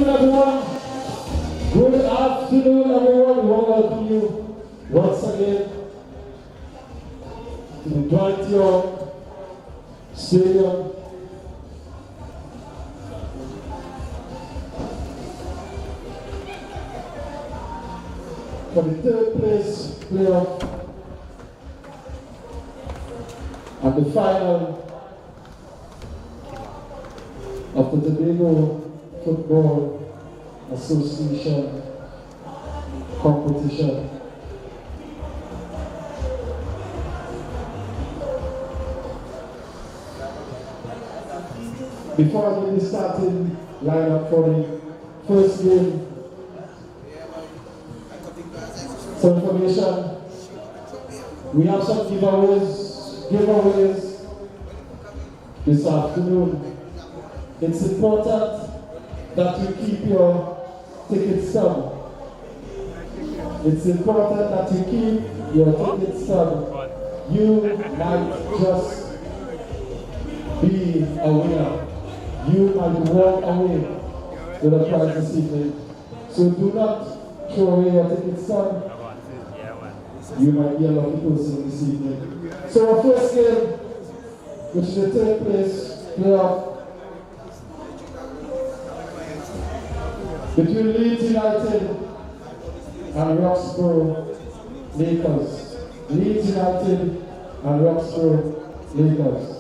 everyone. Good afternoon, everyone. We want to welcome you once again to the Dwight York Stadium. For the third place playoff and the final of the Tobago Football Association competition. Before I get this started, line up for the first game. Some information. We have some giveaways this afternoon. It's important that you keep your ticket stub. It's important that you keep your ticket stub. You might just be a winner. You might walk away with a prize this evening. So do not throw away your ticket stub. You might be a lucky person this evening. So our first game, which is the third place playoff, between Leeds United and Roxborough Lakers. Leeds United and Roxborough Lakers.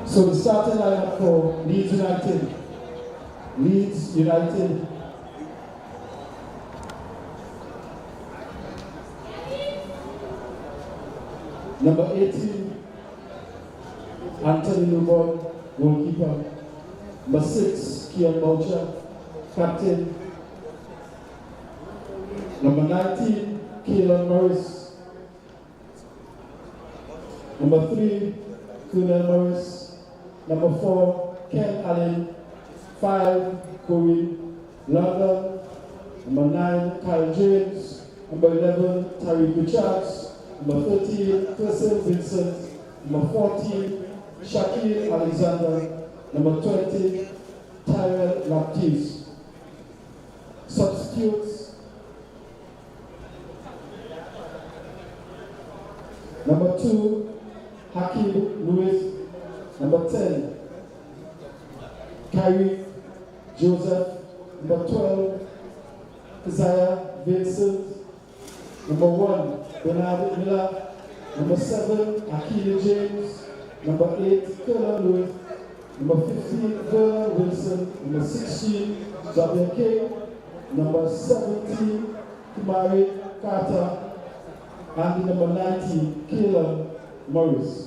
So the starting lineup for Leeds United. Leeds United. Number 18, Anthony Lubon, goalkeeper. Number 6, Kian Boucher, captain. Number 19, Keelan Morris. Number 3, Kunal Morris. Number 4, Ken Allen. 5, Corey London. Number 9, Kyle James. Number 11, Tariq Richards. Number 13, Clison Vincent. Number 14, Shaquille Alexander. Number 20, Tyrell Laptis. Substitutes. Number 2, Hakeem Lewis. Number 10, Kyrie Joseph. Number 12, Isaiah Vincent. Number 1, Bernard Miller. Number 7, Akili James. Number 8, Colin Lewis. Number 15, Vernon Wilson. Number 16, Xavier King. Number 17, Kumari Carter. And the number 19, Keelan Morris.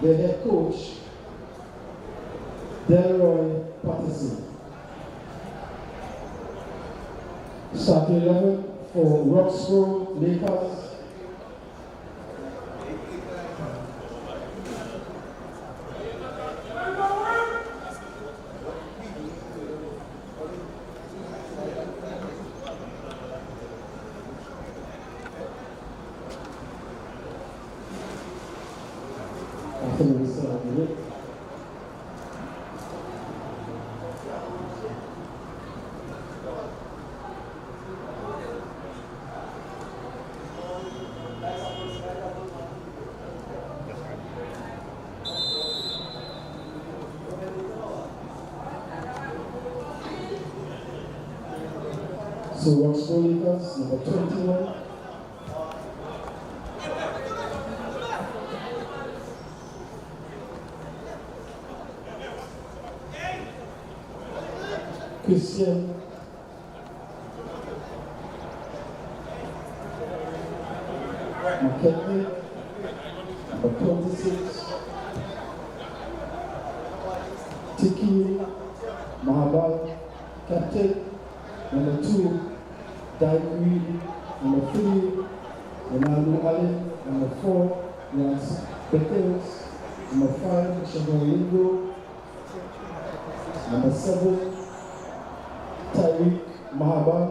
The head coach, Delroy Patterson. Starting 11 for Roxborough Lakers. So Rox Lakers, number 21. Christian McKinley, number 26. Tiki Mahabal, captain. Number 2, Daigui. Number 3, Ronaldo Allen. Number 4, Lance Beckles. Number 5, Shadow. Number 7, Tariq Mahabal.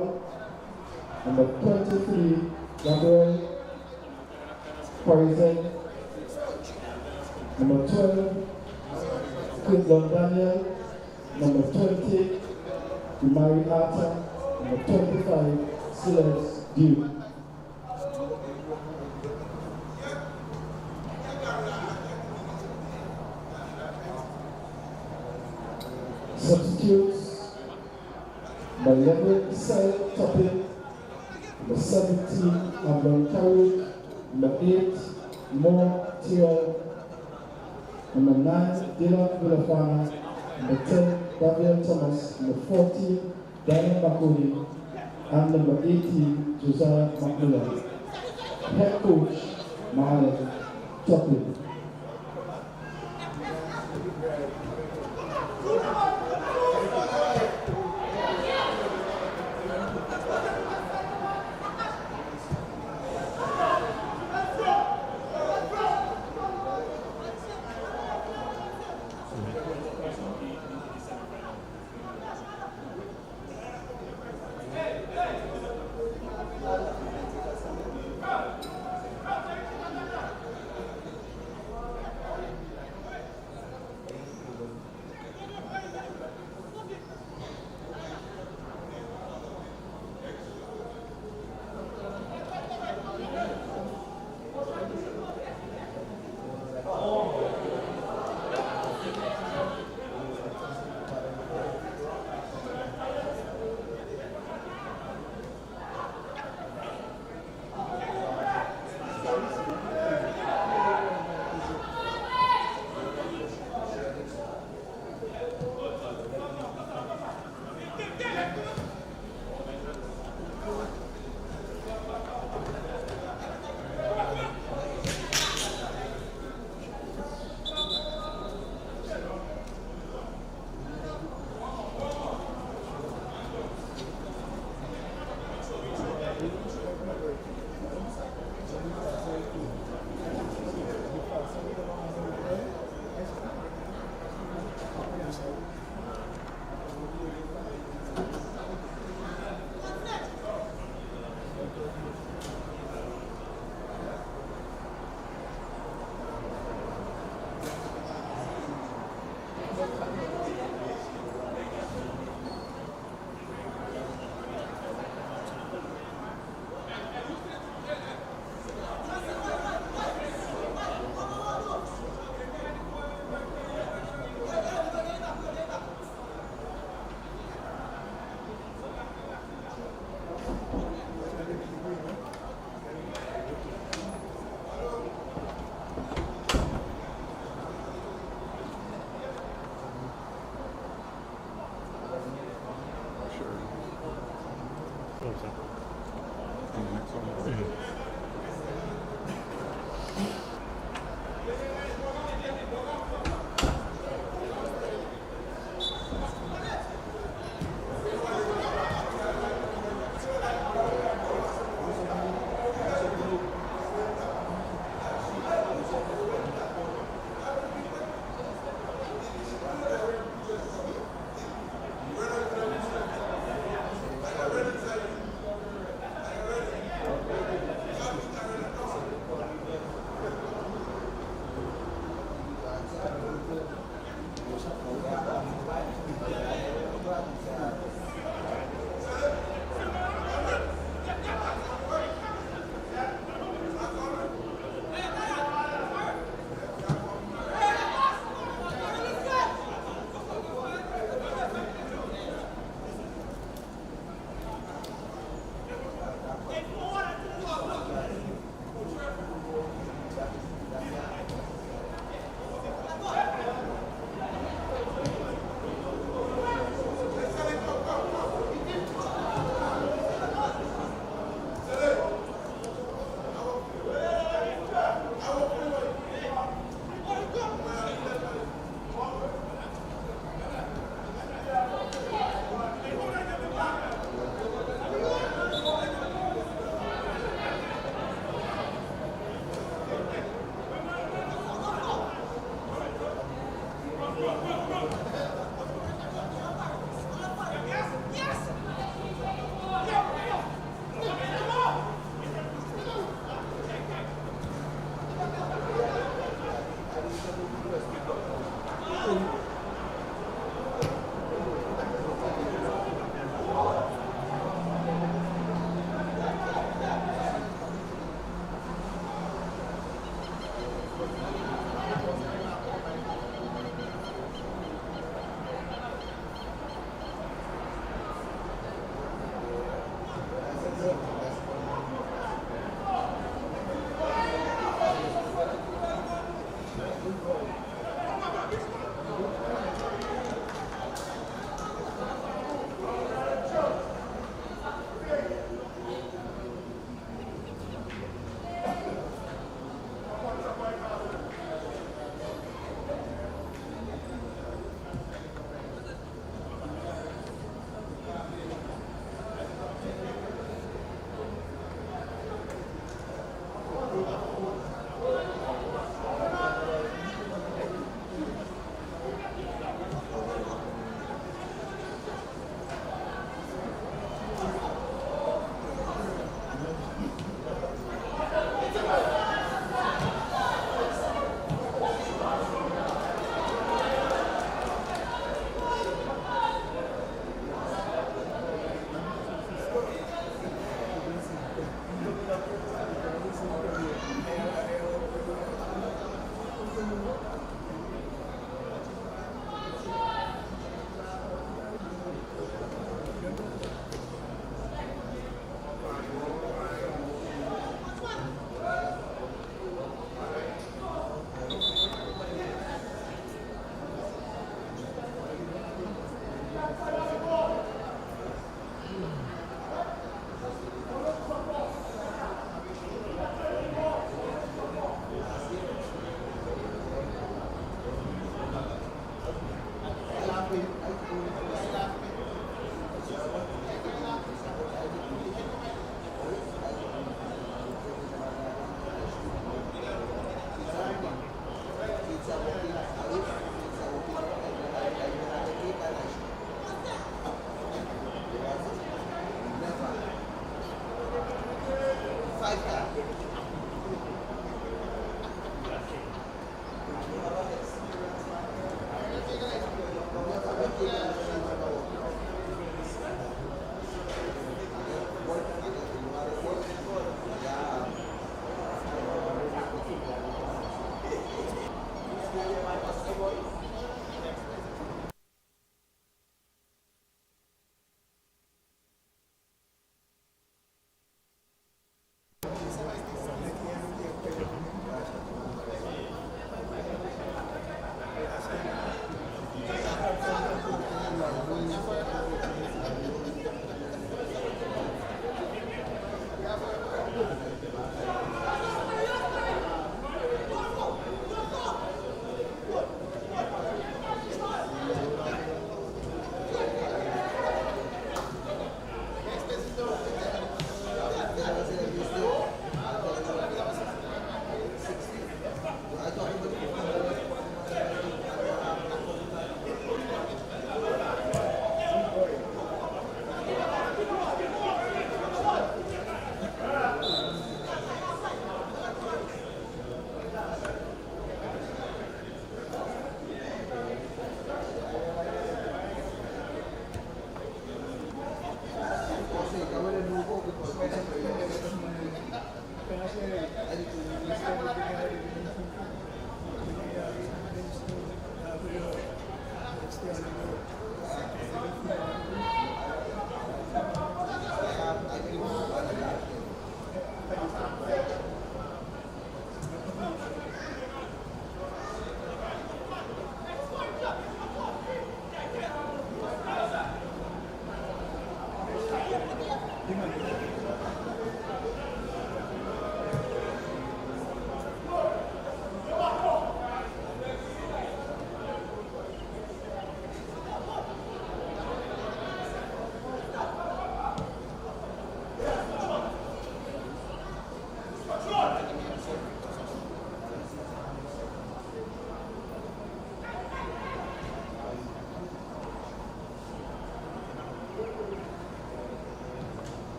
Number 23, Gabriel Horizon. Number 12, Quinlan Daniel. Number 20, Umari Arta. Number 25, Silas Duke. Substitutes: by 11, Sel Toppin. Number 17, Abdul Tariq. Number 8, Mo Tio. Number 9, Dylan Villafana. Number 10, Davian Thomas. Number 14, Daniel Makuni. And number 18, Josiah McMillan. Head coach, Mohamed Toppin.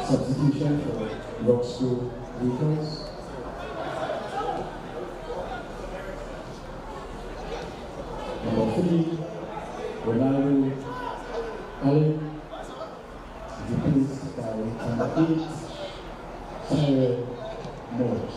Substitution for Rock School Eagles. Number 3, Ronaldo Allen, replaced by number 8, Tyrell Moore.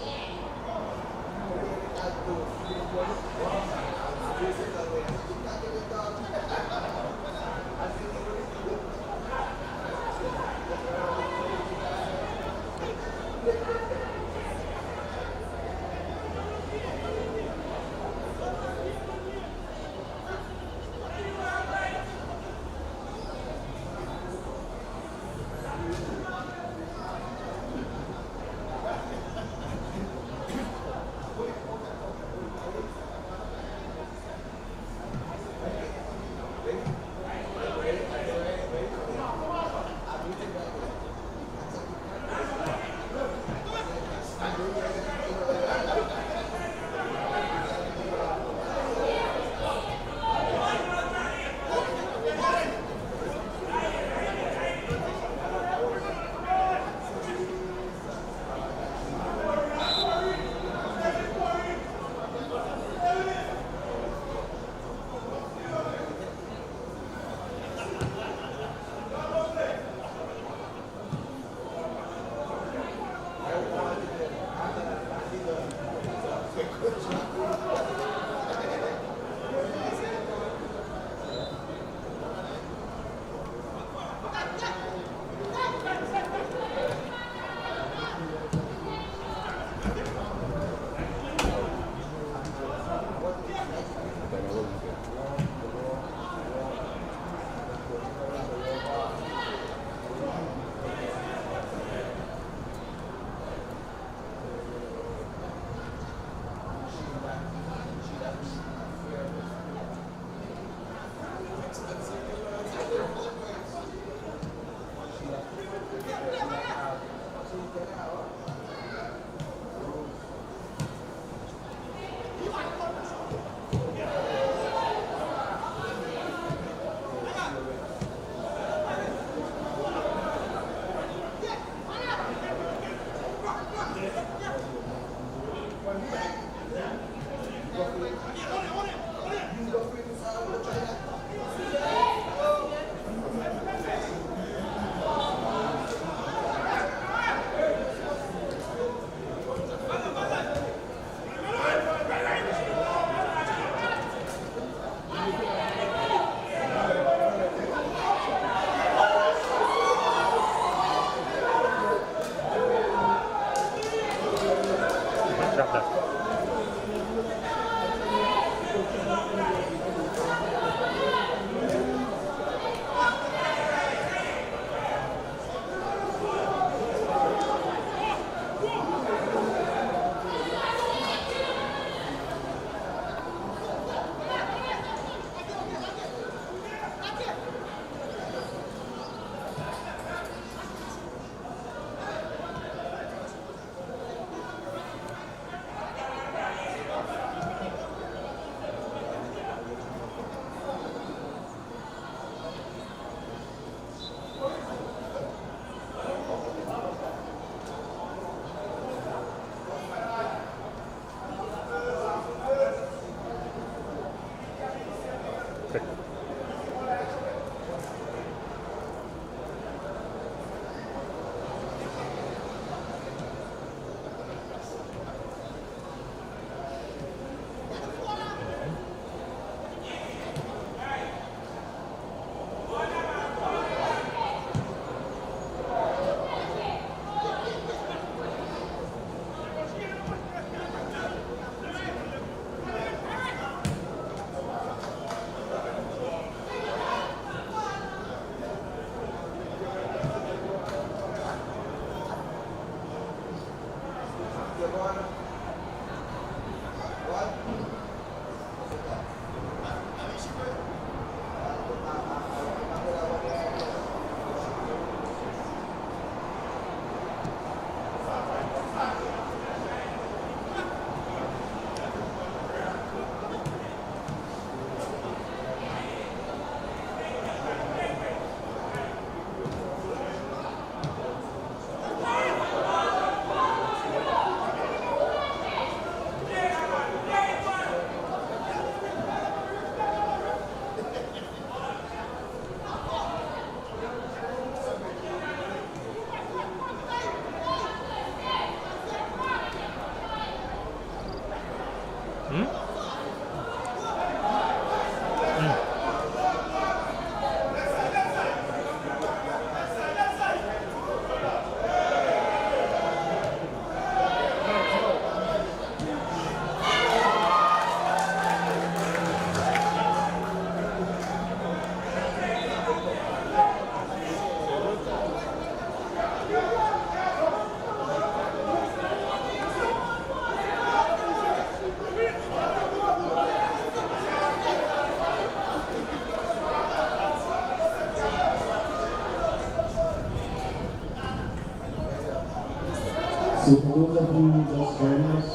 So for those of you who just joined us,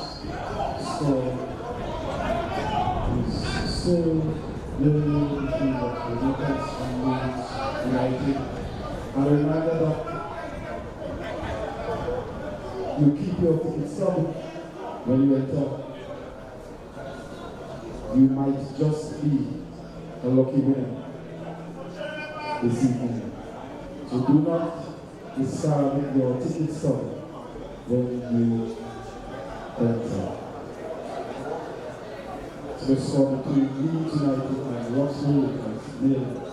so it's still living in the field of the Lucas and United. And a reminder that you keep your ticket stubborn when you enter. You might just be a lucky winner this evening. So do not discard your ticket stub when you enter. So the score between Leeds United and Roxbury is 0-0.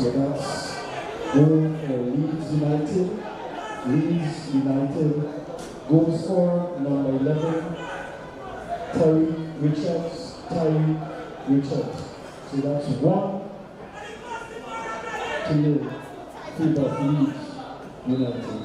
So that's goal for Leeds United. Leeds United. Goal scorer number 11, Terry Richards. So that's 1-0 for Leeds United.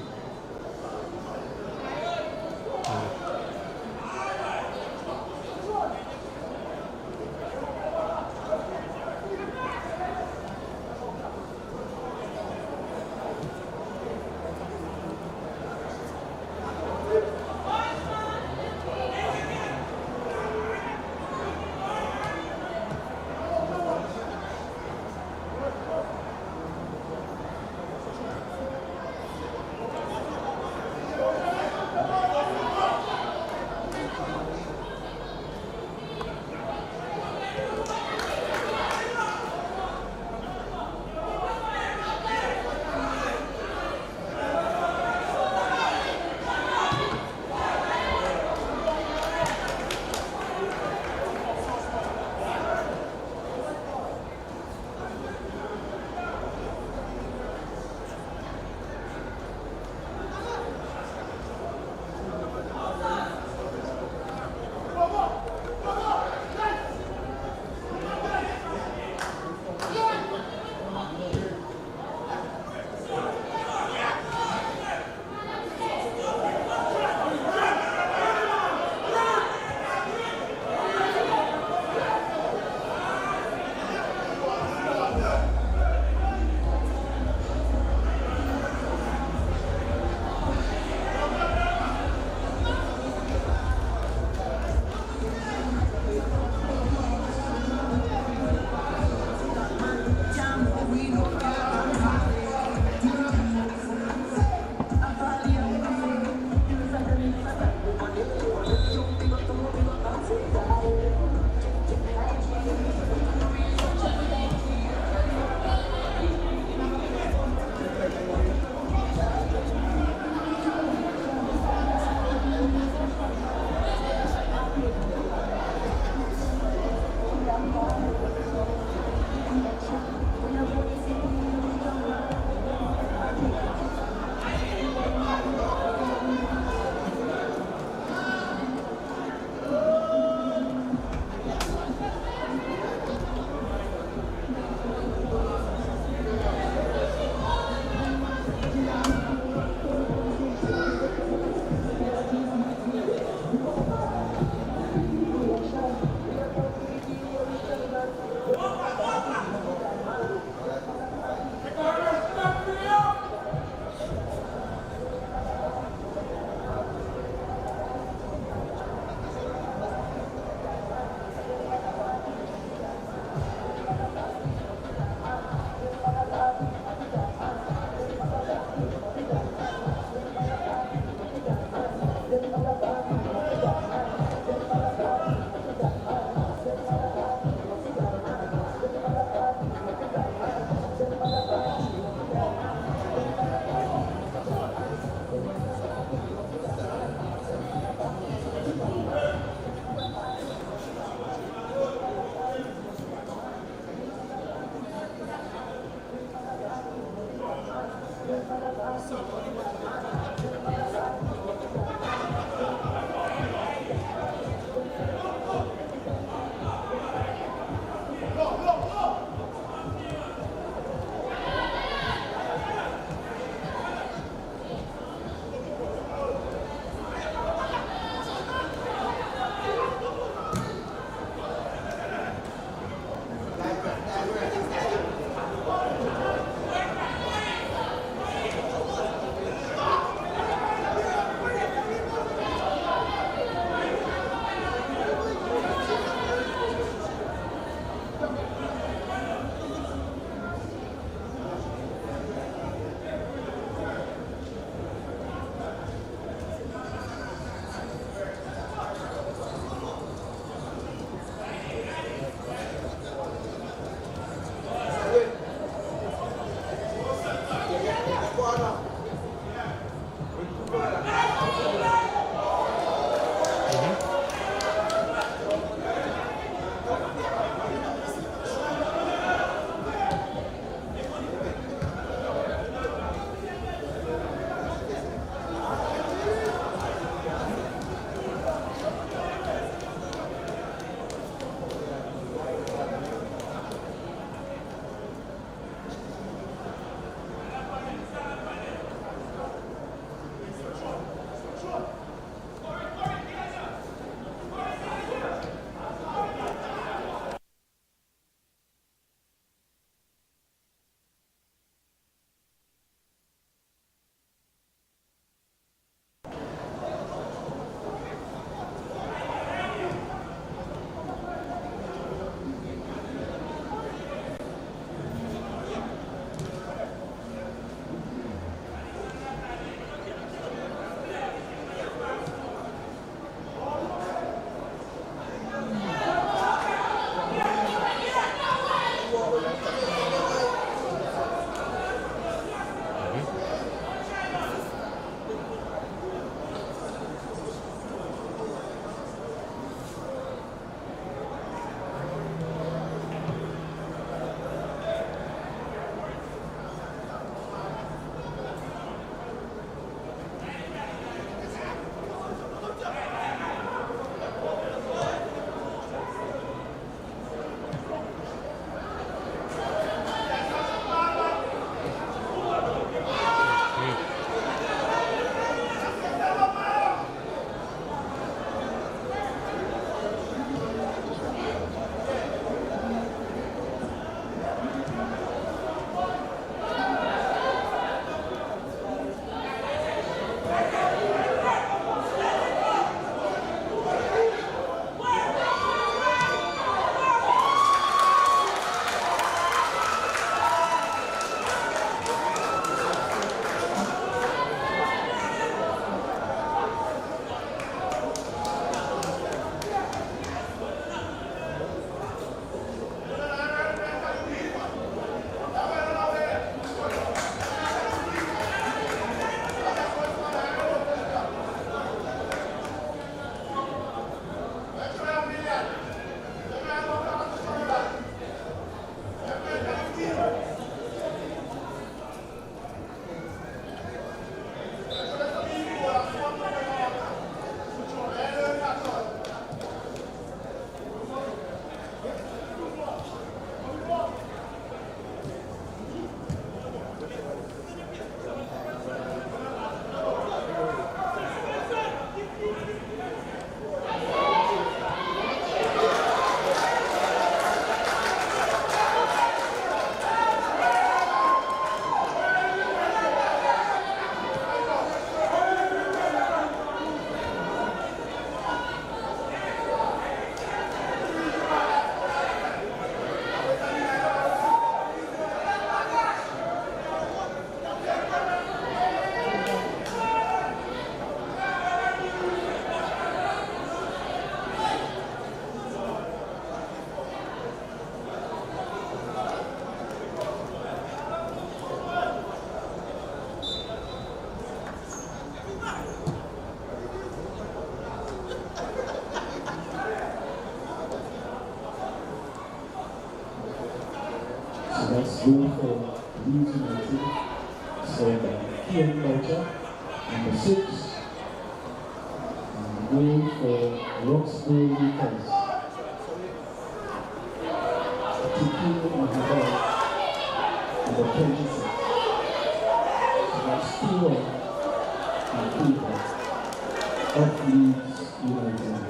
Let's go for Leeds United. So Ian Culture, number 6. And going for Roxbury Lucas. Tikino Mahadal, number 26. So that's 2-1 in favor of Leeds United.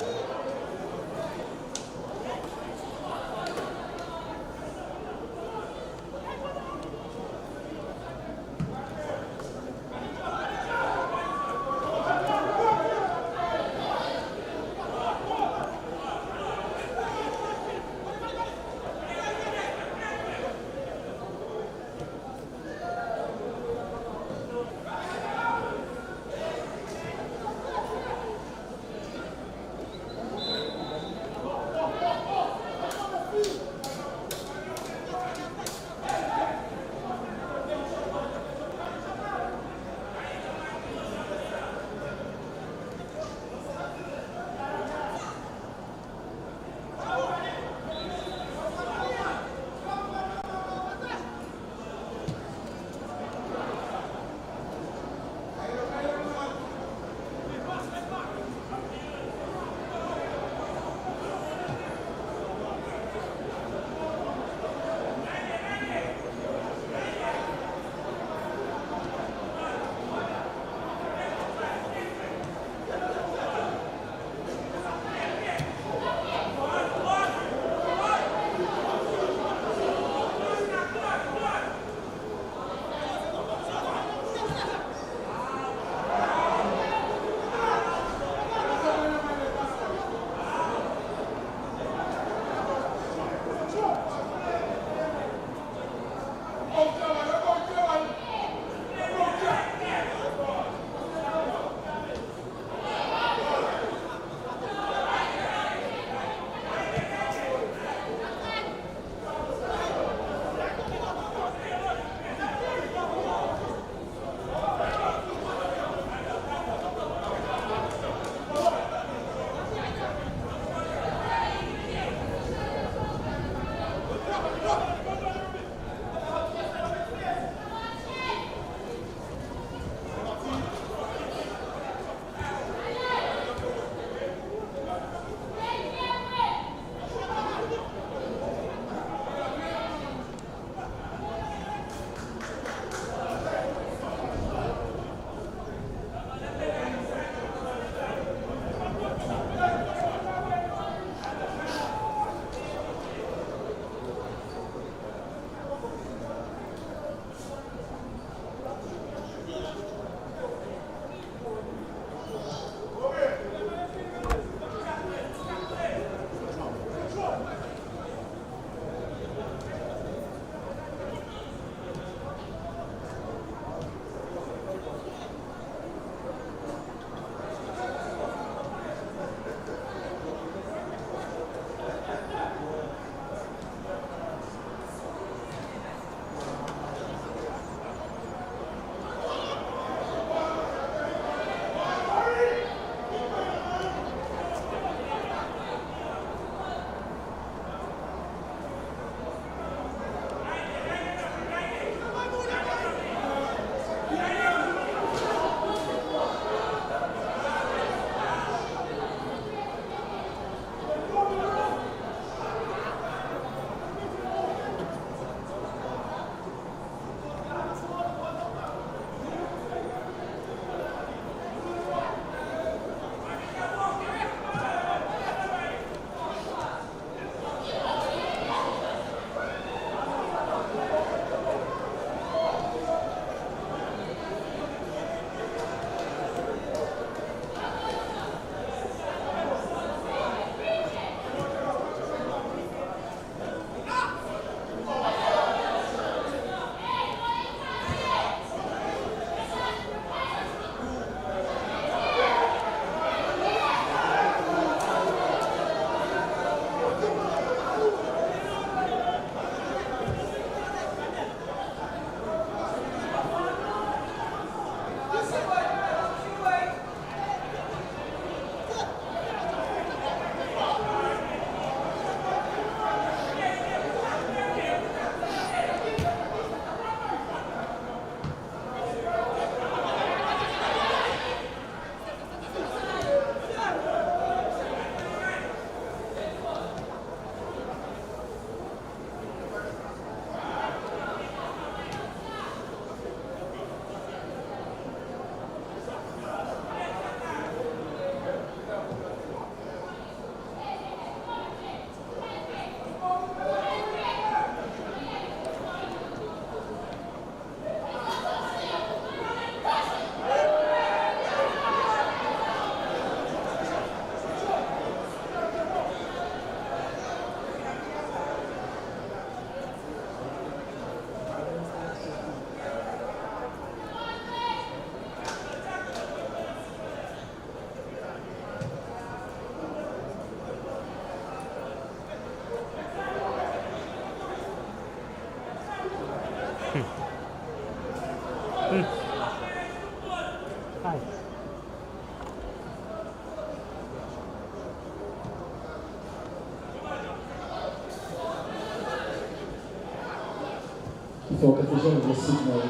fourth official will signal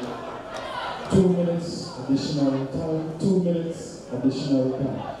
2 minutes additional time, 2 minutes additional time.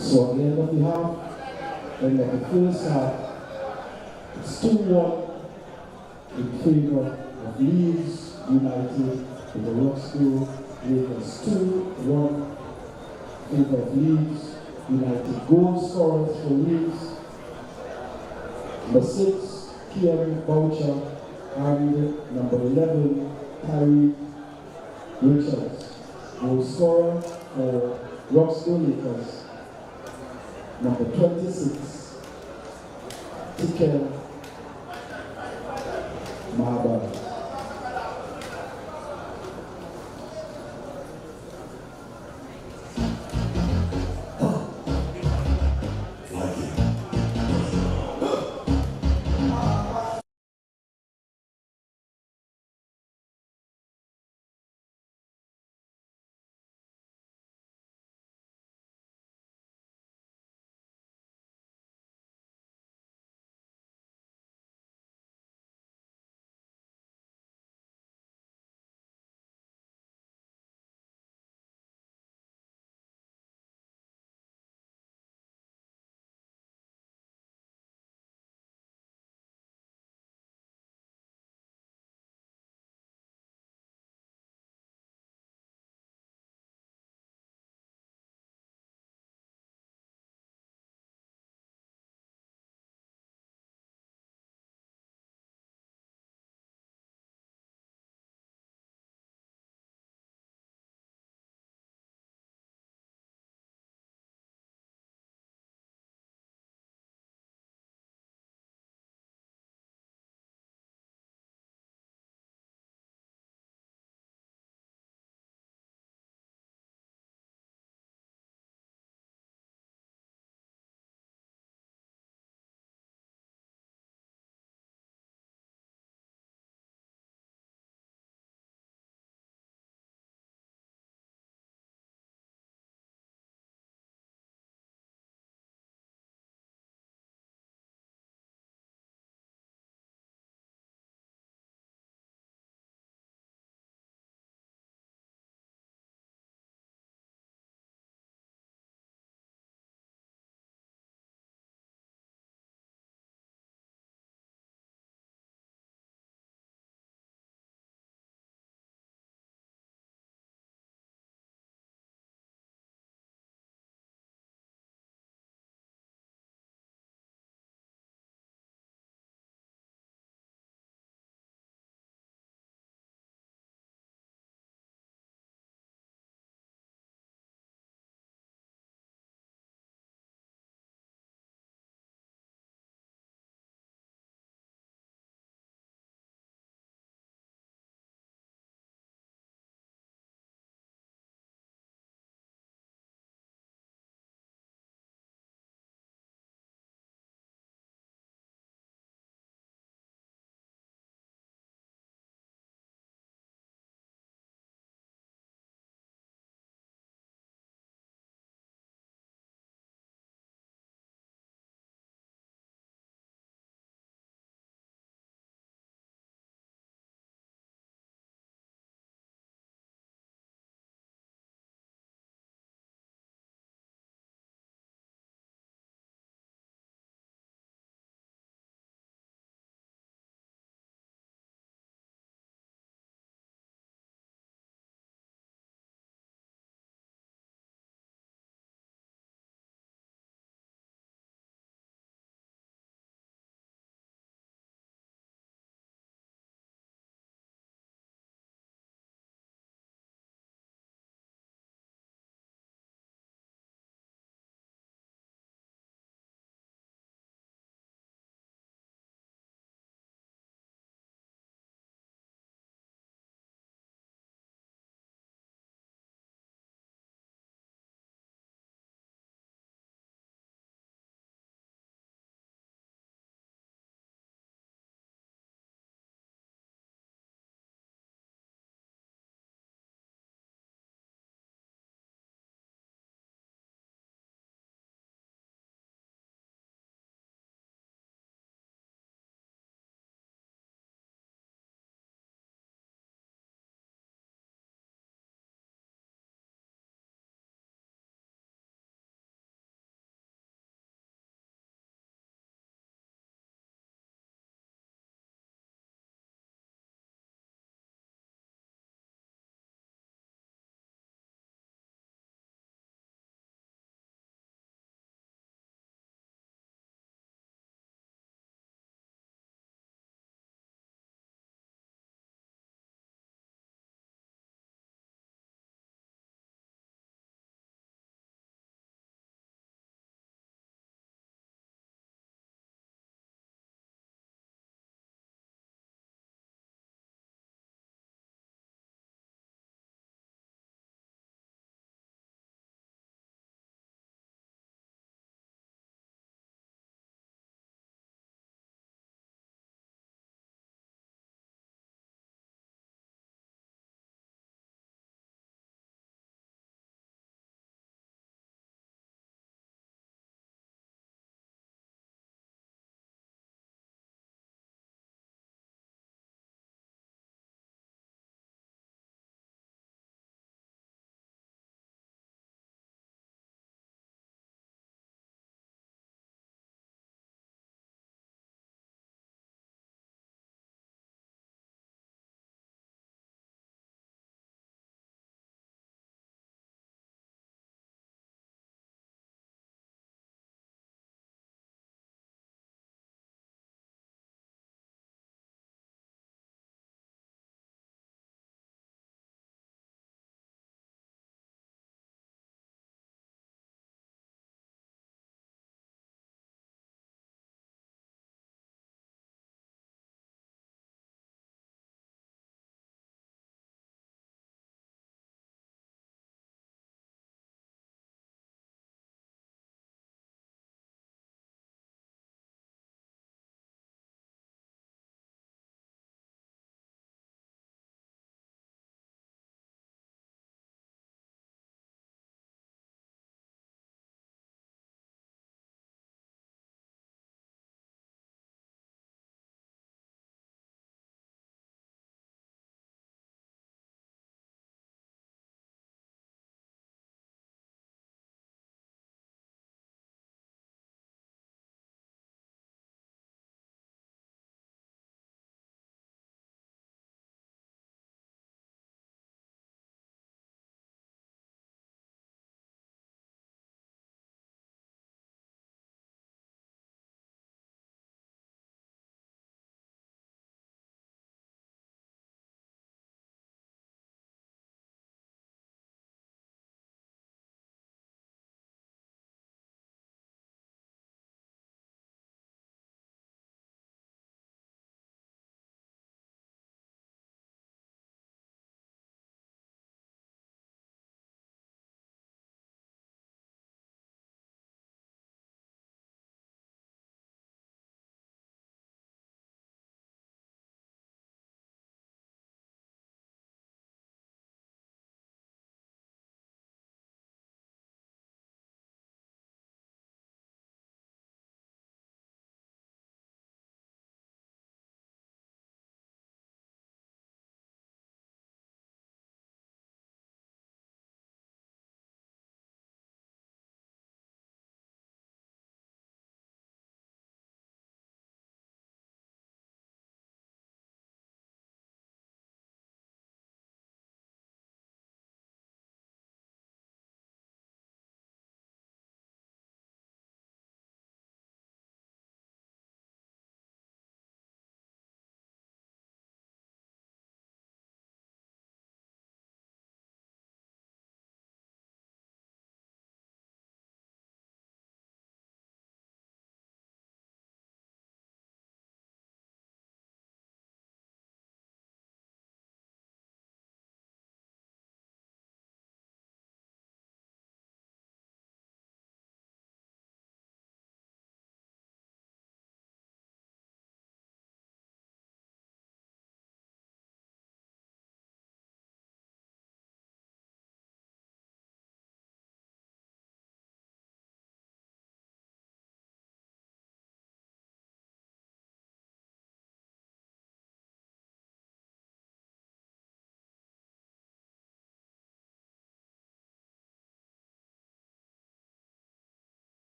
So at the end of the half, end of the first half, it's 2-1 in favor of Leeds United with the Roxbury Lakers. 2-1 in favor of Leeds United. Goal scorers for Leeds: number 6, Kian Boucher, and number 11, Tyree Richards. Goal scorer for Roxbury Lakers: number 26, Tfa Finals.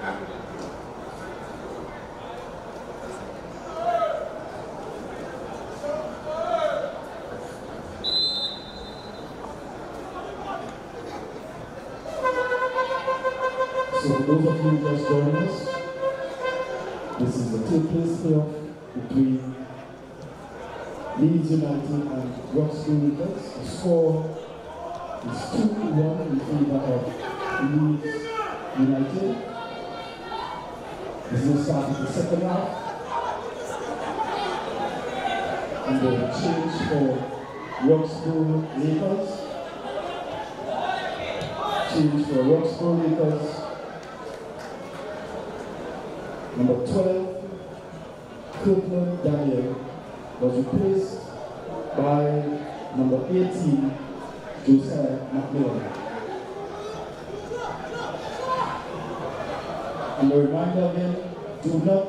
So for those of you just joining us, this is the two-place playoff between Leeds United and Roxbury Lakers. The score is 2-1 in favor of Leeds United. This is the start of the second half. And the change for Roxbury Lakers. Change for Roxbury Lakers. Number 12, Kirkland Daniel, was replaced by number 18, Josiah McMillan. And a reminder again, do not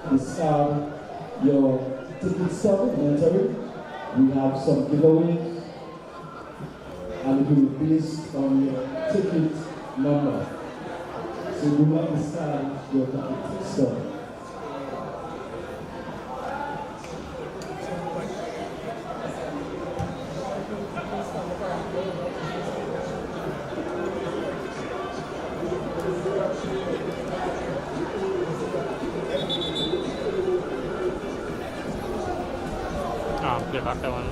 discard your ticket stub inventory. We have some giveaways and it will be based on your ticket number. So do not discard your ticket stub. Good luck, that one.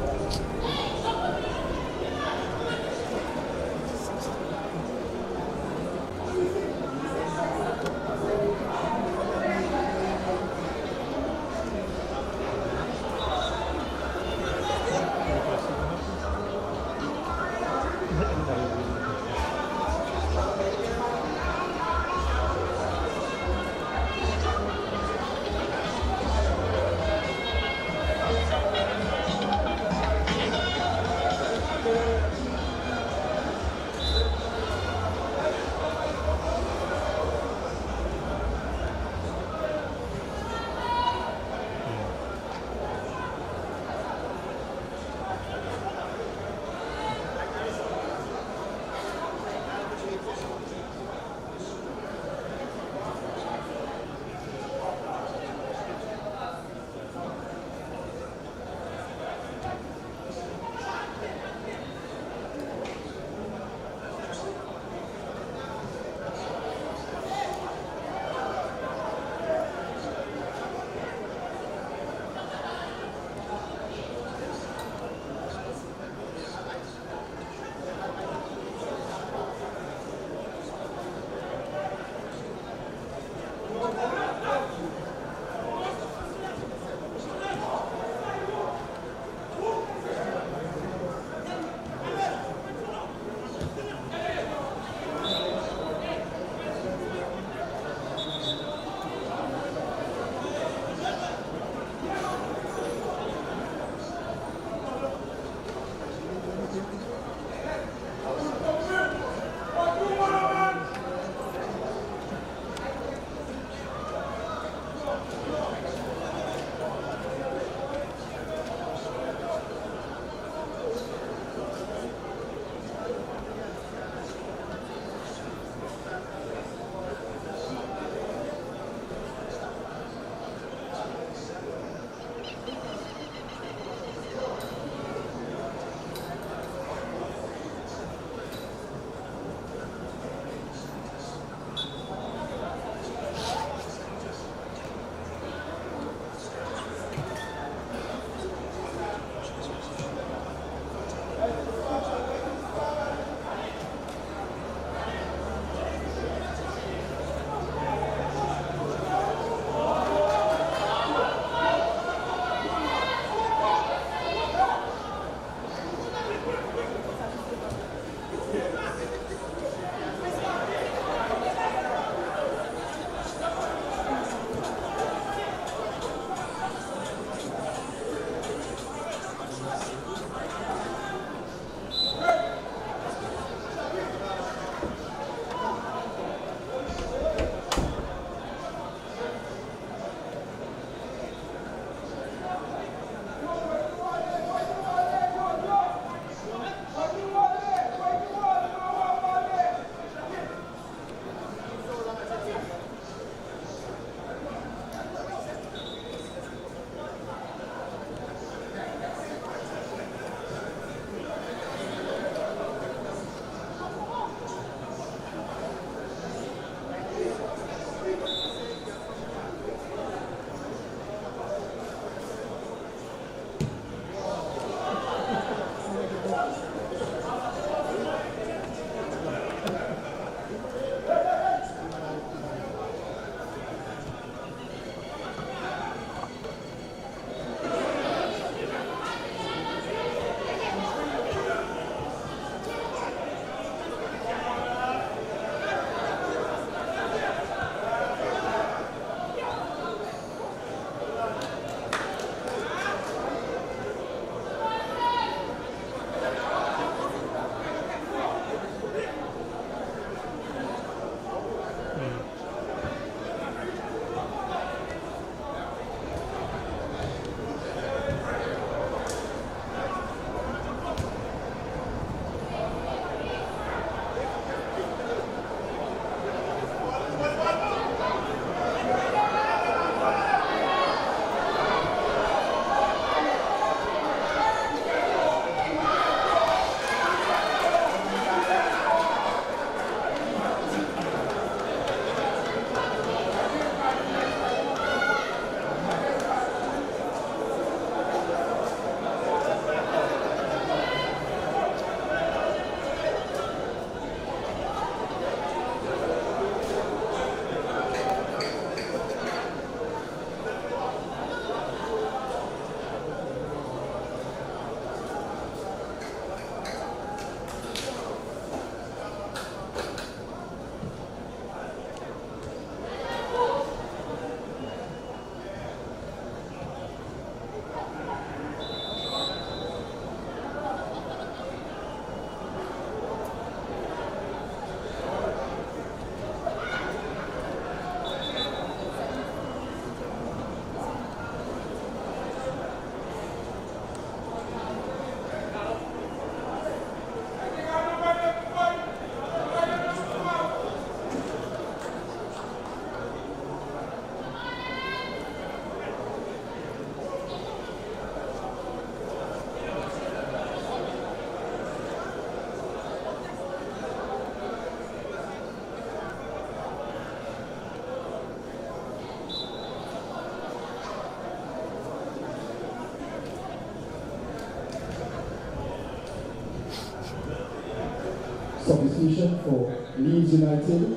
Substitution for Leeds United,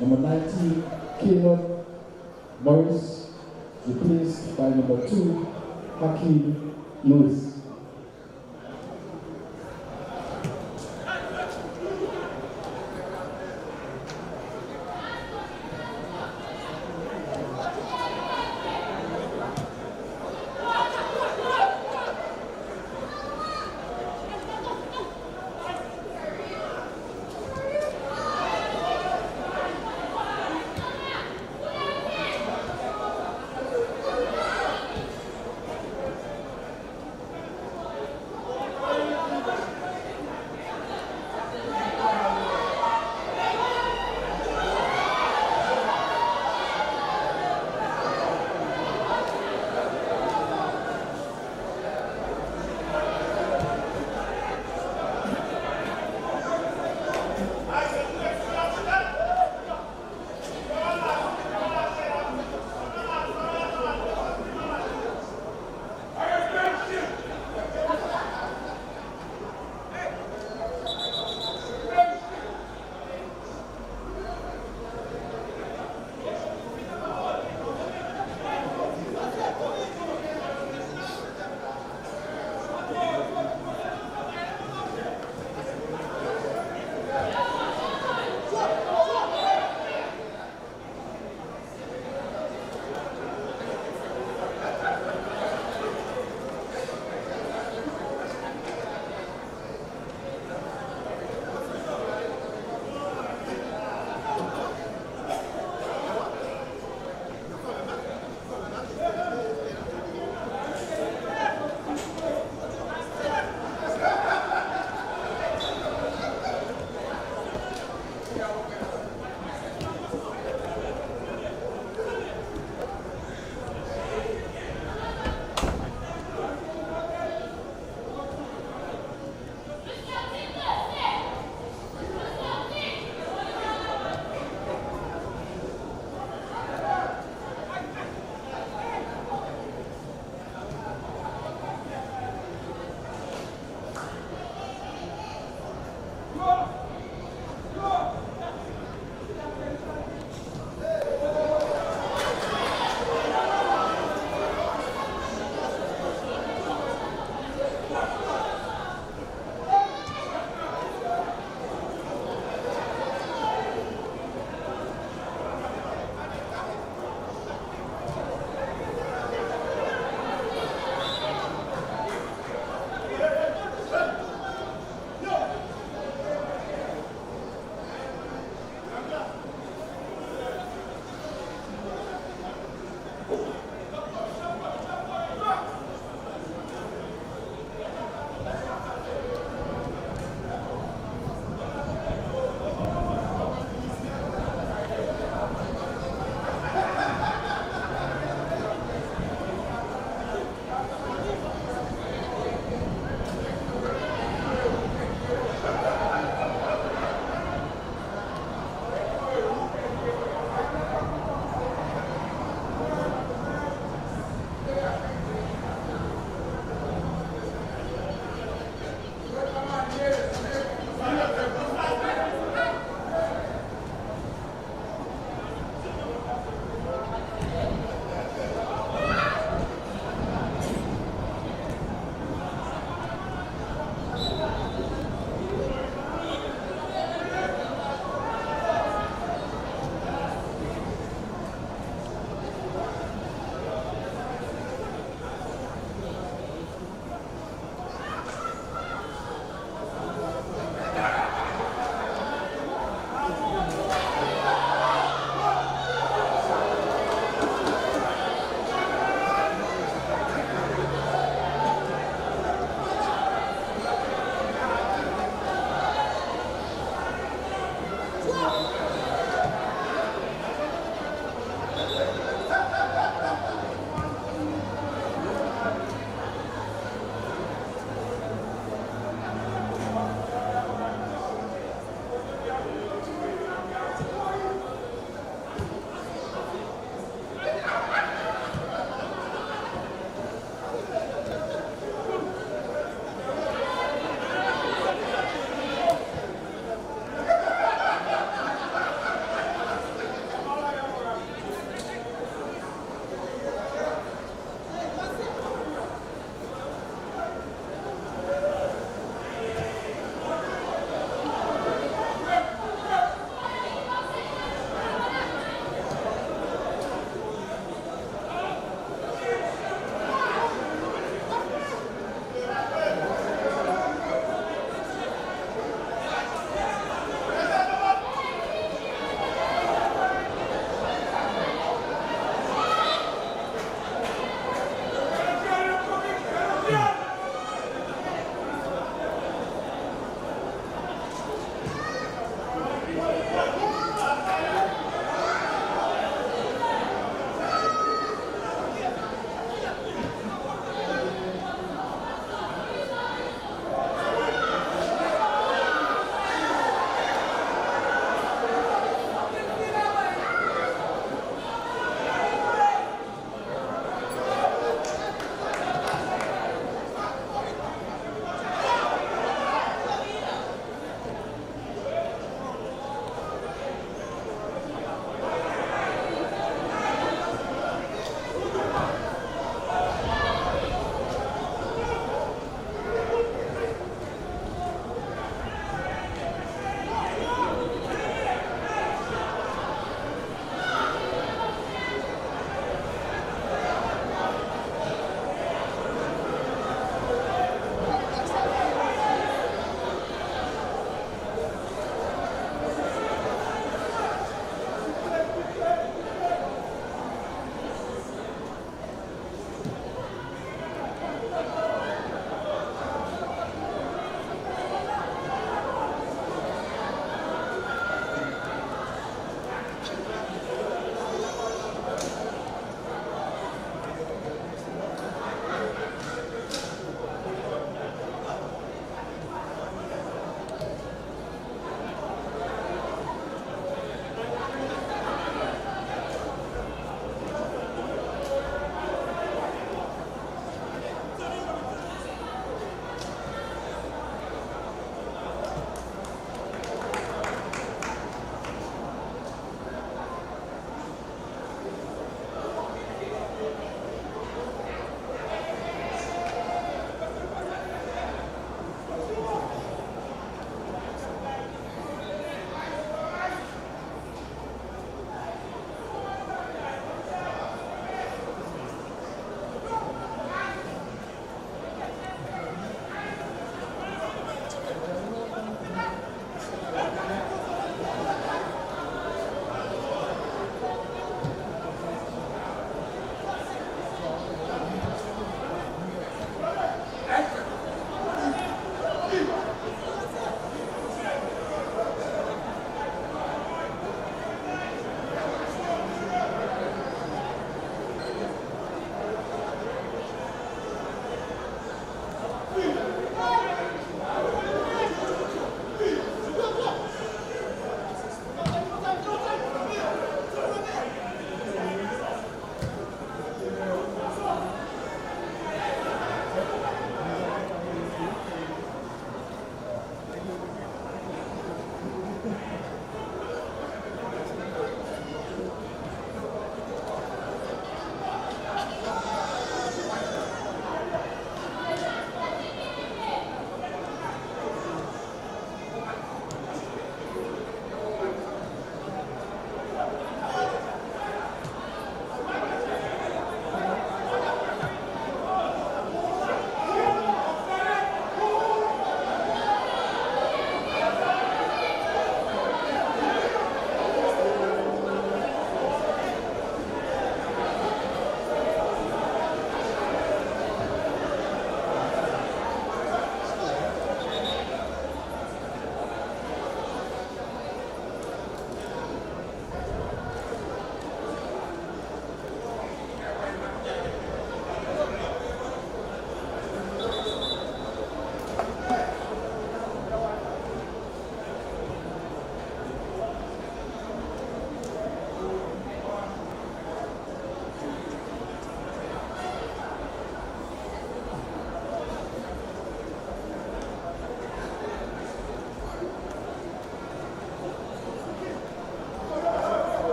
number 19, Caleb Morris, replaced by number 2, Hakeem Lewis.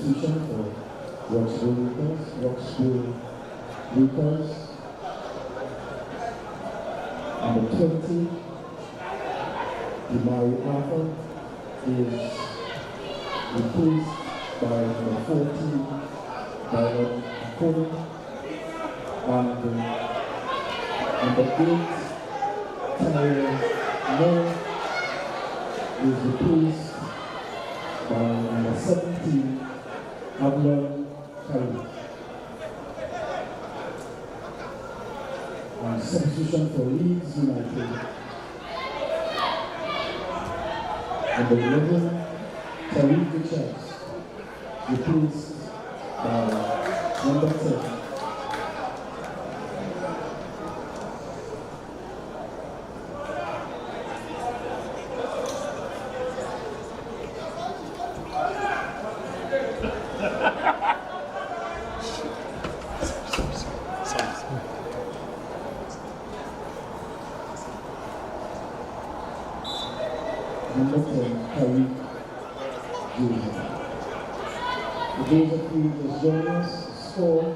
substitution for Roxbury Lucas. Number 20, Demari Arthur is replaced by number 14, Byron Cole, and number 8, Tyler Moore is replaced by number 17, Ablon Curry. And substitution for Leeds United. Number 11, Tariq Richards, replaced by number 10. Number 10, Tariq Jr. For those of you who just joined us, the score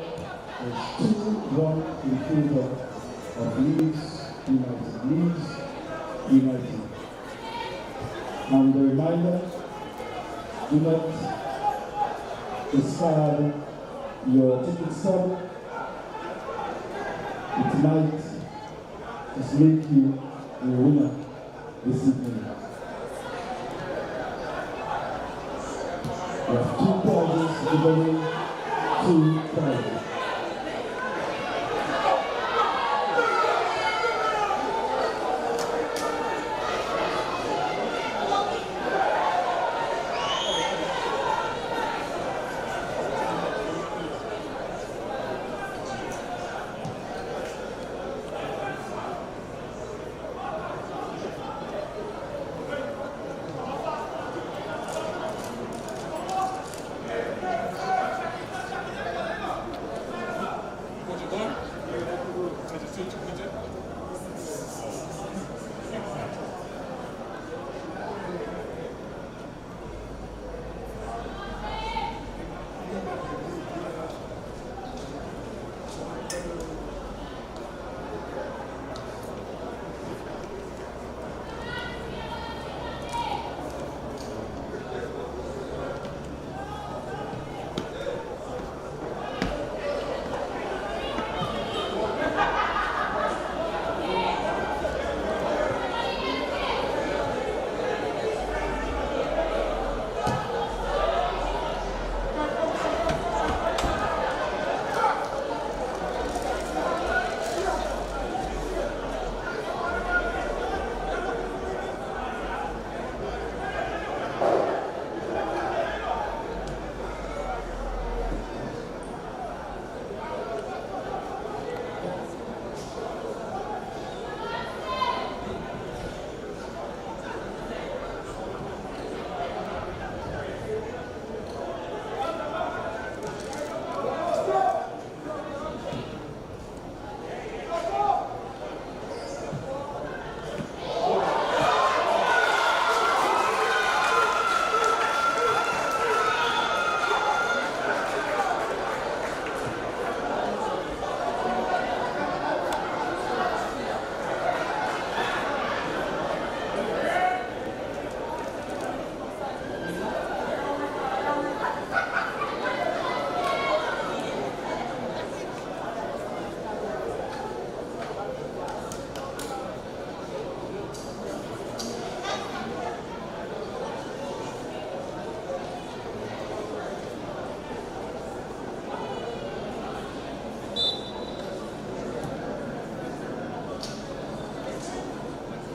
is 2-1 in favor of Leeds United. And a reminder, do not discard your ticket stub. It might just make you a winner this evening. We have 2 prizes given, 2 prizes.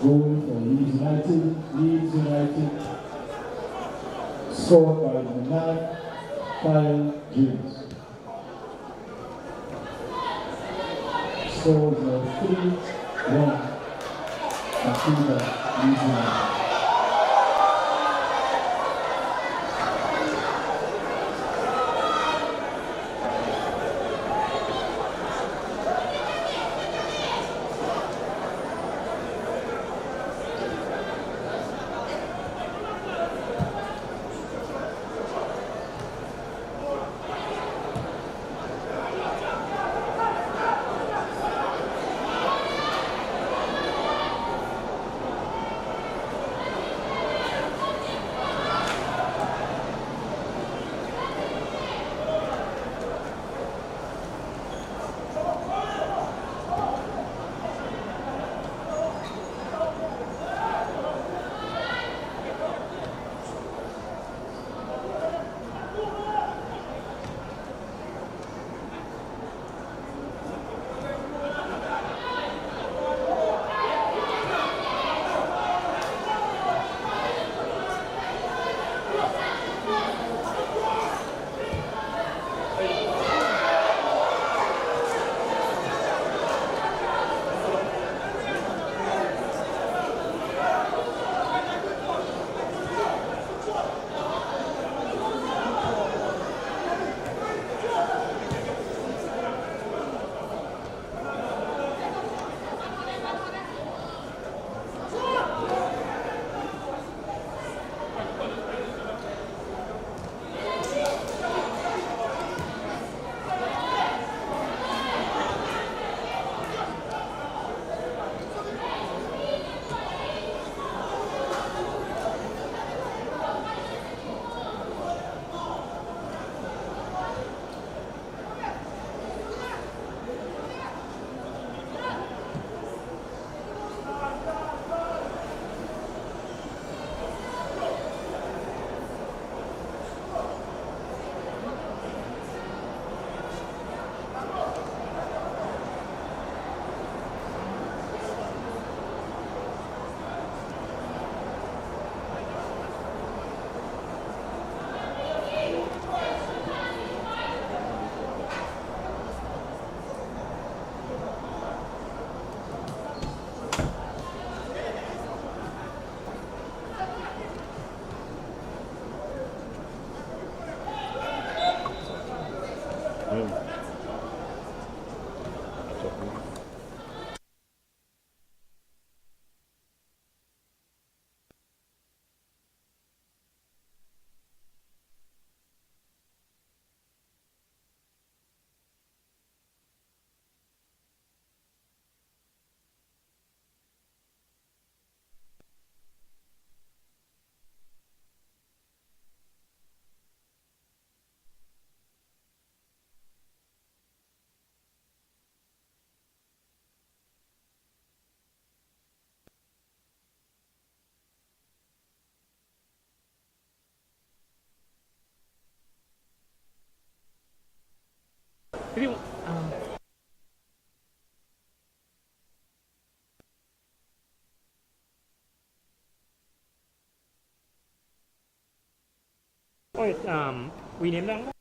Goal for Leeds United, scored by number 9, Kyle James. Score is now 3-1 in favor of Leeds United. If you, wait, we name them.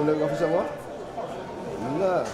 le officier moi? Là.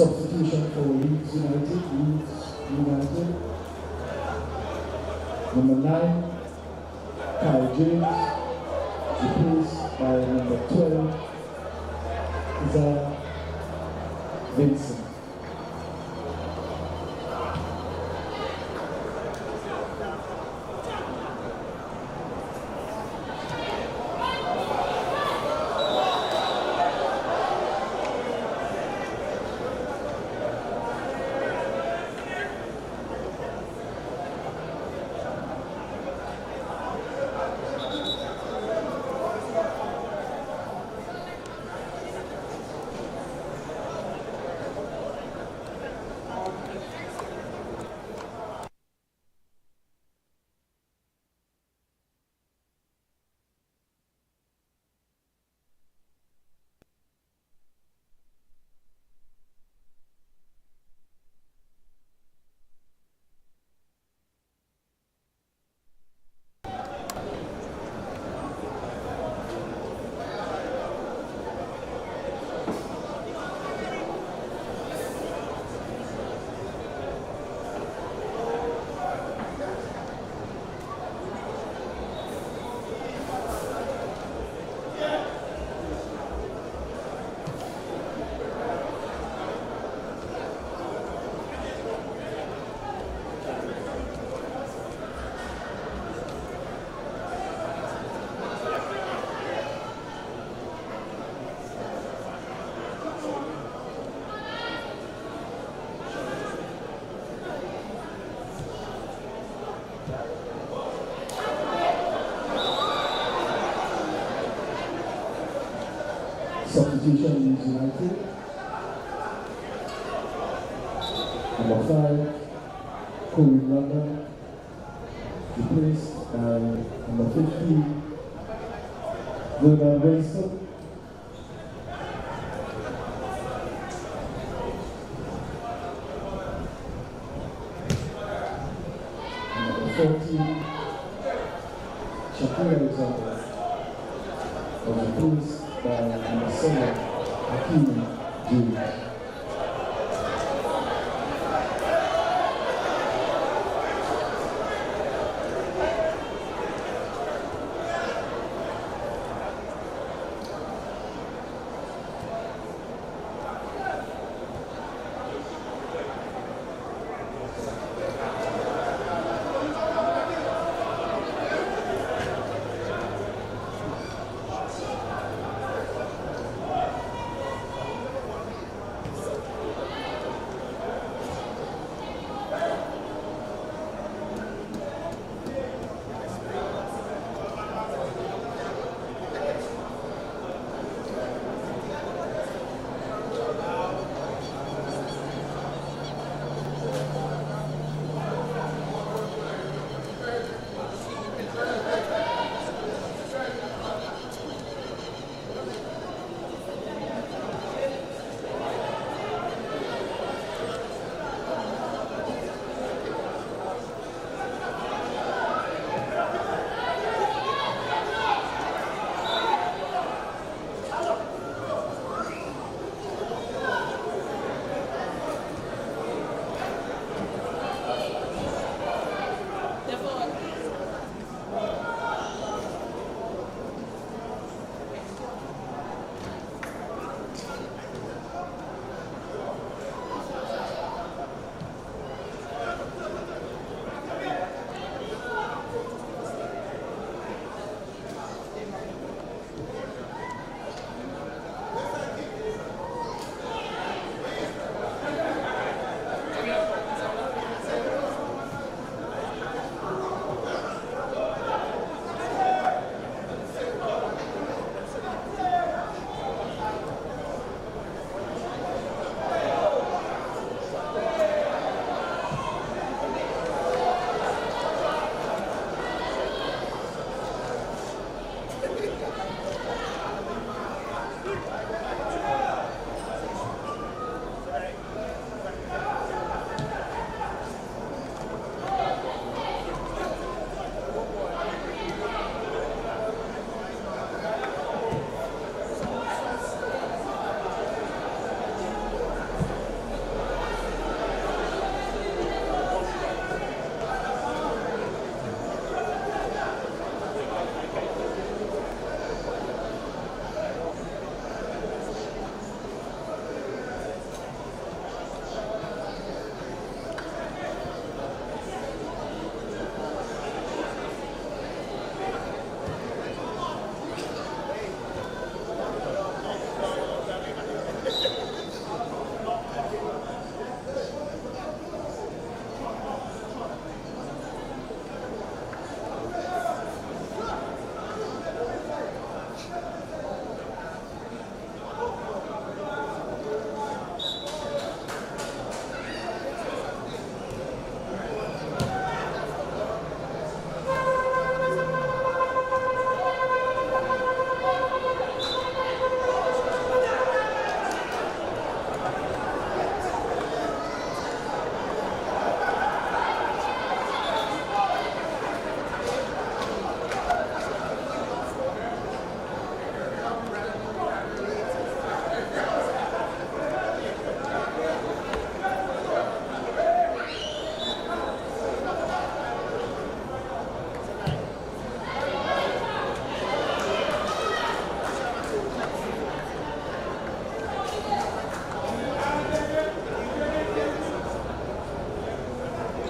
Substitution for Leeds United. Number 9, Kyle James, replaced by number 12, Isaiah Vincent. Substitution is United. Number 5, Colin London, replaced by number 50, William Winston. Number 14, Shakira Alexander, was replaced by number 7, Hakeem Jr.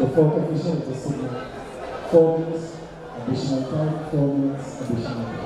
The fourth official is the signal. 4 minutes, additional time, 4 minutes, additional time.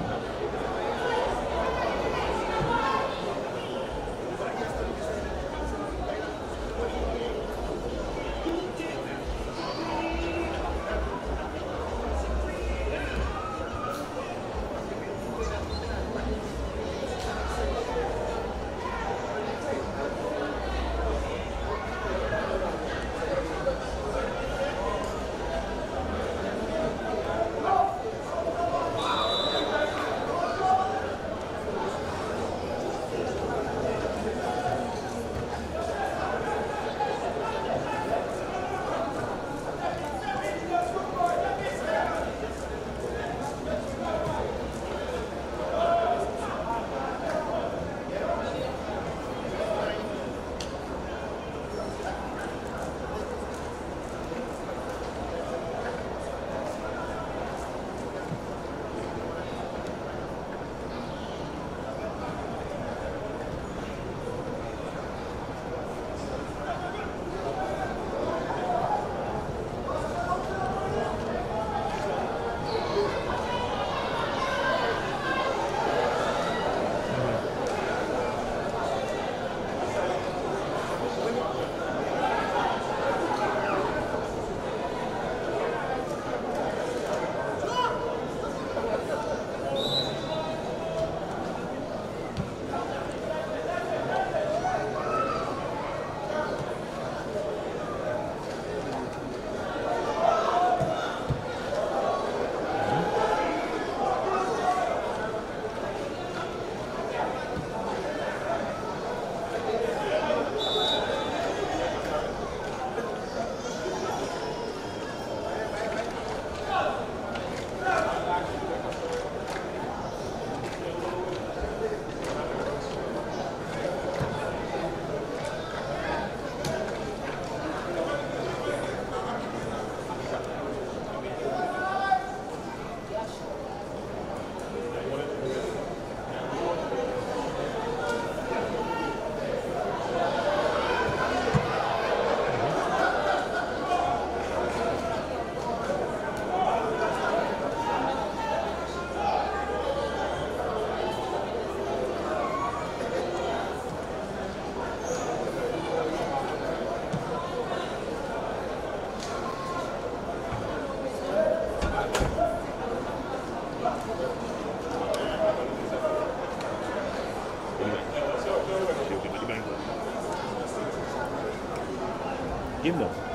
game though.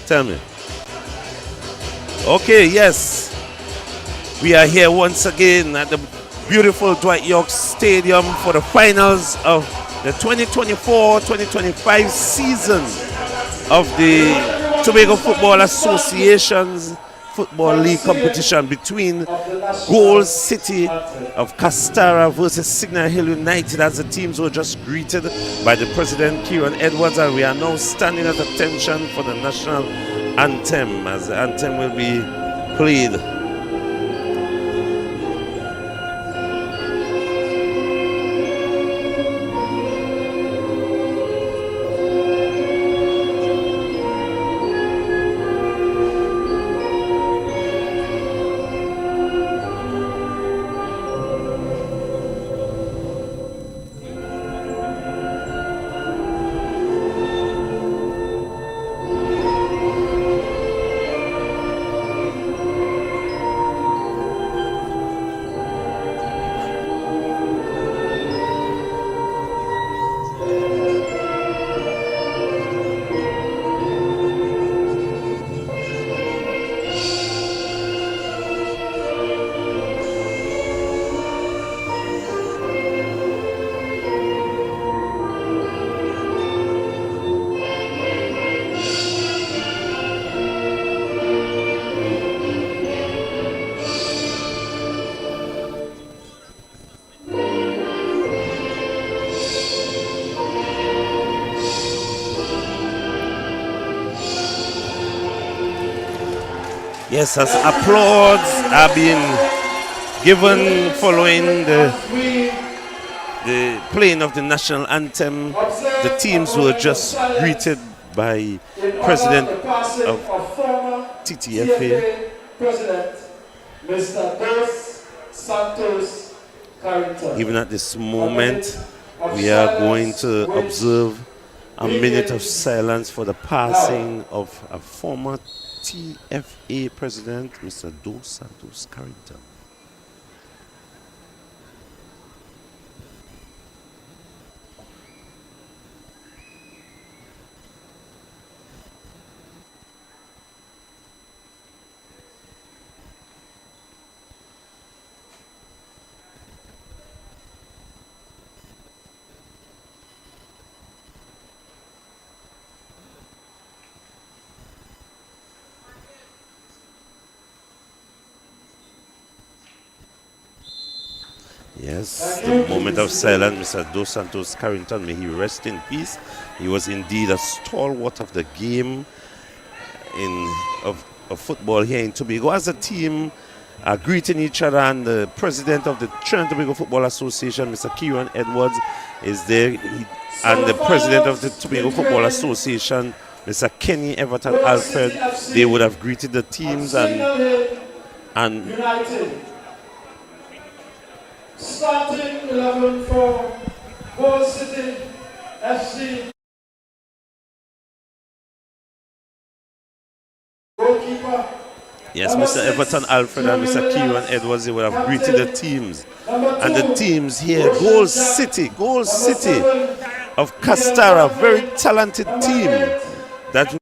Tell me. Okay, yes. We are here once again at the beautiful Dwight York Stadium for the finals of the 2024-2025 season of the Tobago Football Association's Football League competition between Gold City of Castara versus Signal Hill United, as the teams were just greeted by the President Kieran Edwards, and we are now standing at attention for the national anthem, as the anthem will be played. Yes, as applause are being given following the playing of the national anthem. The teams were just greeted by President of TTFA, President Mr. Dos Santos Carrington. Even at this moment, we are going to observe a minute of silence for the passing of a former TFA President, Mr. Dos Santos Carrington. Yes, the moment of silence, Mr. Dos Santos Carrington, may he rest in peace. He was indeed a stalwart of the game of football here in Tobago. As a team are greeting each other, and the president of the Trinidad Tobago Football Association, Mr. Kieran Edwards, is there, and the president of the Tobago Football Association, Mr. Kenny Everton Alfred, they would have greeted the teams and starting 11 for Gold City FC. Goalkeeper. Yes, Mr. Everton Alfred and Mr. Kieran Edwards, they would have greeted the teams. And the teams here, Gold City of Castara, very talented team that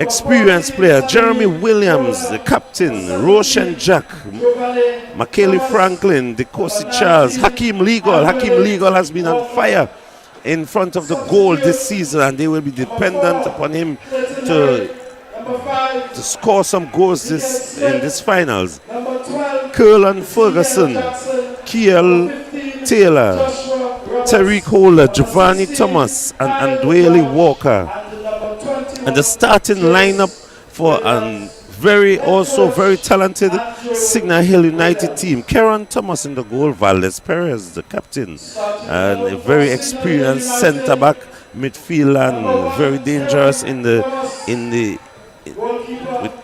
experienced player, Jeremy Williams, the captain, Roshan Jack, Makeli Franklin, DeCosi Charles, Hakeem Legal. Hakeem Legal has been on fire in front of the goal this season, and they will be dependent upon him to score some goals in this finals. Curlan Ferguson, Kiel Taylor, Tariq Holder, Giovanni Thomas, and Andwele Walker. And the starting lineup for a very talented Signal Hill United team. Kieran Thomas in the goal, Valdez Perez, the captain, and a very experienced centre back, midfield, and very dangerous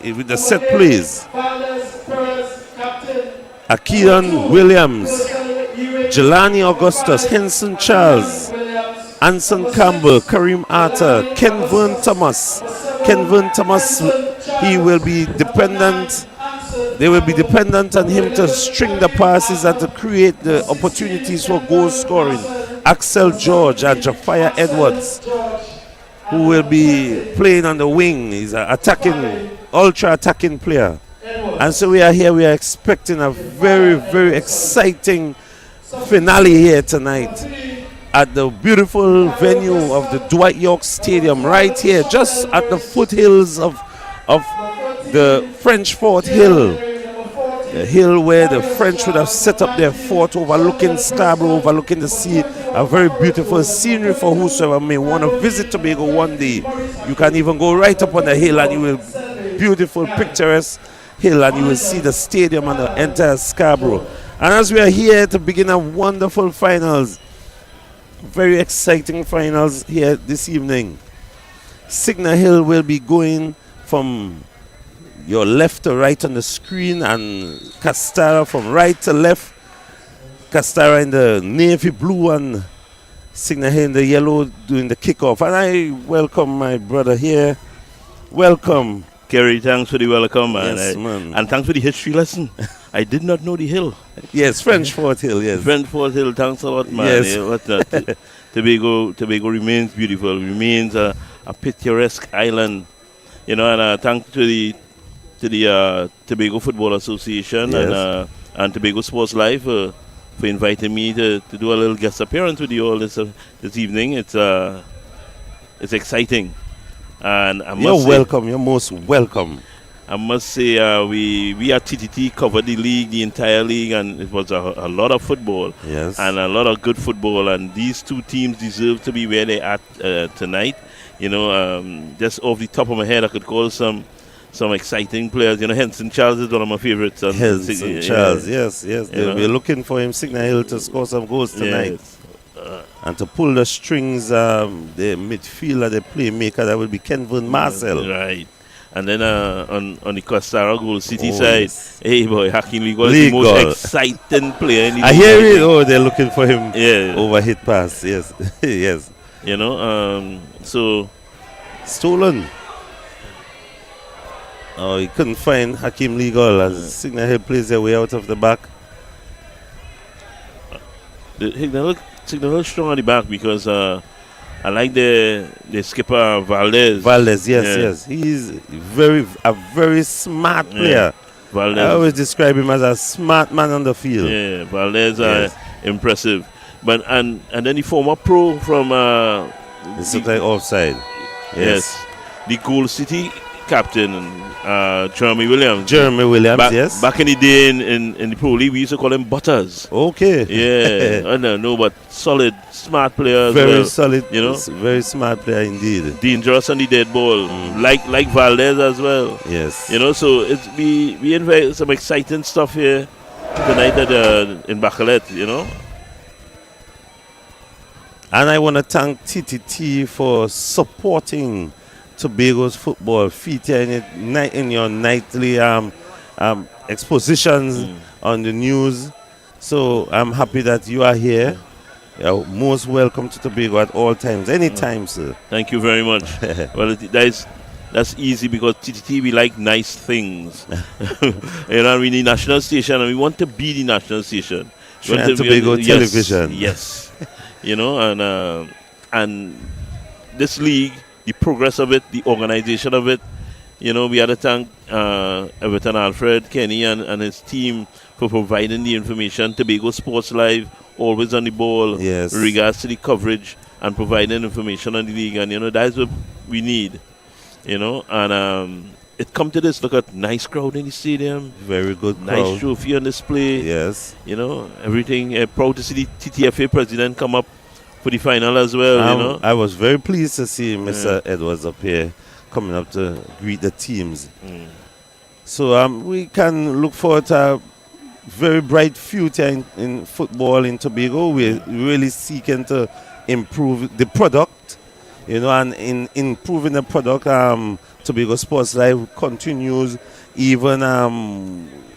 with the set plays. Akian Williams, Jelani Augustus, Henson Charles, Anson Campbell, Kareem Arthur, Ken Vern Thomas. He will be dependent they will be dependent on him to string the passes and to create the opportunities for goal scoring. Axel George and Jafia Edwards, who will be playing on the wing. He's an attacking, ultra-attacking player. And so we are expecting a very, very exciting finale here tonight at the beautiful venue of the Dwight York Stadium, right here, just at the foothills of the French Fort Hill. The hill where the French would have set up their fort, overlooking Scarborough, overlooking the sea. A very beautiful scenery for whosoever may want to visit Tobago one day. You can even go right up on the hill and you will, beautiful, picturesque hill, and you will see the stadium and the entire Scarborough. And as we are here to begin a wonderful finals, very exciting finals here this evening. Signal Hill will be going from your left to right on the screen, and Castara from right to left. Castara in the navy blue and Signal Hill in the yellow doing the kickoff. And I welcome my brother here. Welcome. Kerry, thanks for the welcome, man. Yes, man. And thanks for the history lesson. I did not know the hill. Yes, French Fort Hill, yes. French Fort Hill, thanks a lot, man. Yes. Yeah, Tobago remains beautiful, remains a picturesque island. You know, and thanks to the Tobago Football Association, yes, and Tobago Sports Live for inviting me to do a little guest appearance with you all this evening. It's exciting. And I must You're say, welcome. You're most welcome. I must say, we at TTT covered the league, the entire league, and it was a lot of football. Yes. And a lot of good football. And these two teams deserve to be where they're at tonight. You know, just off the top of my head, I could call some exciting players. You know, Henson Charles is one of my favorites. Henson Charles, yes. We're looking for him, Signal Hill, to score some goals tonight. Yes. And to pull the strings, the midfielder, the playmaker, that will be Kenvin Marcel. Right. And then on the Castara Goal City side, yes, hey boy, Hakim Legal is the most exciting player in the I league. hear it. Oh, they're looking for him. Yeah. Over hit pass, yes. Yes. You know, so stolen. Oh, he couldn't find Hakim Legal as Signal Hill plays their way out of the back. Signal Hill strong on the back because I like the skipper Valdez. Valdez, yes. He's a very smart player. Valdez. I always describe him as a smart man on the field. Yeah, Valdez impressive. But and then the former pro from it's like offside. Yes. The Goal City captain, Jeremy Williams. Yes. Back in the day in the Pro League, we used to call him Butters. Okay. Yeah, I don't know, but solid, smart player. Very solid, you know. Very smart player indeed. Dangerous on the dead ball, like Valdez as well. Yes. You know, so we invite some exciting stuff here tonight in Bacalet, you know. And I want to thank TTT for supporting Tobago's football, featuring it in your nightly expositions on the news. So I'm happy that you are here. You're most welcome to Tobago at all times, anytime, sir. Thank you very much. Well, that's easy because TTT, we like nice things. You know, we're the national station and we want to be the national station. Tobago television. Yes. You know, and this league, the progress of it, the organization of it, you know, we had to thank Everton Alfred, Kenny, and his team for providing the information. Tobago Sports Live, always on the ball, yes, in regards to the coverage and providing information on the league. And, you know, that's what we need, you know. And it come to this, look at nice crowd in the stadium. Very good crowd. Nice trophy on display. Yes. You know, everything. Proud to see the TTFA president come up for the final as well, you know. I was very pleased to see Mr. Edwards up here coming up to greet the teams. So we can look forward to a very bright future in football in Tobago. We're really seeking to improve the product, you know, and in improving the product, Tobago Sports Live continues even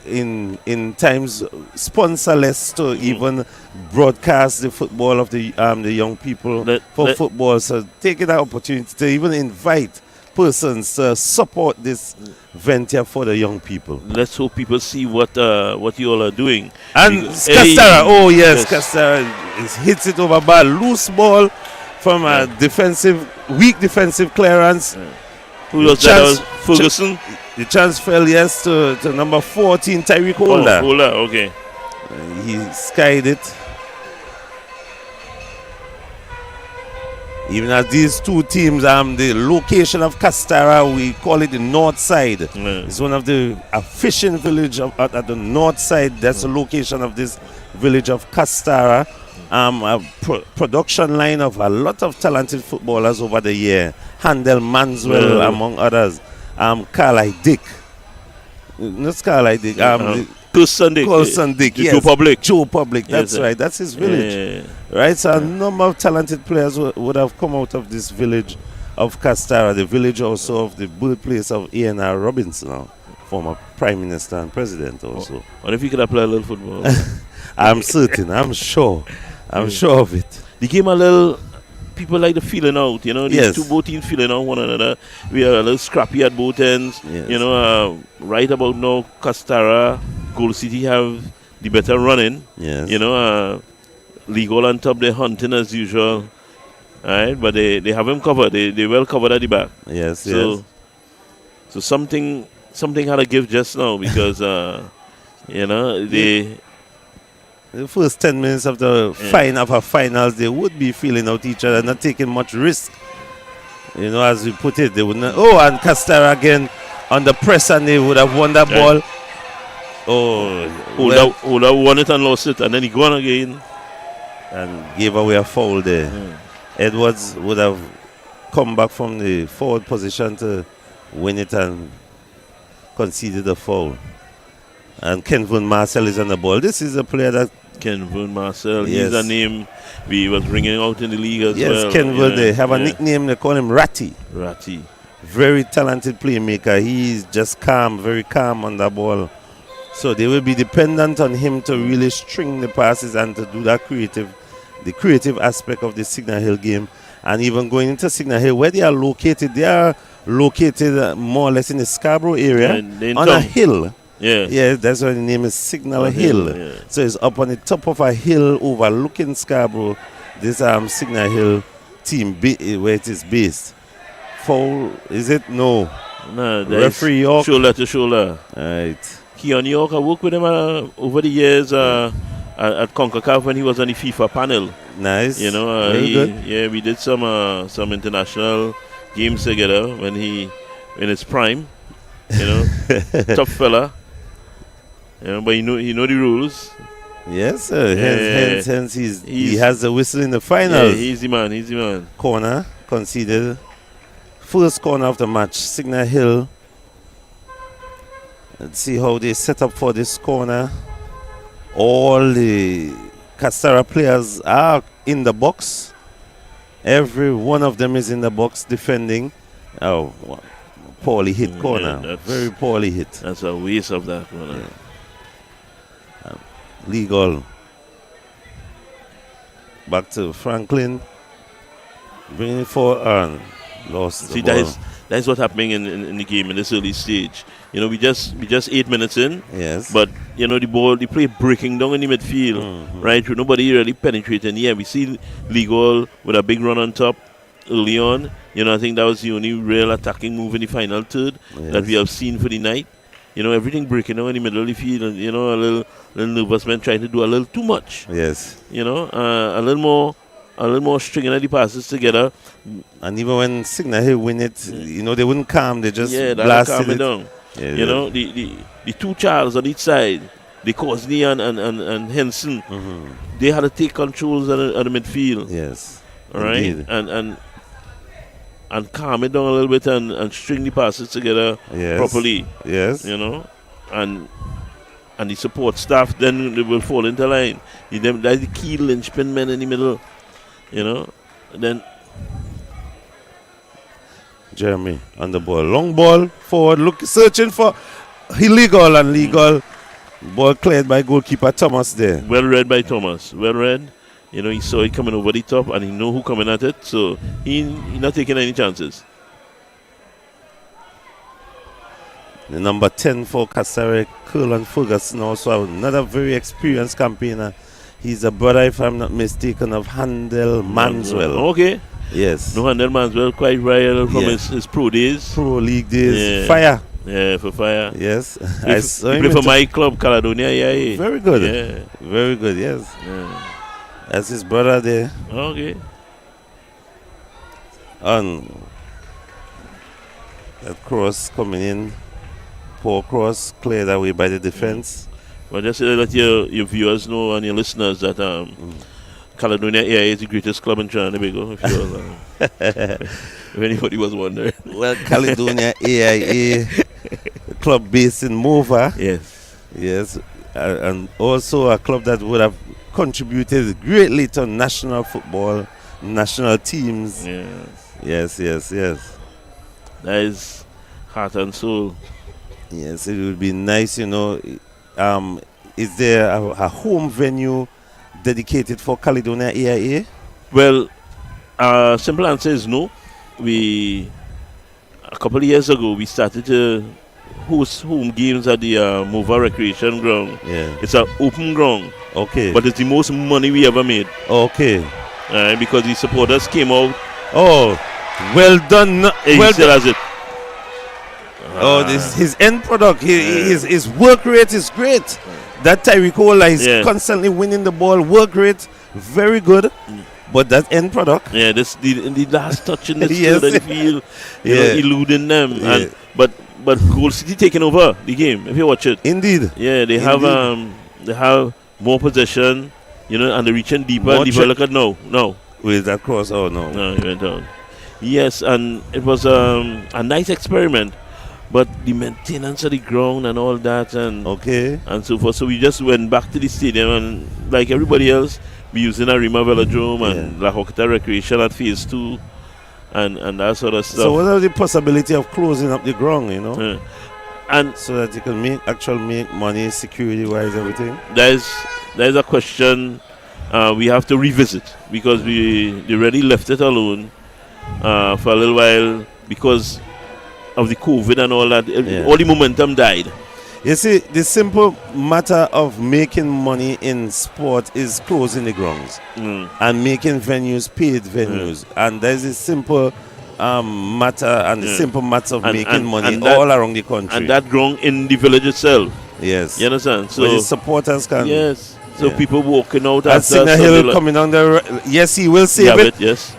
in times sponsorless to even broadcast the football of the young people for football. So taking that opportunity to even invite persons to support this venture for the young people. Let's hope people see what you all are doing. And Because- Castara, oh yes, Yes. Castara hits it over ball, loose ball from a weak defensive clearance. Who was that? That was Ferguson? The chance fell, yes, to number 14, Tyreek Holder. Oh, Holder, okay. He skied it. Even as these two teams, the location of Castara, we call it the north side. Yeah. It's one of the fishing village at the north side. That's the location of this village of Castara. A production line of a lot of talented footballers over the year. Handel Manswell, among others. Carly Dick. Not Carly Dick. Colson Dick. Colson Dick, yes. Joe Public. Joe Public, that's Yes, right. That's his village. Right, so a number of talented players would have come out of this village of Castara, the village also of the birthplace of A.N.R. Robinson, former Prime Minister and President also. What if you could have played a little football? I'm certain, I'm sure of it. The game a little, people like the feeling out, you know, these both teams feeling out one another. We are a little scrappy at both ends. Yes. You know, right about now, Castara, Gold City have the better running. Yes. You know, Legal on top, they're hunting as usual. Right, but they have him covered. They well covered at the back. Yes, so something had to give just now because you know the first 10 minutes of the finals, they would be feeling out each other, not taking much risk. You know, as we put it, they would not. Oh, and Castara again on the press, and they would have won that ball. Oh, Oda won it and lost it, and then he gone again and gave away a foul there. Edwards would have come back from the forward position to win it and conceded a foul. And Kenvin Marcel is on the ball. This is a player that Kenvin Marcel, he's a name we was ringing out in the league as well. Yes, Kenvin, they have a nickname, they call him Ratty. Very talented playmaker. He's just calm, very calm on the ball. So they will be dependent on him to really string the passes and to do that the creative aspect of the Signal Hill game. And even going into Signal Hill, where they are located more or less in the Scarborough area on a hill. Yeah, that's why the name is Signal Hill. Yeah. So it's up on the top of a hill overlooking Scarborough. This Signal Hill team where it is based. Foul, is it? No. Referee York. Shoulder to shoulder. Right. Keon York, I worked with him over the years at CONCACAF when he was on the FIFA panel. Nice. You know, very good. Yeah, we did some international games together when in his prime. You know, tough fella. You know, but he know the rules. Yes, sir. Hence he has the whistle in the finals. Yeah, he's the man. Corner conceded. First corner of the match. Signal Hill. Let's see how they set up for this corner. All the Castara players are in the box. Every one of them is in the box defending. Oh, poorly hit corner. Very poorly hit. That's a waste of that corner. Legal. Back to Franklin. Bringing it forward. Lost the ball. That's what's happening in the game in this early stage. You know, we just 8 minutes in. Yes. But you know the play breaking down in the midfield, right? Nobody really penetrating. Yeah, we see Legal with a big run on top early on. You know, I think that was the only real attacking move in the final third that we have seen for the night. You know, everything breaking down in the middle of the field, and you know, a little nervous man trying to do a little too much. Yes. You know, a little more stringing the passes together. And even when Signal Hill win it, you know, they wouldn't calm. They just blasted calm it it down. Yeah, you know, the two Charles on each side, the Cosney and Henson, they had to take controls of the midfield. Yes. All right. Indeed. And calm it down a little bit and string the passes together properly. Yes. You know, and the support staff then they will fall into line. That's the key linchpin men in the middle. You know, then Jeremy on the ball. Long ball forward, searching for illegal and legal. Ball cleared by goalkeeper Thomas there. Well read by Thomas. Well read. You know, he saw it coming over the top and he know who coming at it. So he not taking any chances. The number 10 for Castaway, Curlin Ferguson, also another very experienced campaigner. He's a brother, if I'm not mistaken, of Handel Manswell. Okay. Yes. No, Handel Manswell quite viral from his pro days. Pro league days. Fire. Yeah, for Fire. Yes. He played for my club, Caledonia. Yeah. Very good. Yeah. Very good, yes. Yeah. That's his brother there. Okay. And that cross coming in. Poor cross cleared away by the defense. Well, just to let your viewers know and your listeners that Caledonia AIA is the greatest club in Trinidad and Tobago, if anybody was wondering. Well, Caledonia AIA, club based in Mova. Yes. Yes. And also a club that would have contributed greatly to national football, national teams. Yes. Yes. That is heart and soul. Yes, it would be nice, you know. Is there a home venue dedicated for Caledonia AIA? Well, simple answer is no. A couple of years ago, we started to host home games at the Mova Recreation Ground. Yeah. It's an open ground. Okay. But it's the most money we ever made. Okay. Because the supporters came out. Oh, well done. He still has it. This his end product. His work rate is great. That Tyreek Ola is constantly winning the ball. Work rate very good. But that end product. Yeah, this the last touch in the field that you feel, eluding them. Yeah. But Gold City taking over the game. If you watch it. Indeed. Yeah, they have more possession. And they're reaching deeper and deeper. Look at now. With that cross, no, he went down. Yes, and it was a nice experiment. But the maintenance of the ground and all that and so forth. So we just went back to the stadium and like everybody else, we using Arima Velodrome and La Hoqueta Recreation at Phase 2 and that sort of stuff. So what are the possibility of closing up the ground, and so that you can make money security wise, everything? There's a question we have to revisit because they already left it alone for a little while because of the COVID and all that. All the momentum died. You see, the simple matter of making money in sport is closing the grounds and making venues paid venues. And there's a simple matter and the simple matter of making money all around the country. And that ground in the village itself. Yes. You understand? So the supporters can. Yes. So people walking out at Sinner Hill coming on the yes, he will save it. Yes.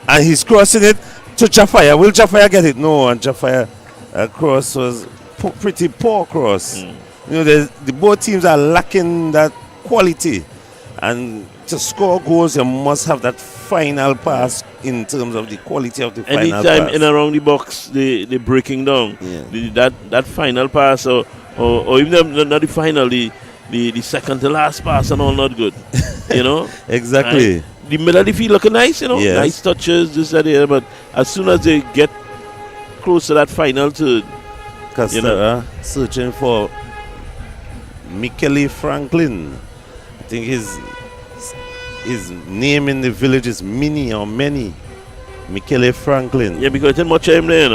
And he's crossing it to Jafaya. Will Jafaya get it? No, and Jafaya cross was pretty poor cross. The both teams are lacking that quality. And to score goals, you must have that final pass in terms of the quality of the final pass. Anytime in around the box, they're breaking down. Yeah. That final pass or even not the final, the second to last pass and all not good. Exactly. And the middle of the field looking nice, yes. Nice touches, this and that. But as soon as they get close to that final third, searching for Michele Franklin. I think his name in the village is Minnie or Many. Michele Franklin. Yeah, because there's much time there,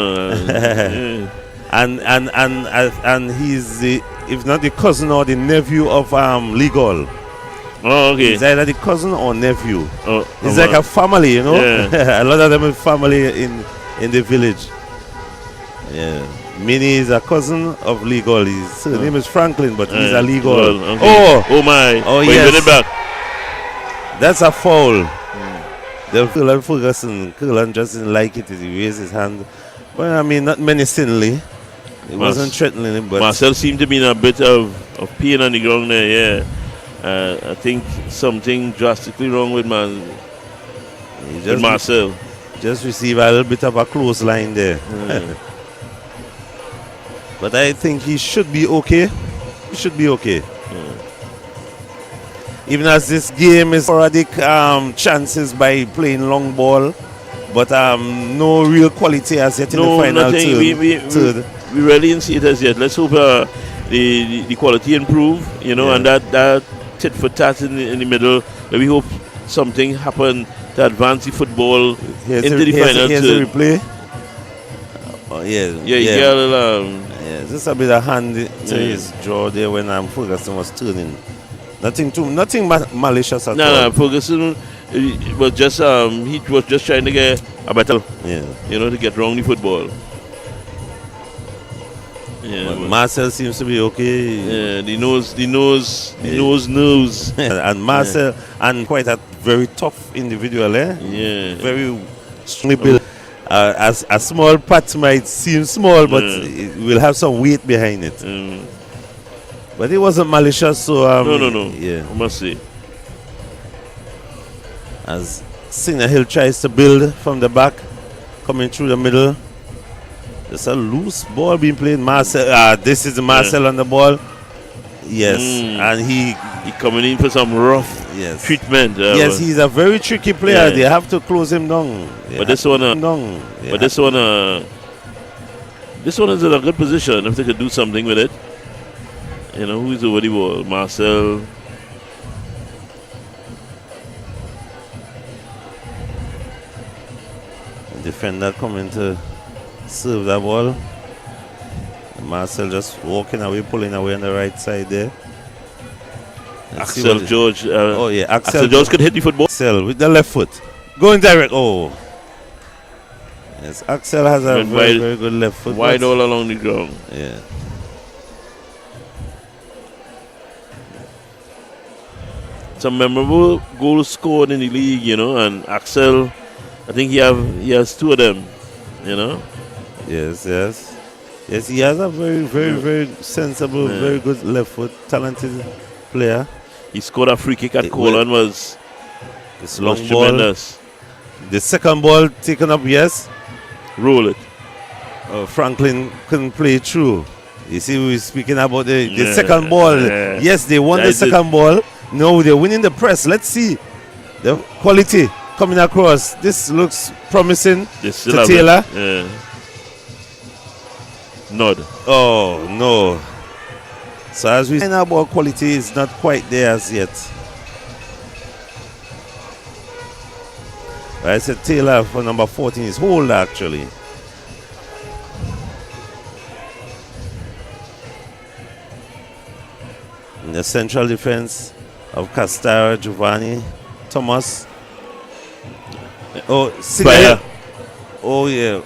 and he's if not the cousin or the nephew of Legal. Oh, okay. He's either the cousin or nephew. It's like man. a family, Yeah. A lot of them are family in the village. Yeah. Minnie is a cousin of Legal. His surname is Franklin, but he's a Legal. Okay. Oh my. Oh yes. It back. That's a foul. The Curlin Ferguson, Curlin just didn't like it. He raised his hand. Well, I mean, not menacingly. It wasn't threatening him, but Marcel seemed to be in a bit of pain on the ground there. Yeah. I think something drastically wrong with Marcel. Just received a little bit of a close line there. But I think he should be okay. He should be okay. Even as this game is sporadic chances by playing long ball, but no real quality as yet in the final third. We really didn't see it as yet. Let's hope the quality improve, and that tit for tat in the middle. We hope something happen to advance the football into the final. Here's the replay. Oh, yeah. Yeah, you get a little, Yeah, just a bit of hand to his jaw there when Ferguson was turning. Nothing malicious at all. No, Ferguson was just he was just trying to get a battle. Yeah. To get wrong the football. Yeah, but Marcel seems to be okay. Yeah, the nose knows. And Marcel and quite a very tough individual, Yeah. Very strongly built. As a small patch might seem small, but it will have some weight behind it. But it wasn't malicious, so no. Yeah, I must say. As Singer Hill tries to build from the back, coming through the middle. There's a loose ball being played. Marcel, this is Marcel on the ball. Yes, and he coming in for some rough treatment. Yes, he's a very tricky player. They have to close him down. But this one, this one is in a good position if they could do something with it. Who's over the ball? Marcel. The defender coming to serve that ball. Marcel just walking away, pulling away on the right side there. Axel George. Axel George could hit the football. Axel with the left foot. Going direct. Oh. Yes, Axel has a very good left foot. Wide all along the ground. Yeah. Some memorable goals scored in the league, and Axel, I think he has two of them, Yes, he has a very sensible, very good left foot, talented player. He scored a free kick at Colon was tremendous. The second ball taken up, yes. Roll it. Franklin couldn't play through. You see, we're speaking about the second ball. Yeah. Yes, they won the second ball. No, they're winning the press. Let's see the quality coming across. This looks promising to Taylor. Yeah. Nod. Oh, no. So as we find out about quality, is not quite there as yet. I said Taylor for number 14 is hold actually. In the central defense of Castara, Giovanni, Thomas. Oh, Singer. Oh, yeah.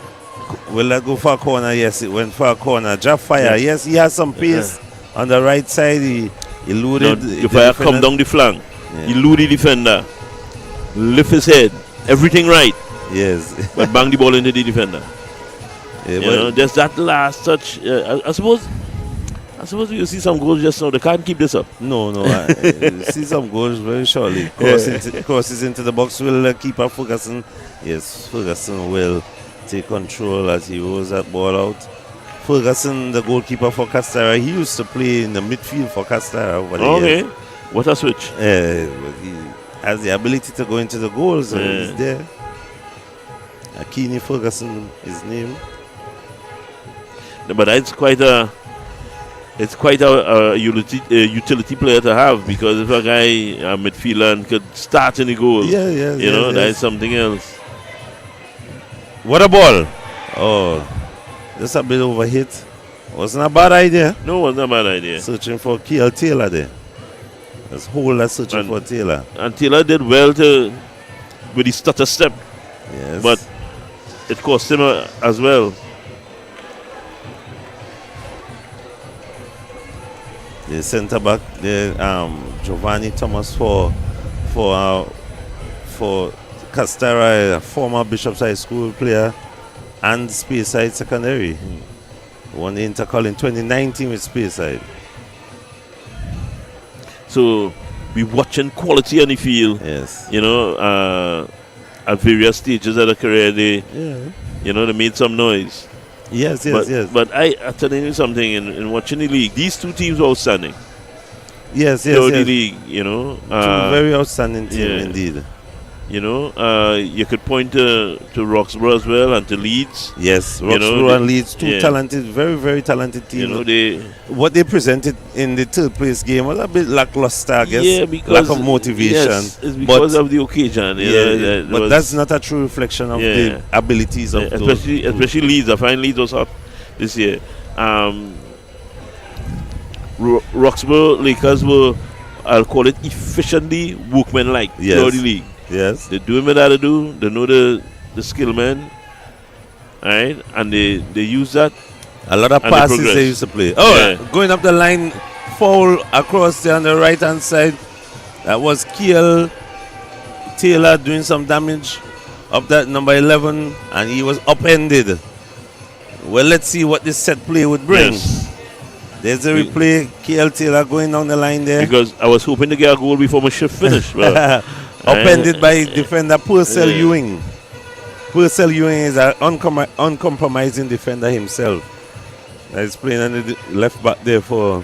Will that go for a corner? Yes, it went for a corner. Jafire, yes, he has some pace on the right side. He eluded. Jafire come down the flank. Elude the defender. Lift his head. Everything right. Yes. But bang the ball into the defender. Yeah, there's that last touch. I suppose you see some goals just now. They can't keep this up. No. See some goals very shortly. Crosses into the box. Will keeper Ferguson. Yes, Ferguson will take control as he rolls that ball out. Ferguson, the goalkeeper for Castara, he used to play in the midfield for Castara over the years. What a switch. He has the ability to go into the goals. He's there. Akini Ferguson, his name. But it's quite a utility player to have, because if a guy, a midfielder, and could start in the goal, that is something else. What a ball! Oh, just a bit overhit. Wasn't a bad idea. No, it wasn't a bad idea. Searching for Kiel Taylor there. Let's hold that searching for Taylor. And Taylor did well with his stutter step. Yes. But it cost him as well. The centre back, Giovanni Thomas for Castara, a former Bishop's High School player and Speyside Secondary. Won the Intercol in 2019 with Speyside. So we're watching quality on the field. Yes. At various stages of the career, they made some noise. Yes. But I telling you something, in watching the league, these two teams were outstanding. Yes. The league, two very outstanding team indeed. You could point to Roxborough as well and to Leeds. Yes, Roxborough and Leeds, two talented, very, very talented teams. What they presented in the third place game was a bit lackluster, I guess. Yeah, because lack of motivation. Yes, it's because of the occasion. But that's not a true reflection of the abilities of especially Leeds. I find Leeds was up this year. Roxborough Lakers were, I'll call it, efficiently workmanlike throughout the league. Yes. They do what they gotta do. They know the skill men, right? And they use that. A lot of And they passes progress. they used to play. Oh, Yeah. going up the line, foul across there on the right hand side. That was Kiel Taylor doing some damage up that number 11, and he was upended. Well, let's see what this set play would bring. Yes. There's a replay. Kiel Taylor going down the line there. Because I was hoping to get a goal before my shift finished. Well, Upended by defender Purcell Yeah. Ewing. Purcell Ewing is an uncompromising defender himself. He's playing on the left back there for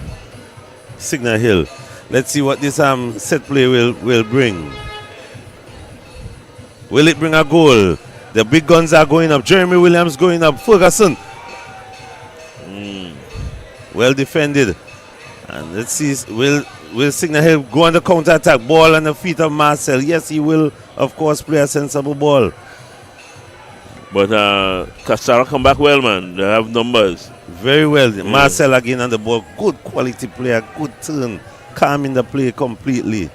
Signal Hill. Let's see what this set play will bring. Will it bring a goal? The big guns are going up. Jeremy Williams going up. Ferguson. Well defended. And let's see, will Signal Hill go on the counter attack? Ball on the feet of Marcel. Yes, he will, of course, play a sensible ball. but Castara come back well, man. They have numbers. Very well. Marcel again on the ball. Good quality player. Good turn. Calming the play completely.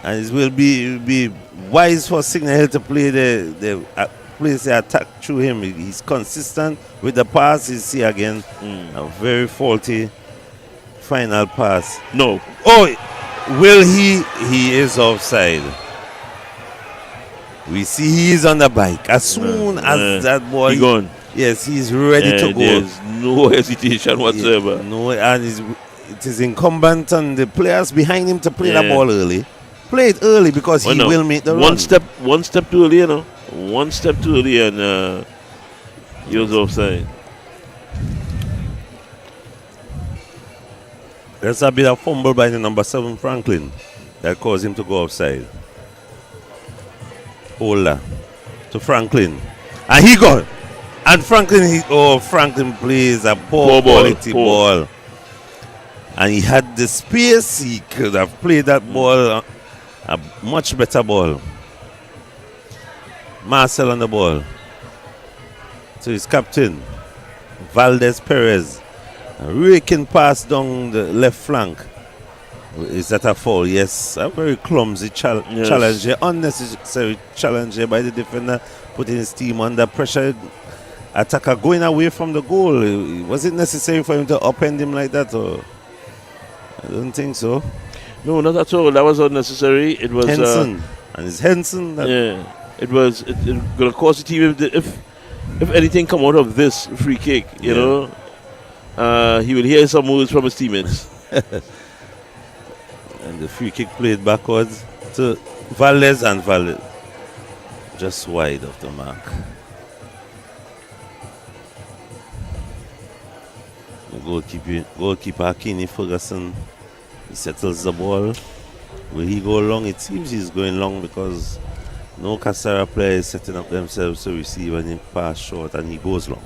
And it will be wise for Signal Hill to play the place the attack through him. He's consistent with the pass. You see again a very faulty final pass. No. Oh, will he? He is offside. We see he is on the bike. As soon as that ball, he gone. Yes, he's ready to go. There's no hesitation whatsoever. No, and it is incumbent on the players behind him to play the ball early. Play it early because he will make the run. One step too early, you know. One step too early and he was offside. There's a bit of fumble by the number 7 Franklin that caused him to go offside. Holder to Franklin. And he got. And Franklin plays a poor quality ball. And he had the space. He could have played that ball, a much better ball. Marcel on the ball. To his captain, Valdez Perez. A raking pass down the left flank. Is that a foul? Yes. A very clumsy challenge here. Unnecessary challenge here by the defender, putting his team under pressure. Attacker going away from the goal. Was it necessary for him to upend him like that? Or I don't think so. No, not at all. That was unnecessary. It was Henson. And it's Henson. It was going to cause the team if anything come out of this free kick, you know, he will hear some words from his teammates. And the free kick played backwards to Valdez, and Valdez just wide of the mark. The goalkeeper Akini Ferguson, he settles the ball. Will he go long? It seems he's going long because no Casara player is setting up themselves to receive, and he pass short and he goes long.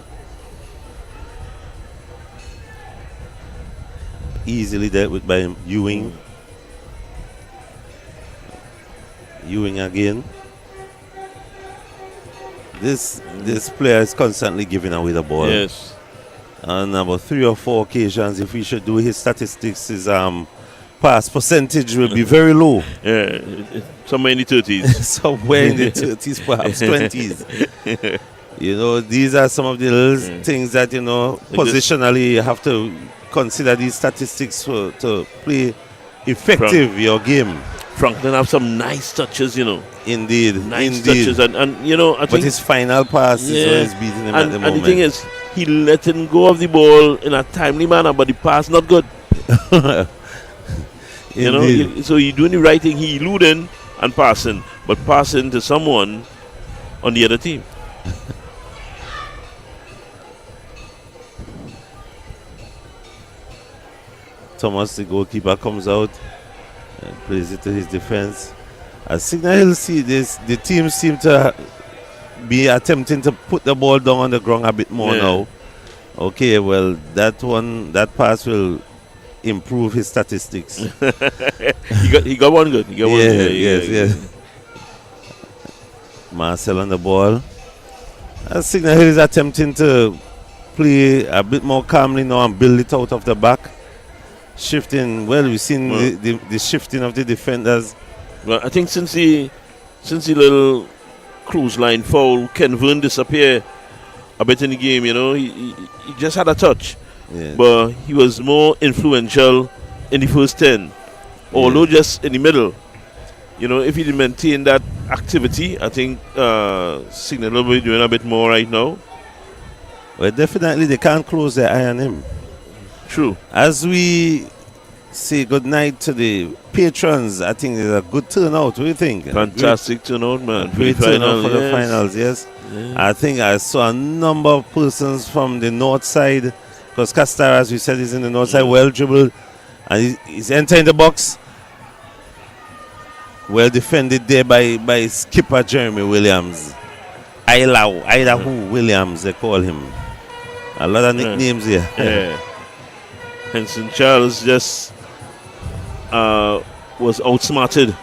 Easily dealt with by Ewing. Ewing again. This player is constantly giving away the ball. Yes. On about 3 or 4 occasions, if we should do his statistics, his pass percentage will be very low. Yeah, somewhere in the 30s. Somewhere in the 30s, perhaps 20s. You know, these are some of the little things that, you know, positionally you have to consider these statistics to play effective your game. Franklin have some nice touches, you know. Indeed. Nice touches. And you know, I think. But his final pass is what is beating him at the moment. And the thing is, he let him go of the ball in a timely manner, but the pass not good. You know, so he doing the right thing. He eluding and passing, but passing to someone on the other team. Thomas, the goalkeeper, comes out and plays it to his defense. As Signal Hill see this, the team seem to be attempting to put the ball down on the ground a bit more now. Okay, well, that pass will improve his statistics. he got one good. He got one good. Yes. Marcel on the ball. As Signal Hill is attempting to play a bit more calmly now and build it out of the back. Shifting, well, we've seen the shifting of the defenders. Well, I think since the little cruise line foul, Ken Vern disappeared a bit in the game, you know. He just had a touch. Yeah. But he was more influential in the first 10. Although just in the middle. You know, if he did maintain that activity, I think Signal will be doing a bit more right now. Well, definitely they can't close their eye on him. True. As we say goodnight to the patrons, I think it's a good turnout. What do you think? Fantastic turnout, man. Great turnout for the finals, yes. I think I saw a number of persons from the north side, because Castar, as we said, is in the north side, well dribbled, and he's entering the box. Well defended there by skipper Jeremy Williams. Idaho Williams, they call him. A lot of nicknames here. Yeah. Henson Charles just was outsmarted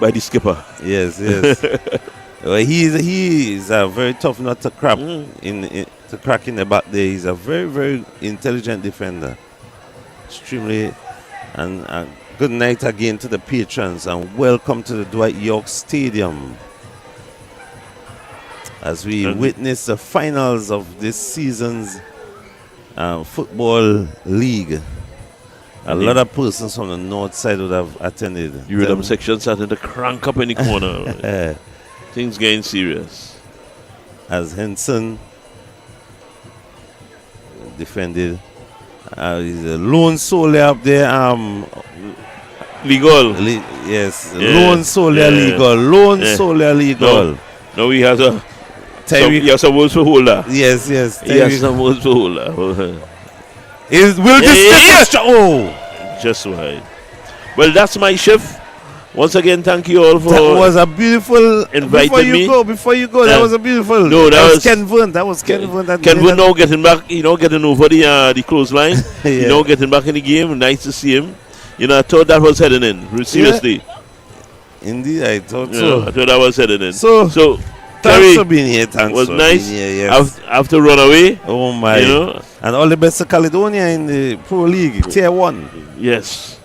by the skipper. Yes. Well, he's a very tough nut to crack to crack in the back there. He's a very, very intelligent defender. Extremely. And good night again to the patrons and welcome to the Dwight York Stadium as we witness the finals of this season's football league. A lot of persons from the north side would have attended. The rhythm section starting to crank up in the corner. Things getting serious. As Henson defended. He's a lone soldier up there. Legal. Yes. Lone soldier legal. Lone soldier legal. No, he has a Tyreek. He has some words for holder. Yes. He has some words for holder. Oh! Just right. Well, that's my shift. Once again, thank you all for that was a beautiful inviting me. Before you go, that was a beautiful. No, that was Ken Vern. That was Ken Vern. Ken Vern now getting back, getting over the clothesline. Getting back in the game. Nice to see him. I thought that was heading in. Seriously. Yeah. Indeed, I thought so. I thought that was heading in. So thanks for being here. Thanks was for nice. Being here, yes. After run away. Oh my! And all the best to Caledonia in the Pro League Tier 1. Yes.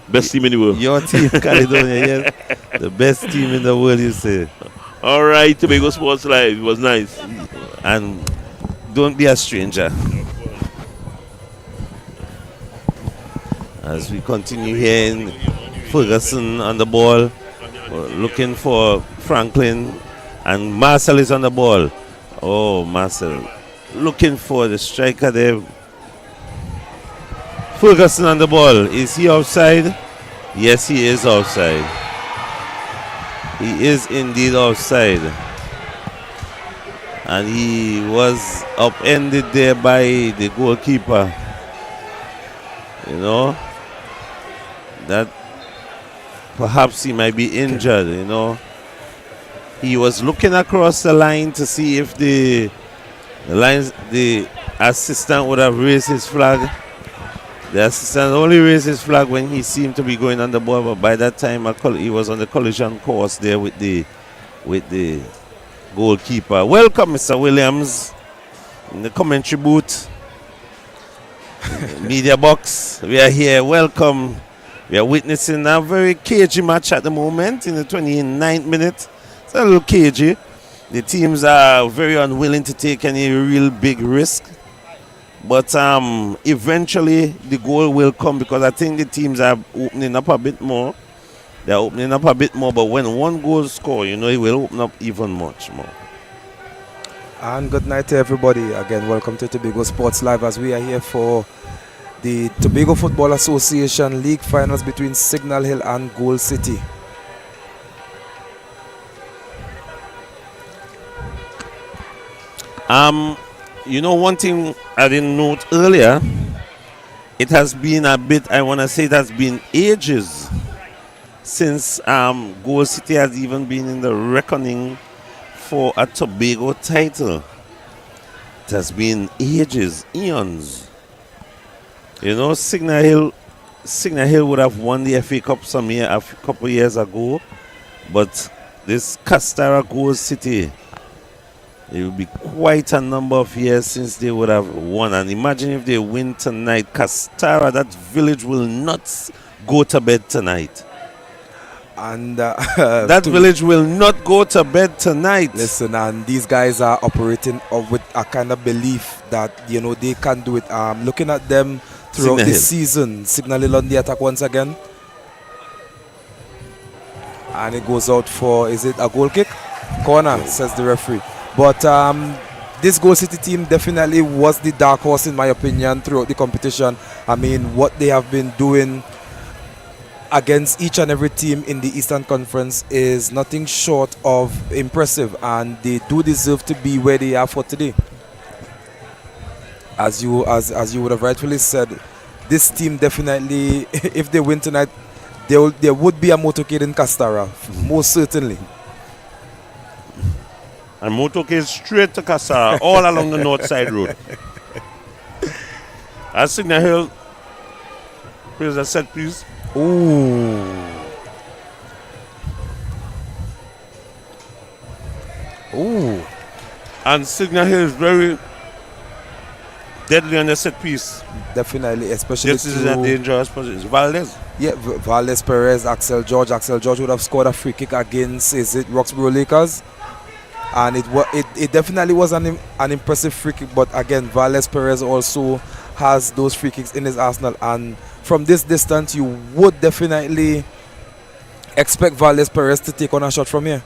Best team in the world. Your team, Caledonia, yes. The best team in the world, you say. All right, Tobago Sports Live. It was nice. And don't be a stranger. As we continue here in Ferguson on the ball, looking for Franklin, and Marcel is on the ball. Oh, Marcel. Looking for the striker there. Ferguson on the ball. Is he outside? Yes, he is outside. He is indeed outside. And he was upended there by the goalkeeper. That perhaps he might be injured, He was looking across the line to see if the assistant would have raised his flag. The assistant only raised his flag when he seemed to be going on the ball, but by that time he was on the collision course there with the goalkeeper. Welcome, Mr. Williams, in the commentary booth. Media box, we are here. Welcome. We are witnessing a very cagey match at the moment in the 29th minute. It's a little cagey. The teams are very unwilling to take any real big risk. But eventually the goal will come, because I think the teams are opening up a bit more. They're opening up a bit more, but when one goal score, it will open up even much more. And good night to everybody. Again, welcome to Tobago Sports Live as we are here for the Tobago Football Association League Finals between Signal Hill and Gold City. One thing I didn't note earlier, it has been it has been ages since Gold City has even been in the reckoning for a Tobago title. It has been ages, eons. Signal Hill would have won the FA Cup a couple years ago, but this Castara Gold City It will be quite a number of years since they would have won. And imagine if they win tonight. Castara, that village will not go to bed tonight. And that village will not go to bed tonight. Listen, and these guys are operating with a kind of belief that, you know, they can do it. Looking at them throughout the season, Signal Hill on the attack once again. And it goes out for, is it a goal kick? Corner, says the referee. But this Goal City team definitely was the dark horse, in my opinion, throughout the competition. I mean, what they have been doing against each and every team in the Eastern Conference is nothing short of impressive, and they do deserve to be where they are for today. As you would have rightfully said, this team definitely, if they win tonight, there would be a motorcade in Castara, most certainly. And motorcade straight to Castara, all along the north side road. As Signal Hill plays a set piece. Ooh. Ooh. And Signal Hill is very deadly on the set piece. Definitely, especially this is a dangerous position. Valdez. Yeah, Valdez, Perez, Axel George. Axel George would have scored a free kick against, is it Roxborough Lakers? And it definitely was an impressive free kick. But again, Valdez Perez also has those free kicks in his arsenal. And from this distance, you would definitely expect Valdez Perez to take on a shot from here.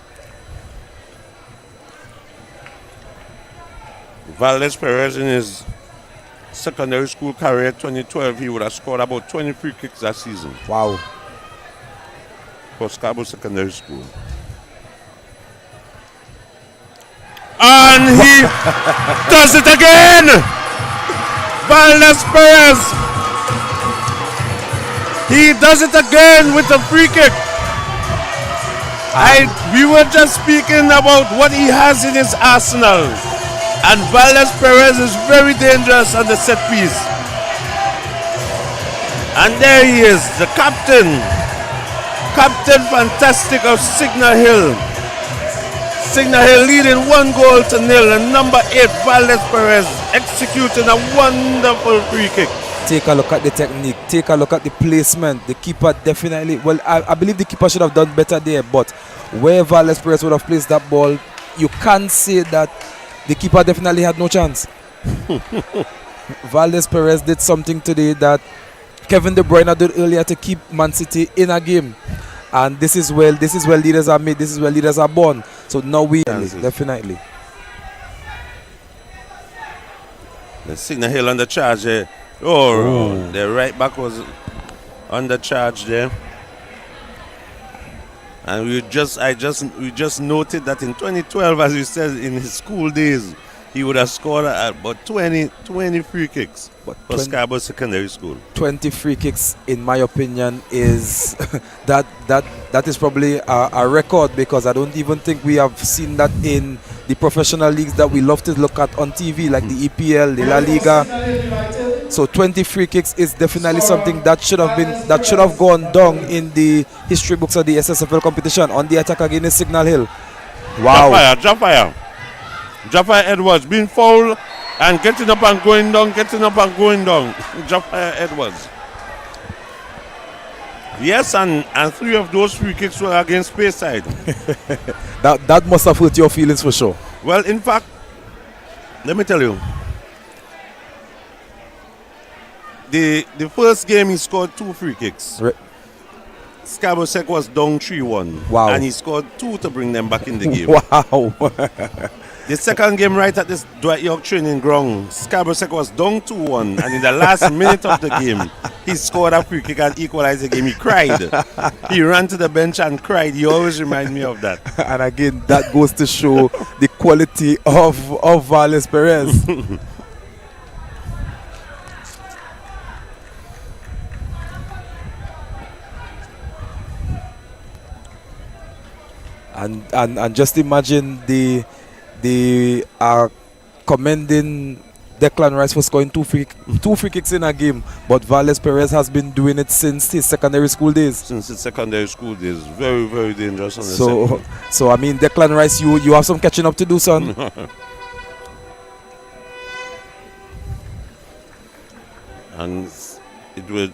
Valdez Perez in his secondary school career, 2012, he would have scored about 20 free kicks that season. Wow. For Scarborough Secondary School. And he does it again! Valdez Perez! He does it again with a free kick. We were just speaking about what he has in his arsenal. And Valdez Perez is very dangerous on the set piece. And there he is, the captain. Captain Fantastic of Signal Hill. Signal Hill leading 1-0. And number 8, Valdez Perez, executing a wonderful free kick. Take a look at the technique. Take a look at the placement. The keeper definitely, well, I believe the keeper should have done better there. But where Valdez Perez would have placed that ball, you can't say that the keeper definitely had no chance. Valdez Perez did something today that Kevin De Bruyne did earlier to keep Man City in a game. And this is where leaders are made. This is where leaders are born. So now we definitely. The Signal Hill on the charge there. Oh, the right back was on the charge there. And we just noted that in 2012, as you said, in his school days, he would have scored about 20 free kicks for Scarborough Secondary School. 20 free kicks, in my opinion, is that is probably a record, because I don't even think we have seen that in the professional leagues that we love to look at on TV, like the EPL, the La Liga. So 20 free kicks is definitely something that should have gone down in the history books of the SSFL competition. On the attack against Signal Hill. Wow. Jaffa Edwards being fouled and getting up and going down. Jaffa Edwards. Yes, and 3 of those free kicks were against Speyside. that must have hurt your feelings for sure. Well, in fact, let me tell you. The first game he scored 2 free kicks. Scarborough Sec was down 3-1. Wow. And he scored 2 to bring them back in the game. Wow. The second game right at this Dwight York training ground, Scarborough Sec was down 2-1, and in the last minute of the game, he scored a free kick and equalized the game. He cried. He ran to the bench and cried. He always reminds me of that. And again, that goes to show the quality of Valdez Perez. And just imagine they are commending Declan Rice for scoring two free kicks in a game, but Valdez Perez has been doing it since his secondary school days. Very, very dangerous on the second. So I mean, Declan Rice, you have some catching up to do, son. And it will.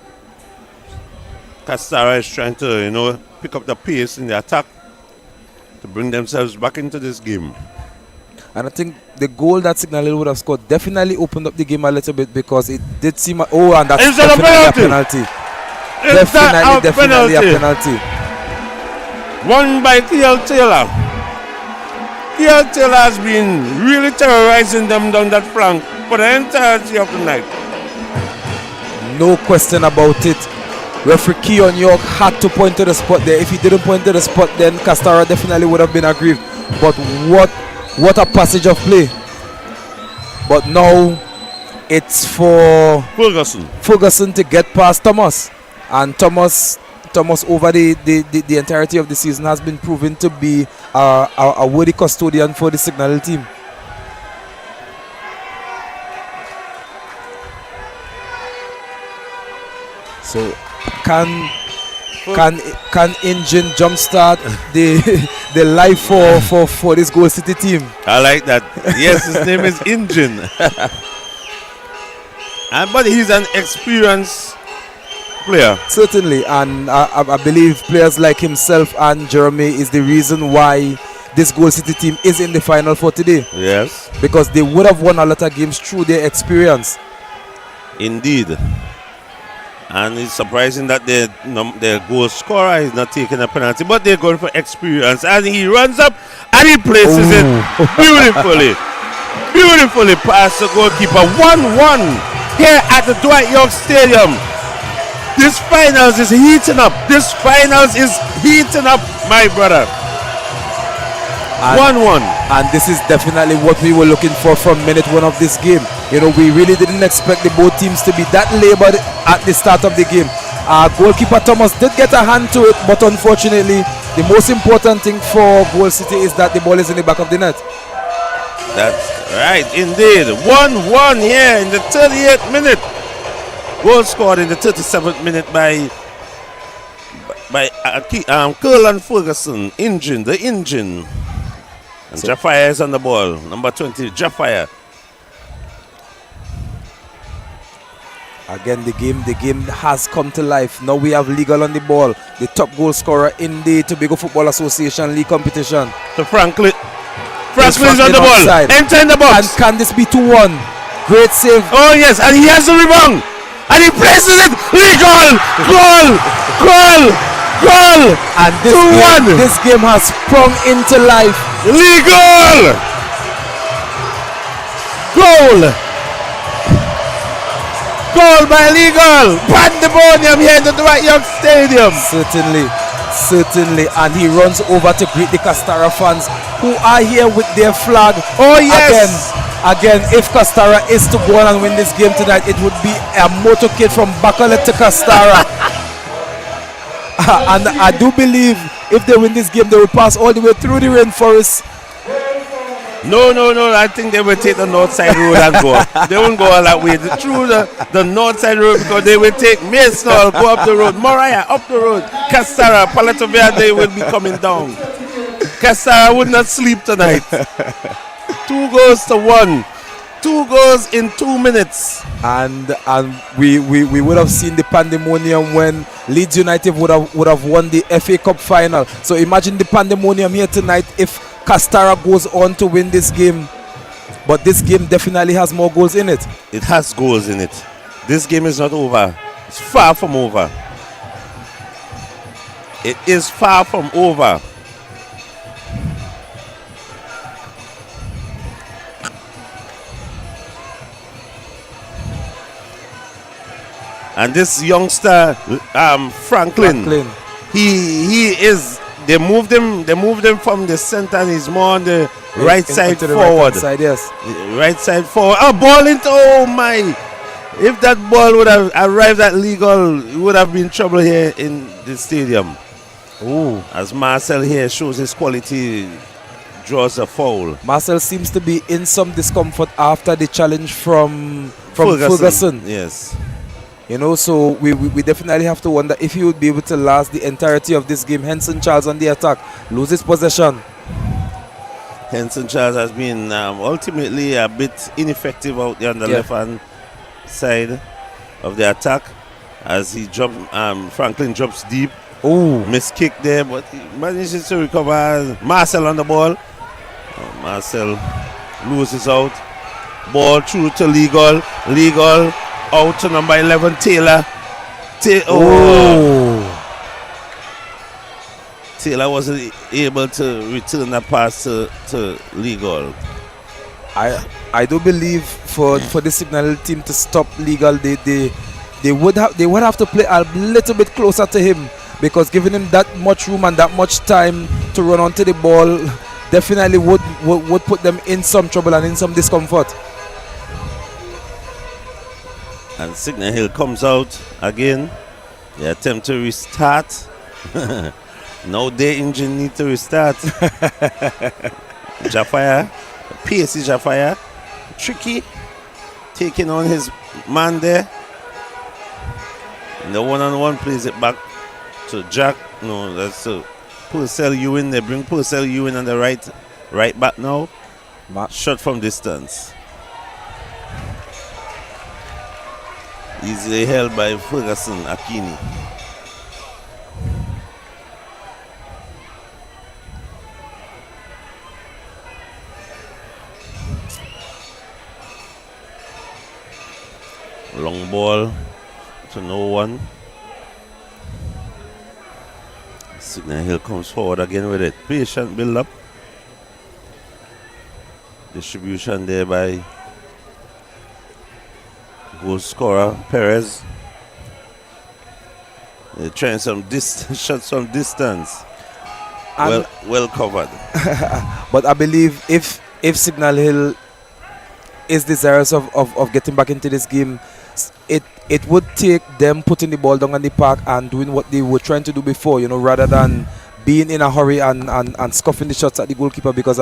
Castara is trying to, pick up the pace in the attack to bring themselves back into this game. And I think the goal that Signal would have scored definitely opened up the game a little bit because it did seem. Oh, and that's definitely a penalty. Definitely a penalty. Won by T.L. Taylor. T.L. Taylor has been really terrorizing them down that flank for the entirety of the night. No question about it. Referee Keon York had to point to the spot there. If he didn't point to the spot, then Castara definitely would have been aggrieved. But what a passage of play. But now it's for Ferguson to get past Thomas. And Thomas over the entirety of the season has been proven to be a worthy custodian for the Signal team. So can Engine jumpstart the life for this Goal City team? I like that. Yes, his name is Engine. But he's an experienced player. Certainly, and I believe players like himself and Jeremy is the reason why this Goal City team is in the final for today. Yes. Because they would have won a lot of games through their experience. Indeed. And it's surprising that their goal scorer is not taking a penalty, but they're going for experience. And he runs up and he places it beautifully. Beautifully past the goalkeeper. 1-1 here at the Dwight York Stadium. This finals is heating up. This finals is heating up, my brother. 1-1. And this is definitely what we were looking for from minute one of this game. We really didn't expect the both teams to be that labored at the start of the game. Goalkeeper Thomas did get a hand to it, but unfortunately, the most important thing for Goal City is that the ball is in the back of the net. That's right, indeed. 1-1 here in the 38th minute. Goal scored in the 37th minute by Curlan Ferguson. The engine. And Jafire is on the ball. Number 20, Jafire. Again, the game has come to life. Now we have Legal on the ball, the top goal scorer in the Tobago Football Association League competition. To Franklin. Franklin is on the ball. Enter in the box. And can this be 2-1? Great save. Oh yes, and he has the rebound. And he places it. Legal. Goal. And this game has sprung into life. Legal. Goal by Legal. Pandemonium here in the Dwight York Stadium. Certainly. And he runs over to greet the Castara fans who are here with their flag. Oh yes. Again, if Castara is to go on and win this game tonight, it would be a motorcade from Bacalet to Castara. And I do believe if they win this game, they will pass all the way through the rainforest. No. I think they will take the north side road and go. They won't go all that way. Through the north side road, because they will take Maysnall, go up the road, Moriah, up the road, Castara, Palato Verde will be coming down. Castara would not sleep tonight. 2-1. 2 goals in 2 minutes. And we would have seen the pandemonium when Leeds United would have won the FA Cup final. So imagine the pandemonium here tonight if Castara goes on to win this game. But this game definitely has more goals in it. It has goals in it. This game is not over. It's far from over. It is far from over. And this youngster, Franklin, he is. They moved him from the center, and he's more on the right side forward. Right side forward. A ball into. Oh my! If that ball would have arrived at Legal, it would have been trouble here in the stadium. Oh, as Marcel here shows his quality, draws a foul. Marcel seems to be in some discomfort after the challenge from Ferguson. Yes. So we definitely have to wonder if he would be able to last the entirety of this game. Henson Charles on the attack, loses possession. Henson Charles has been ultimately a bit ineffective out there on the left-hand side of the attack as he Franklin drops deep. Oh, Miss kick there, but he manages to recover. Marcel on the ball. Marcel loses out. Ball through to Legal. Legal out to number 11, Taylor. Taylor wasn't able to return that pass to Legal. I do believe for the Signal team to stop Legal, they would have to play a little bit closer to him, because giving him that much room and that much time to run onto the ball definitely would put them in some trouble and in some discomfort. And Signal Hill comes out again. They attempt to restart. Now their engine need to restart. Jafaya, pacey Jafaya, tricky, taking on his man there. And the one-on-one plays it back to Jack. No, that's Purcell Ewing. They bring Purcell Ewing on the right back now. Shot from distance. Easily held by Ferguson Akini. Long ball to no one. Signal Hill comes forward again with it. Patient build up. Distribution there by goal scorer Perez. They're trying some shots from distance. Well covered. But I believe if Signal Hill is desirous of getting back into this game, it would take them putting the ball down on the park and doing what they were trying to do before, rather than being in a hurry and scuffing the shots at the goalkeeper, because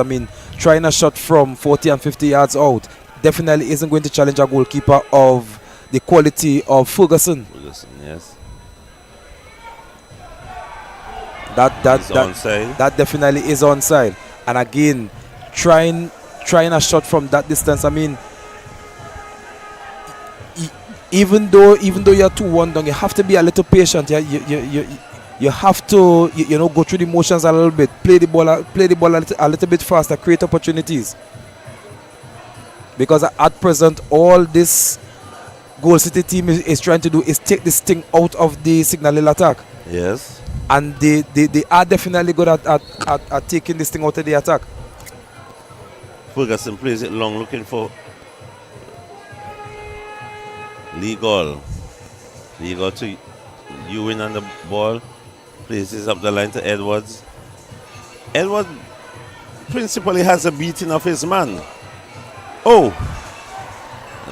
trying a shot from 40 and 50 yards out definitely isn't going to challenge a goalkeeper of the quality of Ferguson. Yes. That definitely is onside. And again, trying a shot from that distance, even though you're 2-1 down, you have to be a little patient. You have to go through the motions a little bit, play the ball a little bit faster, create opportunities. Because at present, all this Goal City team is trying to do is take this thing out of the Signal Hill attack. Yes. And they are definitely good at taking this thing out of the attack. Ferguson plays it long, looking for Legal to Ewing on the ball. Places up the line to Edwards. Edwards principally has a beating of his man. Oh!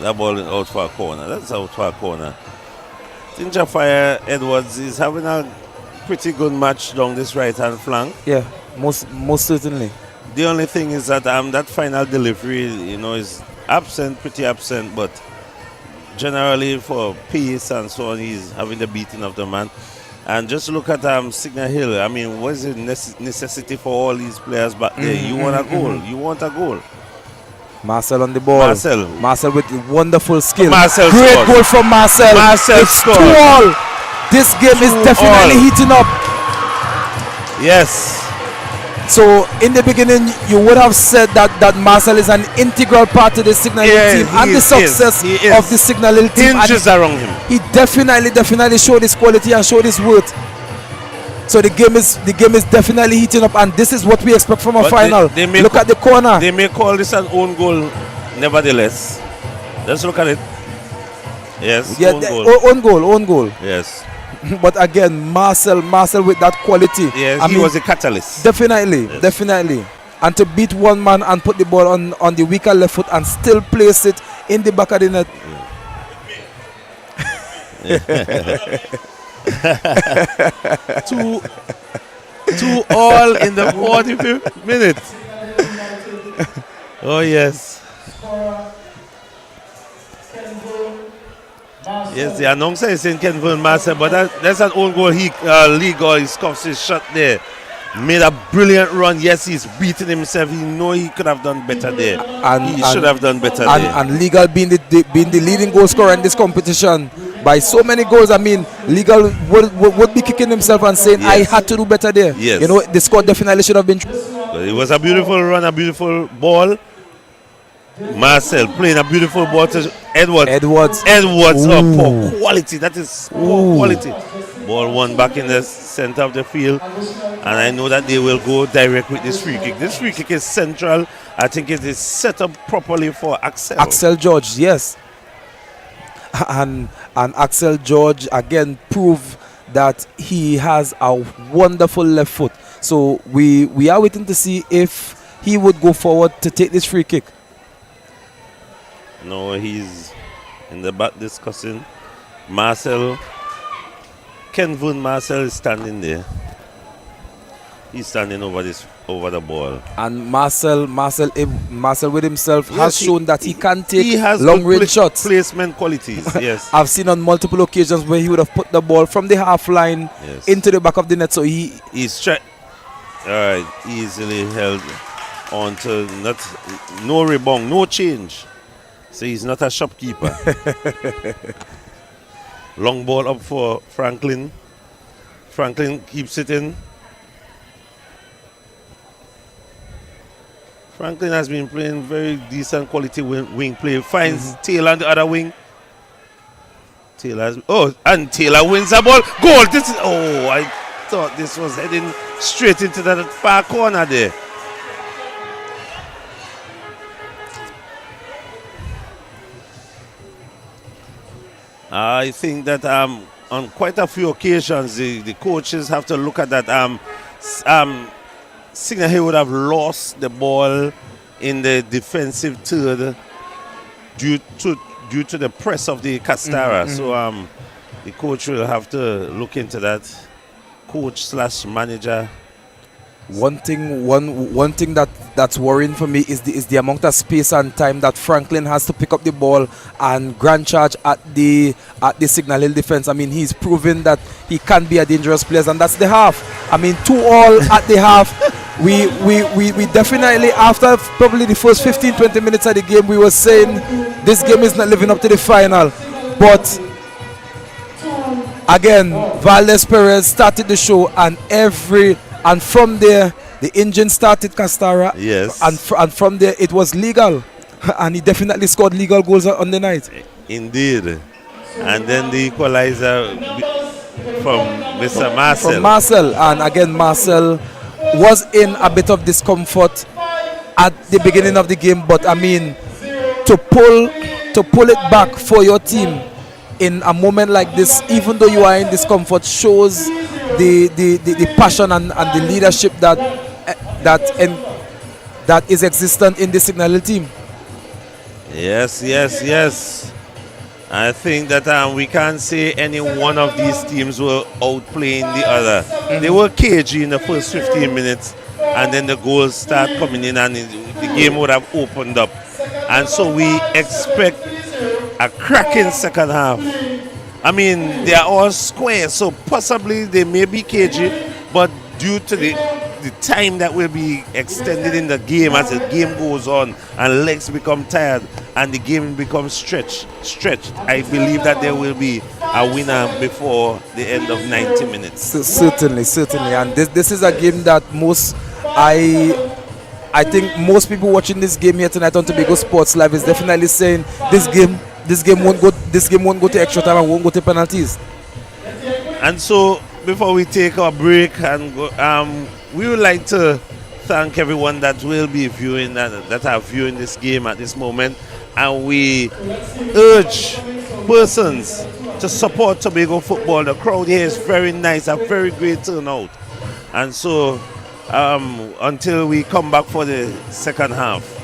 That ball is out for a corner. That's out for a corner. Jafaya Edwards is having a pretty good match down this right-hand flank. Yeah, most certainly. The only thing is that that final delivery, is pretty absent, but generally for pace and so on, he's having the beating of the man. And just look at Signal Hill. What is the necessity for all these players back there? You want a goal. You want a goal. Marcel on the ball. Marcel with wonderful skill. Marcel Great scored. goal from Marcel. It's scored. 2-all. This game is definitely heating up. Yes. So in the beginning, you would have said that Marcel is an integral part of the Signal Hill team and the success of the Signal Hill team. Hinges around him. He definitely showed his quality and showed his worth. So the game is definitely heating up, and this is what we expect from a final. Look at the corner. They may call this an own goal, nevertheless. Let's look at it. Yes, own goal. Yes. But again, Marcel with that quality. Yes, he was a catalyst. Definitely. And to beat one man and put the ball on the weaker left foot and still place it in the back of the net. Two all in the 45th minute. Oh yes. Yes, the announcer is saying Kenville Marcel, but that's an own goal. He scuffs his shot there. Made a brilliant run. Yes, he's beating himself. He he could have done better there. He should have done better there. And Legal being the leading goal scorer in this competition by so many goals. I mean, Legal would be kicking himself and saying, I Yes. had to do better there. Yes. You know, the score definitely should have been. But it was a beautiful run, a beautiful ball. Marcel playing a beautiful ball to Edwards. Edwards, poor quality. That is poor quality. Ball one back in the center of the field. And I know that they will go direct with this free kick. This free kick is central. I think it is set up properly for Axel. Axel George, yes. And Axel George again proved that he has a wonderful left foot. So we are waiting to see if he would go forward to take this free kick. No, he's in the back discussing. Marcel, Kenvin Marcel is standing there. He's standing over the ball. And Marcel with himself has shown that he can take he has long range shots. Placement qualities, yes. I've seen on multiple occasions where he would have put the ball from the half line into the back of the net. So he's easily held on to no rebound, no change. So he's not a shopkeeper. Long ball up for Franklin. Franklin keeps it in. Franklin has been playing very decent quality wing play. Finds Taylor on the other wing. And Taylor wins the ball. Goal! I thought this was heading straight into that far corner there. I think that on quite a few occasions the coaches have to look at that. Signal he would have lost the ball in the defensive third due to the press of the Castara. So the coach will have to look into that. Coach/manager. One thing that's worrying for me is the amount of space and time that Franklin has to pick up the ball and grand charge at the Signal Hill defense. I mean, he's proven that he can be a dangerous player, and that's the half. I mean, 2-2 at the half. We definitely, after probably the first 15-20 minutes of the game, we were saying this game is not living up to the final. But again, Valdez Perez started the show, and from there, the engine started Castara. Yes. And from there, it was Legal. And he definitely scored legal goals on the night. Indeed. And then the equalizer from Mr. Marcel. From Marcel. And again, Marcel was in a bit of discomfort at the beginning of the game. But, I mean, to pull it back for your team in a moment like this, even though you are in discomfort, shows the passion and the leadership that is existent in the Signal Hill team. Yes. I think that we can't say any one of these teams were outplaying the other. They were cagey in the first 15 minutes, and then the goals start coming in, and the game would have opened up. And so we expect a cracking second half. I mean, they are all square, so possibly they may be cagey, but due to the time that will be extended in the game as the game goes on and legs become tired and the game becomes stretched, I believe that there will be a winner before the end of 90 minutes. Certainly. And this is a game that I think most people watching this game here tonight on Tobago Sports Live is definitely saying this game won't go to extra time and won't go to penalties. And so before we take our break and go, we would like to thank everyone that will be viewing that are viewing this game at this moment, and we urge persons to support Tobago football. The crowd here is very nice, a very great turnout, and so until we come back for the second half.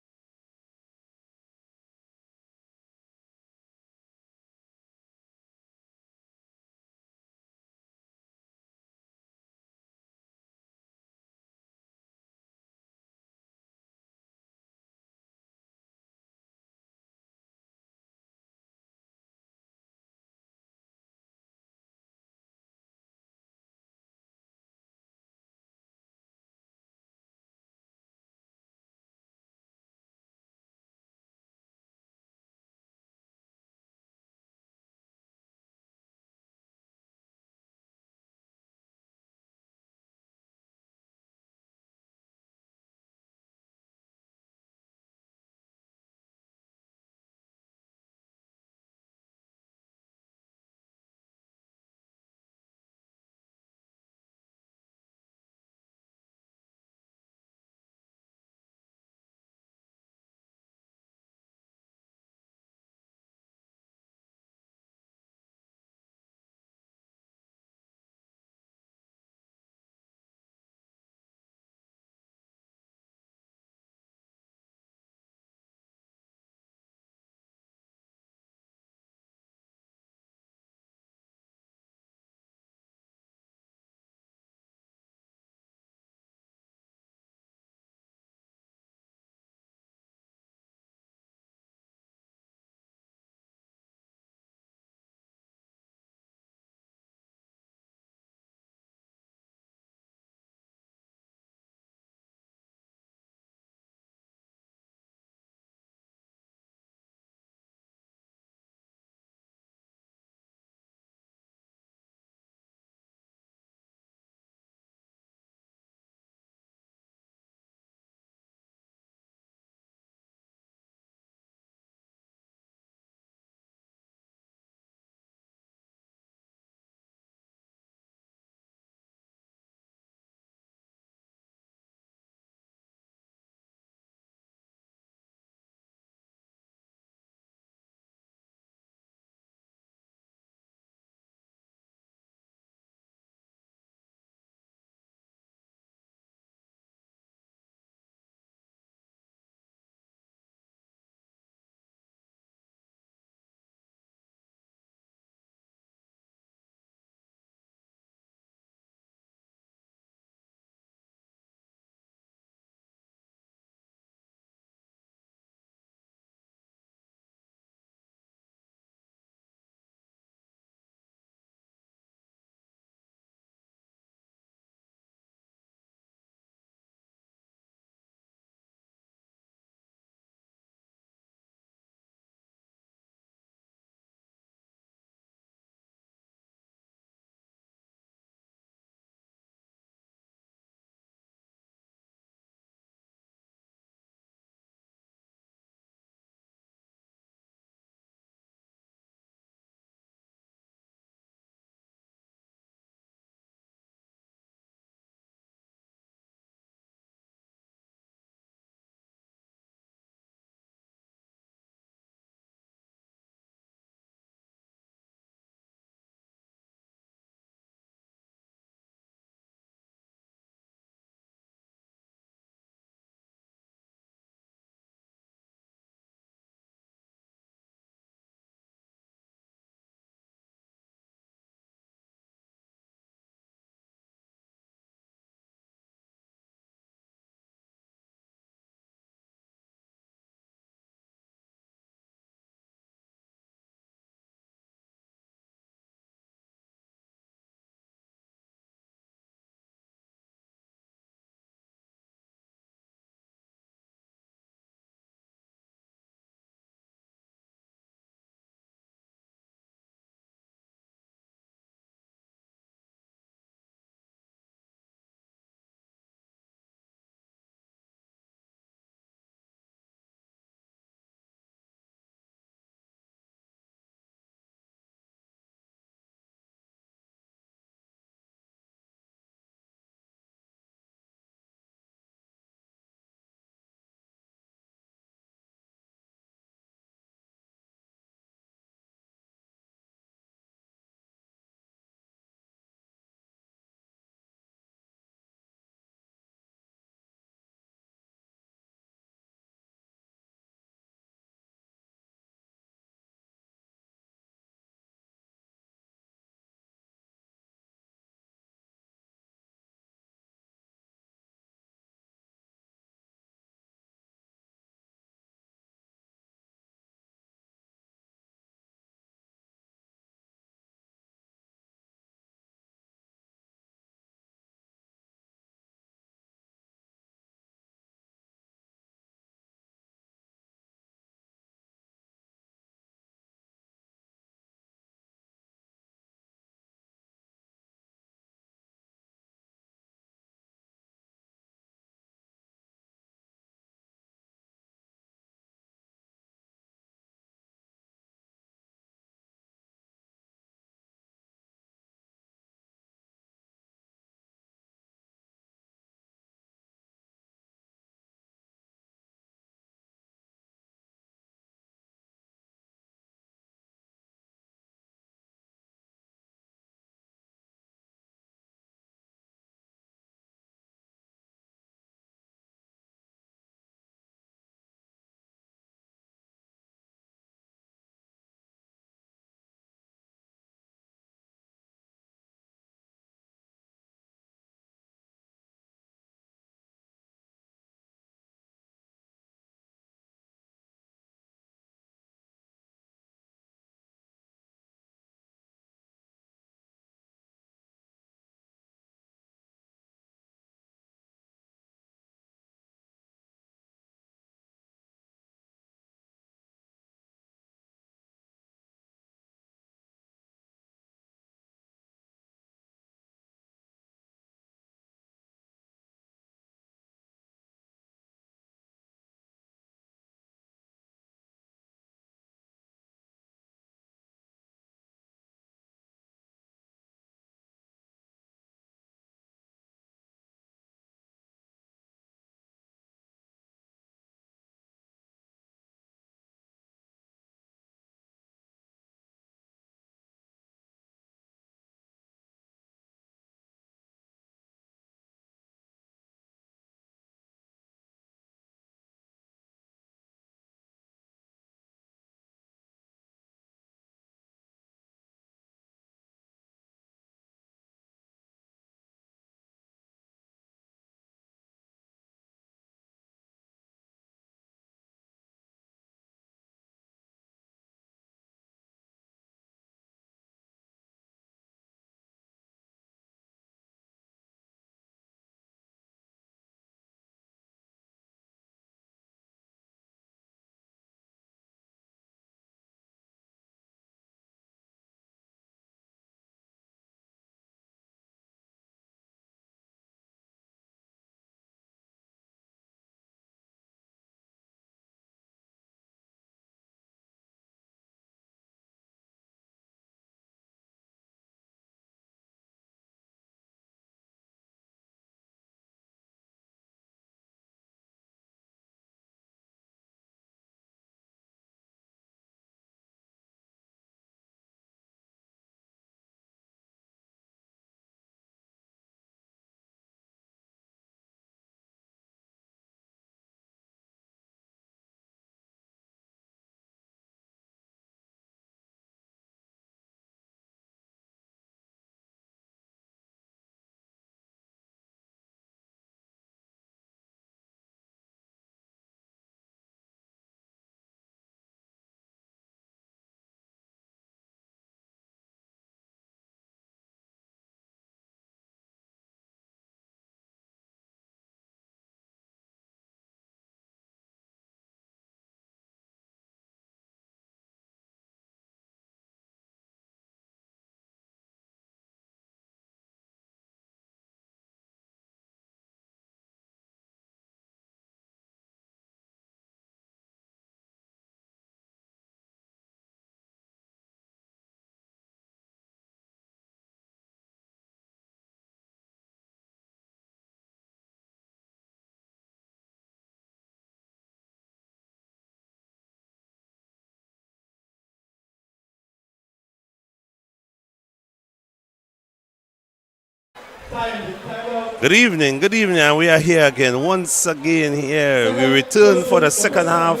Good evening, and we are here again. Once again here, we return for the second half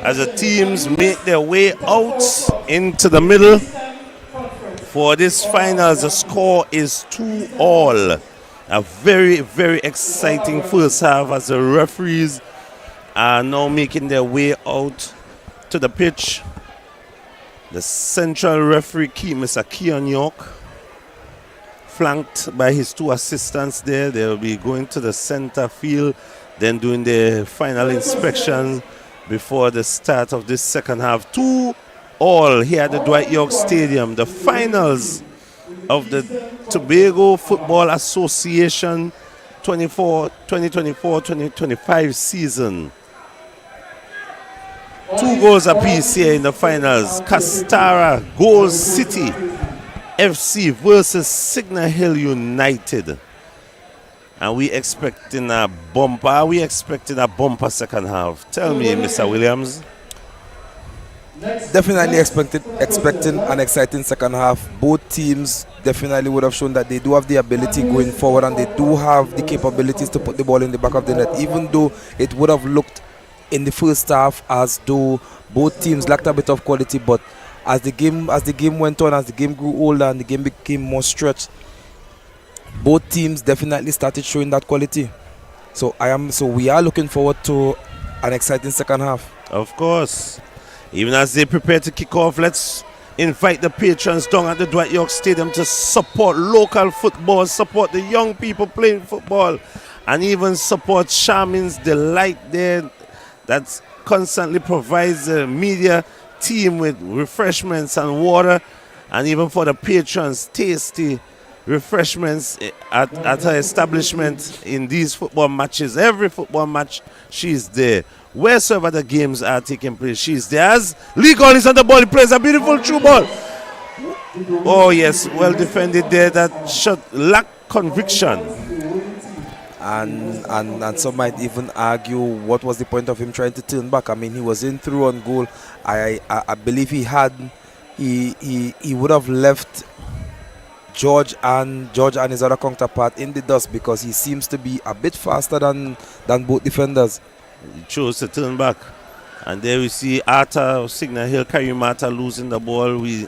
as the teams make their way out into the middle. For this finals, the score is 2-all. A very, very exciting first half as the referees are now making their way out to the pitch. The central referee, Mr. Keon York, flanked by his two assistants there. They'll be going to the center field, then doing the final inspection before the start of this second half. 2-all here at the Dwight York Stadium. The finals of the Tobago Football Association 2024-2025 season. 2 goals apiece here in the finals. Castara Gold City FC versus Signal Hill United. And we expecting a bumper. Are we expecting a bumper second half? Tell me, Mr. Williams. Definitely expecting an exciting second half. Both teams definitely would have shown that they do have the ability going forward, and they do have the capabilities to put the ball in the back of the net, even though it would have looked in the first half as though both teams lacked a bit of quality. But as the game went on, as the game grew older and the game became more stretched, both teams definitely started showing that quality. So we are looking forward to an exciting second half. Of course. Even as they prepare to kick off, let's invite the patrons down at the Dwight York Stadium to support local football, support the young people playing football, and even support Charmin's Delight there that constantly provides the media team with refreshments and water, and even for the patrons, tasty refreshments at her establishment in these football matches. Every football match, she's there. Wheresoever the games are taking place, she's there. As Lee Gall is on the ball, he plays a beautiful through ball. Oh yes, well defended there. That shot lacked conviction. And some might even argue what was the point of him trying to turn back. I mean, he was in through on goal. I believe he would have left George and his other counterpart in the dust, because he seems to be a bit faster than both defenders. He chose to turn back. And there we see Arthur of Signal Hill, Karim Arthur, losing the ball. We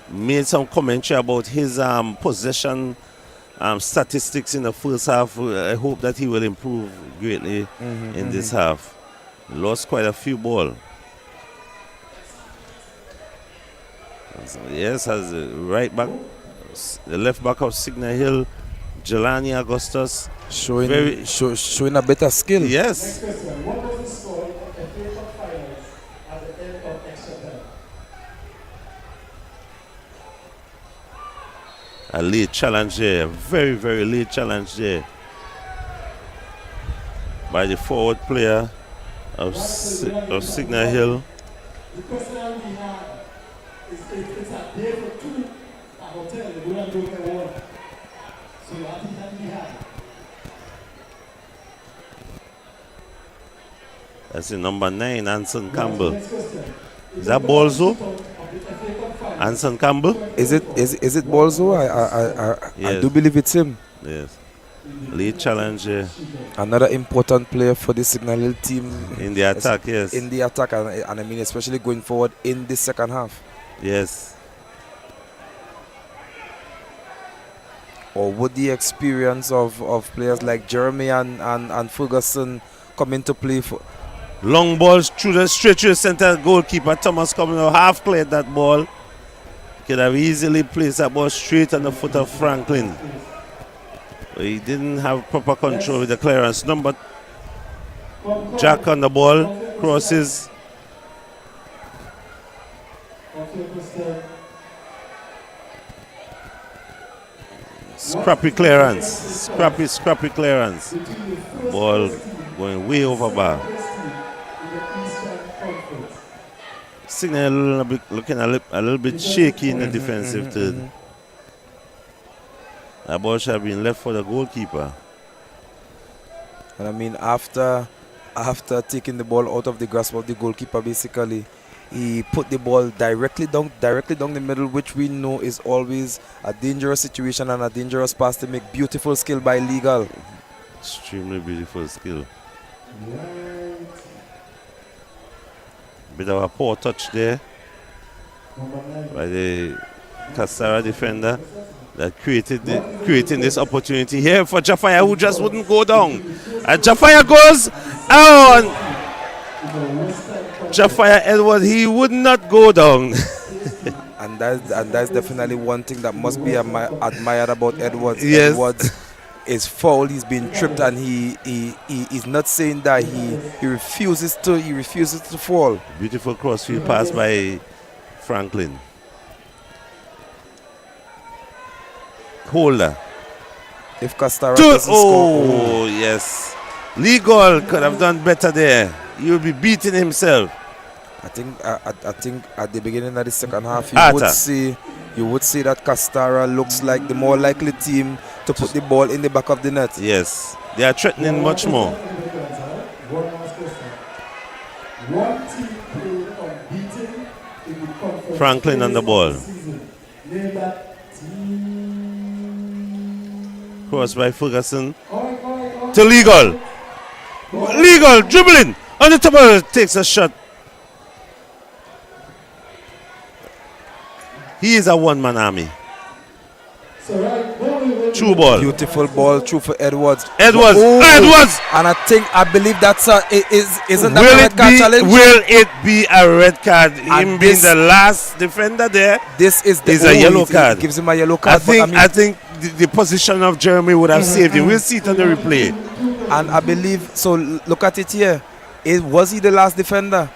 made some commentary about his possession statistics in the first half. I hope that he will improve greatly in this half. Lost quite a few balls. Yes, as the right back, the left back of Signal Hill, Jelani Augustus, showing a better skill. Yes. What was the score of the Tfa Finals at the end of extra time? A late challenge there, very, very late challenge there by the forward player of Signal Hill. The question we have is if it's a day for two at hotel, they wouldn't do it one. So I think that we have. That's the number 9, Anson Campbell. Is that Bolzo? Anson Campbell? Is it Bolzo? Yes. I do believe it's him. Yes. Late challenge Another important player for the Signal Hill team in the attack, yes. In the attack, and I mean especially going forward in the second half. Yes. Or would the experience of players like Jeremy and Ferguson come into play for? Long balls straight through the center goalkeeper. Thomas coming out, half cleared that ball. Could have easily placed that ball straight on the foot of Franklin. But he didn't have proper control with the clearance. Number Jack on the ball, crosses. Scrappy clearance. Scrappy clearance. Ball going way over bar. Signal looking a little bit shaky in the defensive third. That ball should have been left for the goalkeeper. And I mean, after taking the ball out of the grasp of the goalkeeper, basically, He put the ball directly down the middle, which we know is always a dangerous situation and a dangerous pass to make. Beautiful skill by Legal. Extremely beautiful skill. Bit of a poor touch there by the Castara defender that creating this opportunity here for Jafaya, who just wouldn't go down. And Jafaya goes out. Jafaya Edwards, he would not go down. and that's definitely one thing that must be admired about Edwards. Yes. Edwards is foul. He's been tripped, and he's not saying that he refuses to fall. Beautiful crossfield pass by Franklin. Holder. If Castara doesn't score, yes. Legal could have done better there. He would be beating himself. I think at the beginning of the second half you would see that Castara looks like the more likely team to put the ball in the back of the net. Yes, they are threatening much more. Franklin on the ball. Cross by Ferguson to Legal. Legal dribbling on the top, takes a shot. He is a one-man army. True ball. Beautiful ball, true for Edwards. Edwards. And I believe that's isn't that will a red card challenge? Will it be a red card? Him being the last defender there. This is a yellow card. It gives him a yellow card. I think the position of Jeremy would have saved him. We'll see it on the replay. And I believe so. Look at it here. Was he the last defender?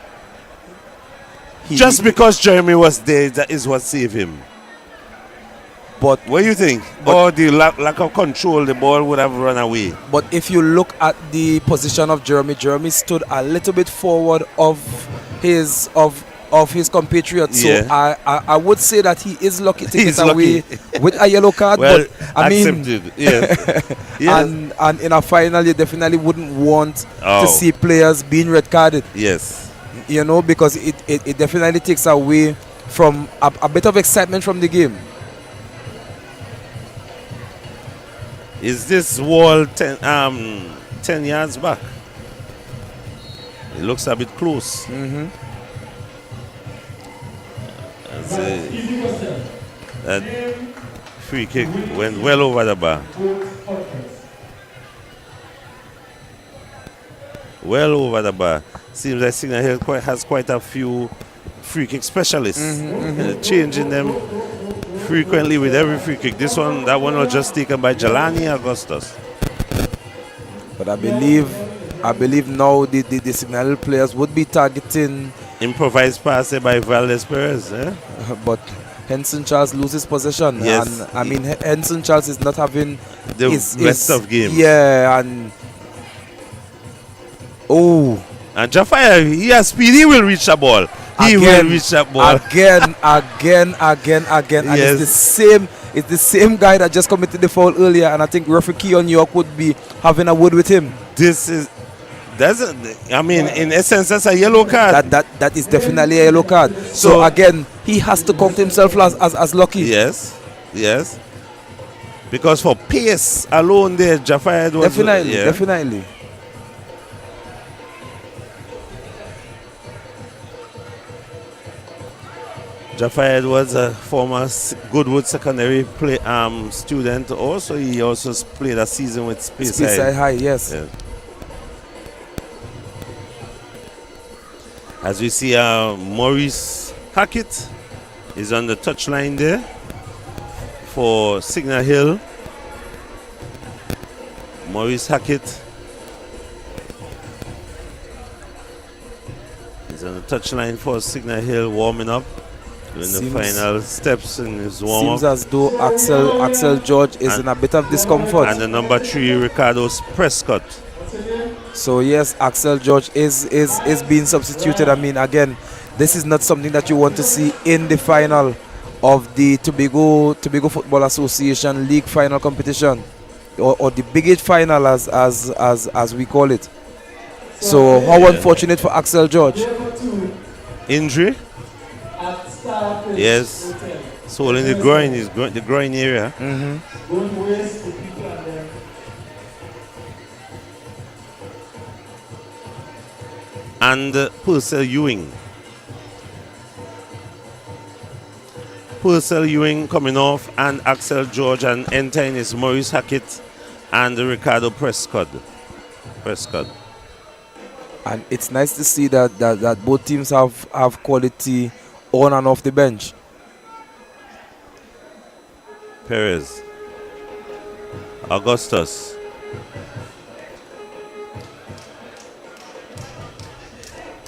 Just because Jeremy was there, that is what saved him. But what do you think? Or the lack of control, the ball would have run away. But if you look at the position of Jeremy stood a little bit forward of his compatriots. Yeah. So I would say that he is lucky to get away with a yellow card. Well, but I mean, yes. Yes. And in a final, you definitely wouldn't want to see players being red carded. Yes. You know, because it definitely takes away from a bit of excitement from the game. Is this wall 10 yards back? It looks a bit close. That free kick went well over the bar. Well over the bar. Seems like Signal Hill has quite a few free kick specialists. Changing them frequently with every free kick. That one was just taken by Jelani Augustus. But I believe now the Signal players would be targeting improvised pass by Valdez Perez. But Henson Charles loses possession. Yes. And I mean, Henson Charles is not having the best of games. Yeah, and and Jafaya, he has speed. He will reach the ball. He will reach that ball again. And yes. It's the same guy that just committed the foul earlier, and I think referee Keon York would be having a word with him. In essence, that's a yellow card. That is definitely a yellow card. So again, he has to count himself as lucky. Yes. Because for pace alone there, Jafaya was definitely. Jaffa was a former Goodwood Secondary student. Also, he also played a season with Speyside High. Yes. Yeah. As we see, Maurice Hackett is on the touchline there for Signal Hill. Maurice Hackett is on the touchline for Signal Hill, warming up. Doing the final steps in his warm-up. Seems as though Axel George is in a bit of discomfort. And the number 3, Ricardo Prescott. So yes, Axel George is being substituted. I mean, again, this is not something that you want to see in the final of the Tobago Football Association League final competition, or the Big 8 final as we call it. So how unfortunate for Axel George. Injury? at Starfish Yes. Hotel. Soul in the groin is the groin area. Don't waste the people and them. And Purcell Ewing. Purcell Ewing coming off, and Axel George, and entering is Maurice Hackett and Ricardo Prescott. And it's nice to see that both teams have quality on and off the bench. Perez. Augustus.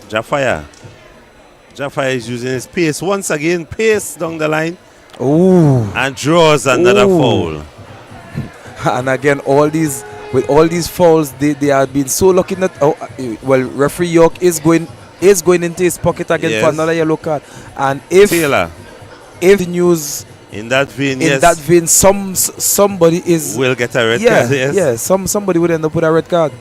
Jafaya is using his pace once again. Pace down the line. Ooh. And draws another Ooh. foul. And again, with all these fouls, they have been so lucky that referee York is going into his pocket again for another yellow card. And if Taylor. If news in that vein, somebody will get a red card. Yes. Yeah, somebody would end up with a red card.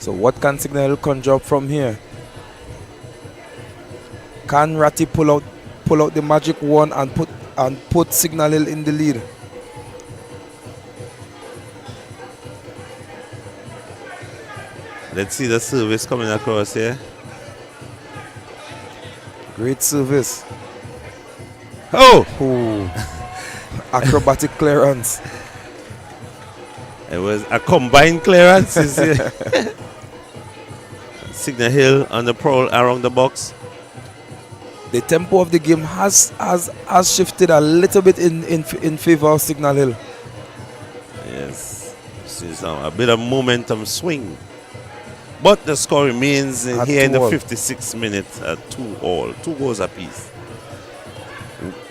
So what can Signal conjure up from here? Can Ratty pull out the magic wand and put Signal Hill in the lead? Let's see the service coming across here. Great service. Oh! Acrobatic clearance. It was a combined clearance. Signal Hill on the prowl around the box. The tempo of the game has shifted a little bit in favor of Signal Hill. Yes, see a bit of momentum swing, but the score remains here in the 56th minute at 2-2, 2 goals apiece.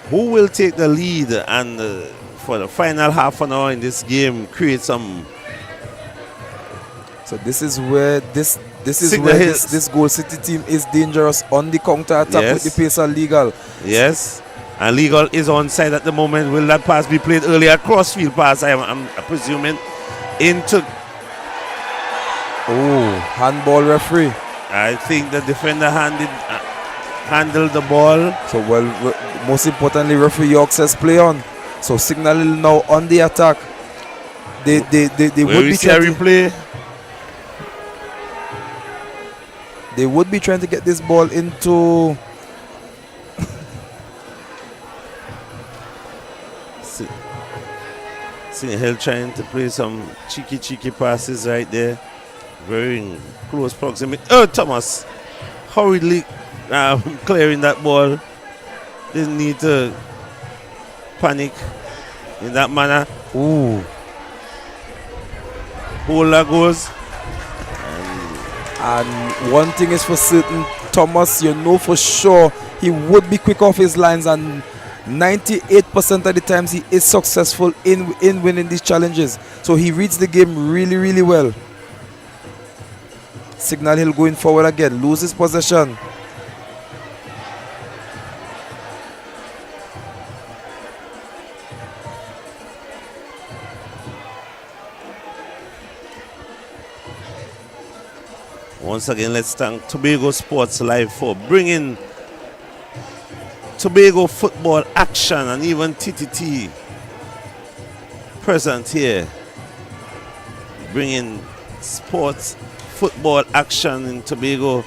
Who will take the lead and for the final half an hour in this game create some? So this is where this Goal City team is dangerous on the counter attack with the pace of Legal. Yes, and Legal is on side at the moment. Will that pass be played earlier? Crossfield pass, I'm presuming, into. Oh, handball referee. I think the defender handled the ball. So most importantly, referee York says play on. So Signal Hill now on the attack. They would be trying to replay. They would be trying to get this ball into. Signal Hill trying to play some cheeky passes right there. Very in close proximity. Oh, Thomas hurriedly clearing that ball. Didn't need to panic in that manner. Ooh. Bola goes. And one thing is for certain, Thomas, you know for sure he would be quick off his lines, and 98% of the times he is successful in winning these challenges. So he reads the game really, really well. Signal Hill going forward again, loses possession. Once again, let's thank Tobago Sports Live for bringing Tobago football action, and even TTT present here, bringing sports football action in Tobago.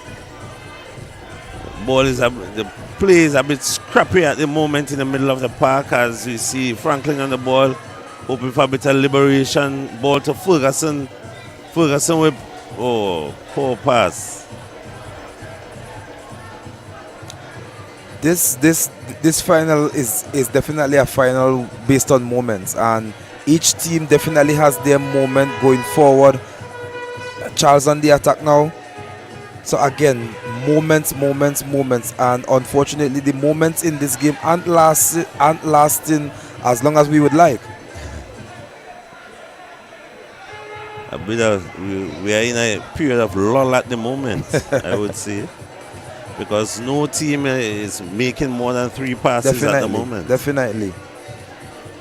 The play is a bit scrappy at the moment in the middle of the park, as we see Franklin on the ball, hoping for a bit of liberation. Ball to Ferguson. Ferguson with poor pass. This final is definitely a final based on moments, and each team definitely has their moment going forward. Charles on the attack now. So again, moments, and unfortunately the moments in this game aren't lasting as long as we would like. We are in a period of lull at the moment, I would say. because no team is making more than 3 passes at the moment. Definitely.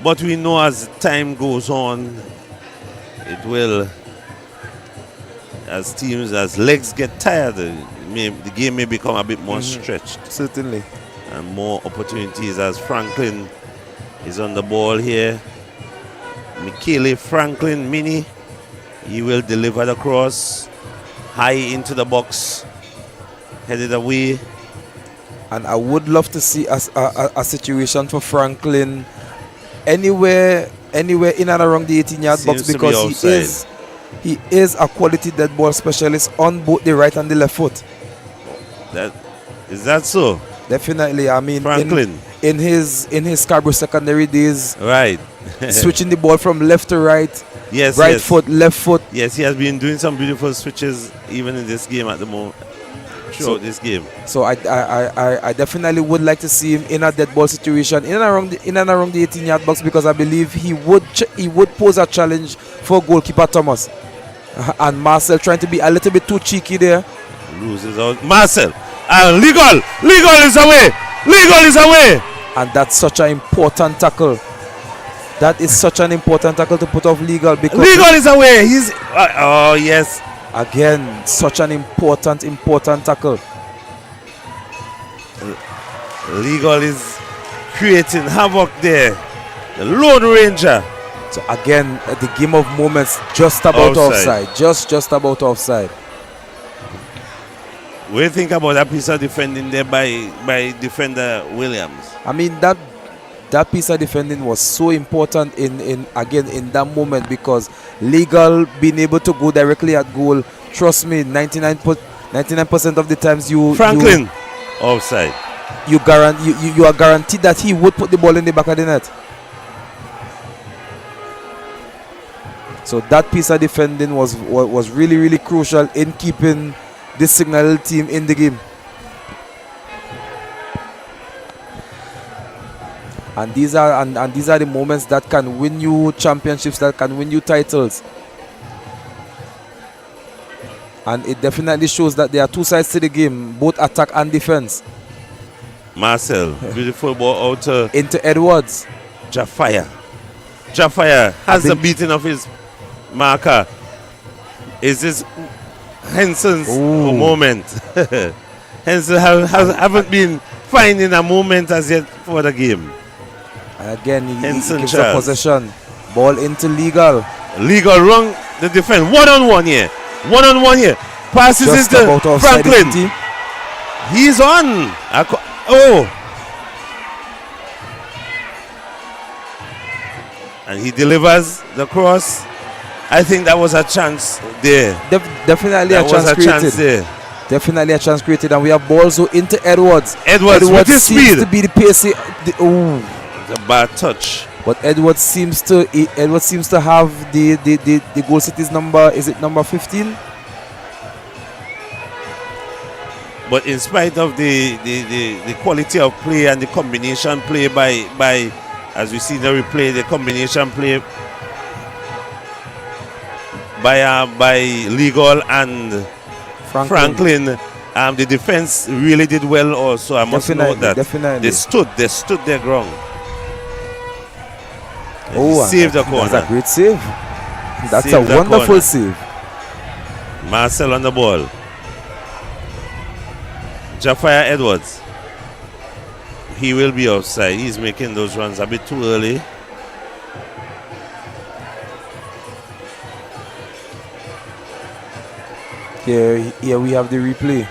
But we know as time goes on, it will, as legs get tired, the game may become a bit more stretched. Certainly. And more opportunities as Franklin is on the ball here. Michele Franklin, Mini, he will deliver the cross high into the box, headed away. And I would love to see a situation for Franklin anywhere in and around the 18-yard box, because he is a quality dead ball specialist on both the right and the left foot. Is that so? Definitely. I mean, Franklin in his Scarborough secondary days, right, switching the ball from left to right, yes, right foot, left foot. Yes, he has been doing some beautiful switches even in this game at the moment. Throughout this game. So I definitely would like to see him in a dead ball situation in and around the 18-yard box, because I believe he would pose a challenge for goalkeeper Thomas. And Marcel trying to be a little bit too cheeky there. Loses out. Marcel. Legal is away. Legal is away. And that's such an important tackle. That is such an important tackle to put off Legal, because Legal is away. He's oh yes. Again, such an important tackle. Legal is creating havoc there. The Lone Ranger. So again, the game of moments, just about offside. Just about offside. What do you think about that piece of defending there by defender Williams? I mean, that piece of defending was so important in that moment, because Legal being able to go directly at goal. Trust me, 99% of the times Franklin offside. You are guaranteed that he would put the ball in the back of the net. So that piece of defending was really, really crucial in keeping this Signal team in the game. And these are the moments that can win you championships, that can win you titles. And it definitely shows that there are two sides to the game, both attack and defense. Marcel, beautiful ball out into Edwards. Jafire has the beating of his marker. Is this Henson's moment? Henson haven't been finding a moment as yet for the game. And again, he gives the possession. Ball into Legal. Legal wrong the defense. One-on-one here. Passes just into Franklin. He's on. And he delivers the cross. I think that was a chance there. Definitely a chance created. Definitely a chance created. And we have balls into Edwards. Edwards with his seems speed to be the pacey. The bad touch. But Edwards seems to have the goal city's number. Is it number 15? But in spite of the quality of play and the combination play by as we see the replay, the combination play by Legal and Franklin, the defense really did well also. I must note that. Definitely. They stood their ground. Saved the corner. That's a great save. That's a wonderful save. Marcel on the ball. Jafire Edwards. He will be offside. He's making those runs a bit too early. Here we have the replay.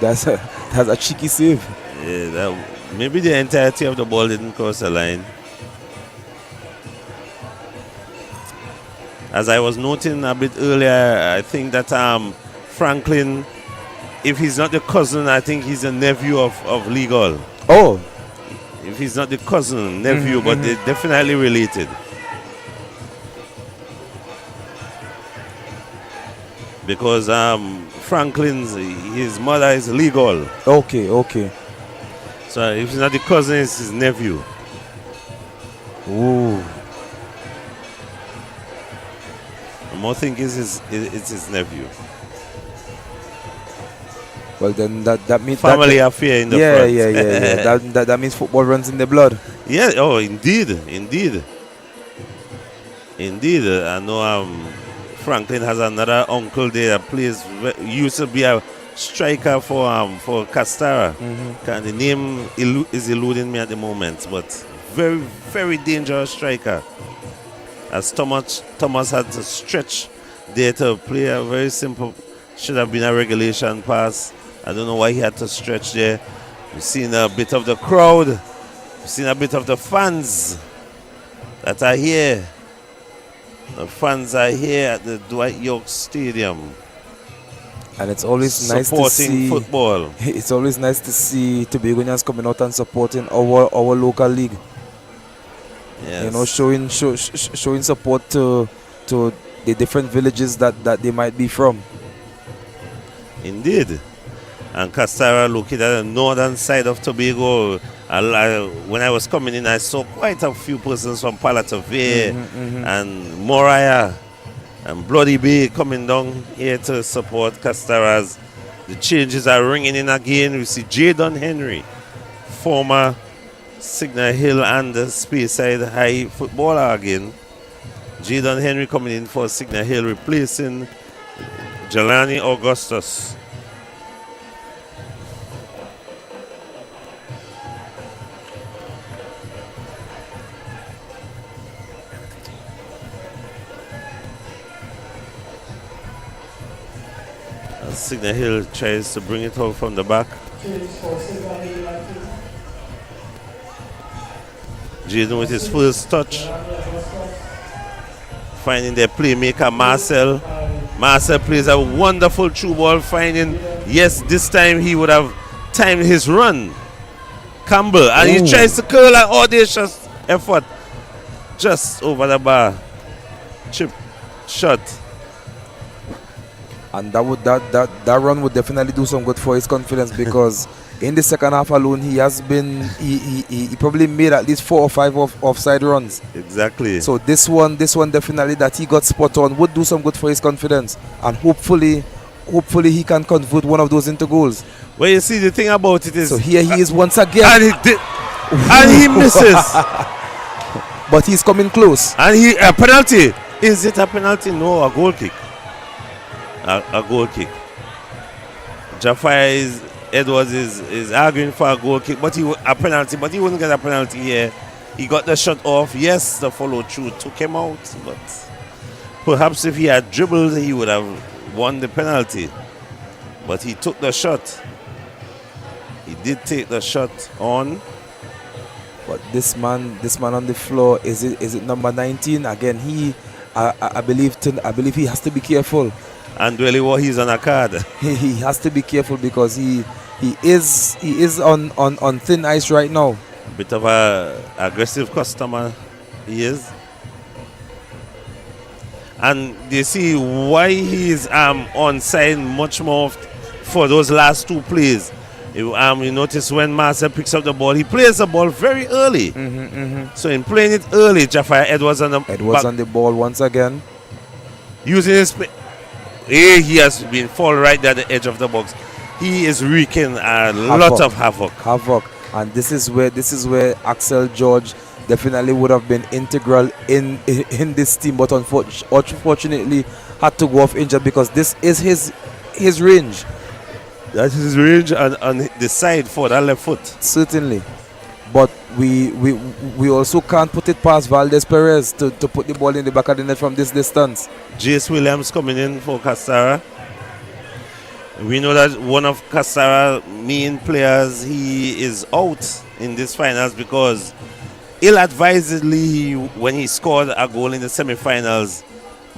That's a cheeky save. Yeah, maybe the entirety of the ball didn't cross the line. As I was noting a bit earlier, I think that Franklin, if he's not the cousin, I think he's a nephew of Legal. Oh. If he's not the cousin, nephew, but they're definitely related. Because Franklin's, his mother is Legal. Okay. So if he's not the cousin, it's his nephew. Ooh. The more thing is it's his nephew. Well, then that means family affair in the front. Yeah. that means football runs in the blood. Yeah. Oh, indeed. I know Franklin has another uncle there that plays. Used to be a striker for Castara. The name is eluding me at the moment, but very, very dangerous striker. As Thomas had to stretch there to play a very simple, should have been a regulation pass. I don't know why he had to stretch there. We've seen a bit of the crowd. We've seen a bit of the fans that are here. The fans are here at the Dwight York Stadium. And it's always nice to see football. It's always nice to see Tobagonians coming out and supporting our local league. Yes. You know, showing support to the different villages that they might be from. Indeed. And Castara located at the northern side of Tobago. When I was coming in, I saw quite a few persons from Palatavir and Moriah and Bloody Bay coming down here to support Castaras. The changes are ringing in again. We see Jadon Henry, former Signal Hill and Speyside High footballer again. Jadon Henry coming in for Signal Hill, replacing Jelani Augustus. Signal Hill tries to bring it out from the back. Jaden with his first touch. Finding their playmaker Marcel. Marcel plays a wonderful through ball finding. Yes, this time he would have timed his run. Campbell. And he tries to curl an audacious effort. Just over the bar. Chip shot. And that run would definitely do some good for his confidence, because in the second half alone he probably made at least 4 or 5 offside runs. Exactly. So this one definitely that he got spot on would do some good for his confidence, and hopefully he can convert one of those into goals. Well, you see, the thing about it is, so here he is once again, and he did, and he misses, but he's coming close. And a penalty. Is it a penalty? No, a goal kick. A goal kick. Jafar Edwards is arguing for a goal kick, a penalty, but he wouldn't get a penalty here. He got the shot off. Yes, the follow through took him out, but perhaps if he had dribbled, he would have won the penalty. But he took the shot. He did take the shot on. But this man on the floor, is it number 19 again? I believe he has to be careful. And really, he's on a card. He has to be careful, because he is on thin ice right now. A bit of a aggressive customer, he is. And you see why he is on side much more for those last 2 plays. You notice when Marcel picks up the ball, he plays the ball very early. So in playing it early, Jafar Edwards on the ball once again. Using his he has been fall right at the edge of the box. He is wreaking a lot of havoc. And this is where Axel George definitely would have been integral in this team, but unfortunately had to go off injured, because this is his range. That is his range on the side for that left foot. Certainly. But we also can't put it past Valdez Perez to put the ball in the back of the net from this distance. Jace Williams coming in for Castara. We know that one of Castara's main players, he is out in this finals because ill-advisedly, when he scored a goal in the semi-finals,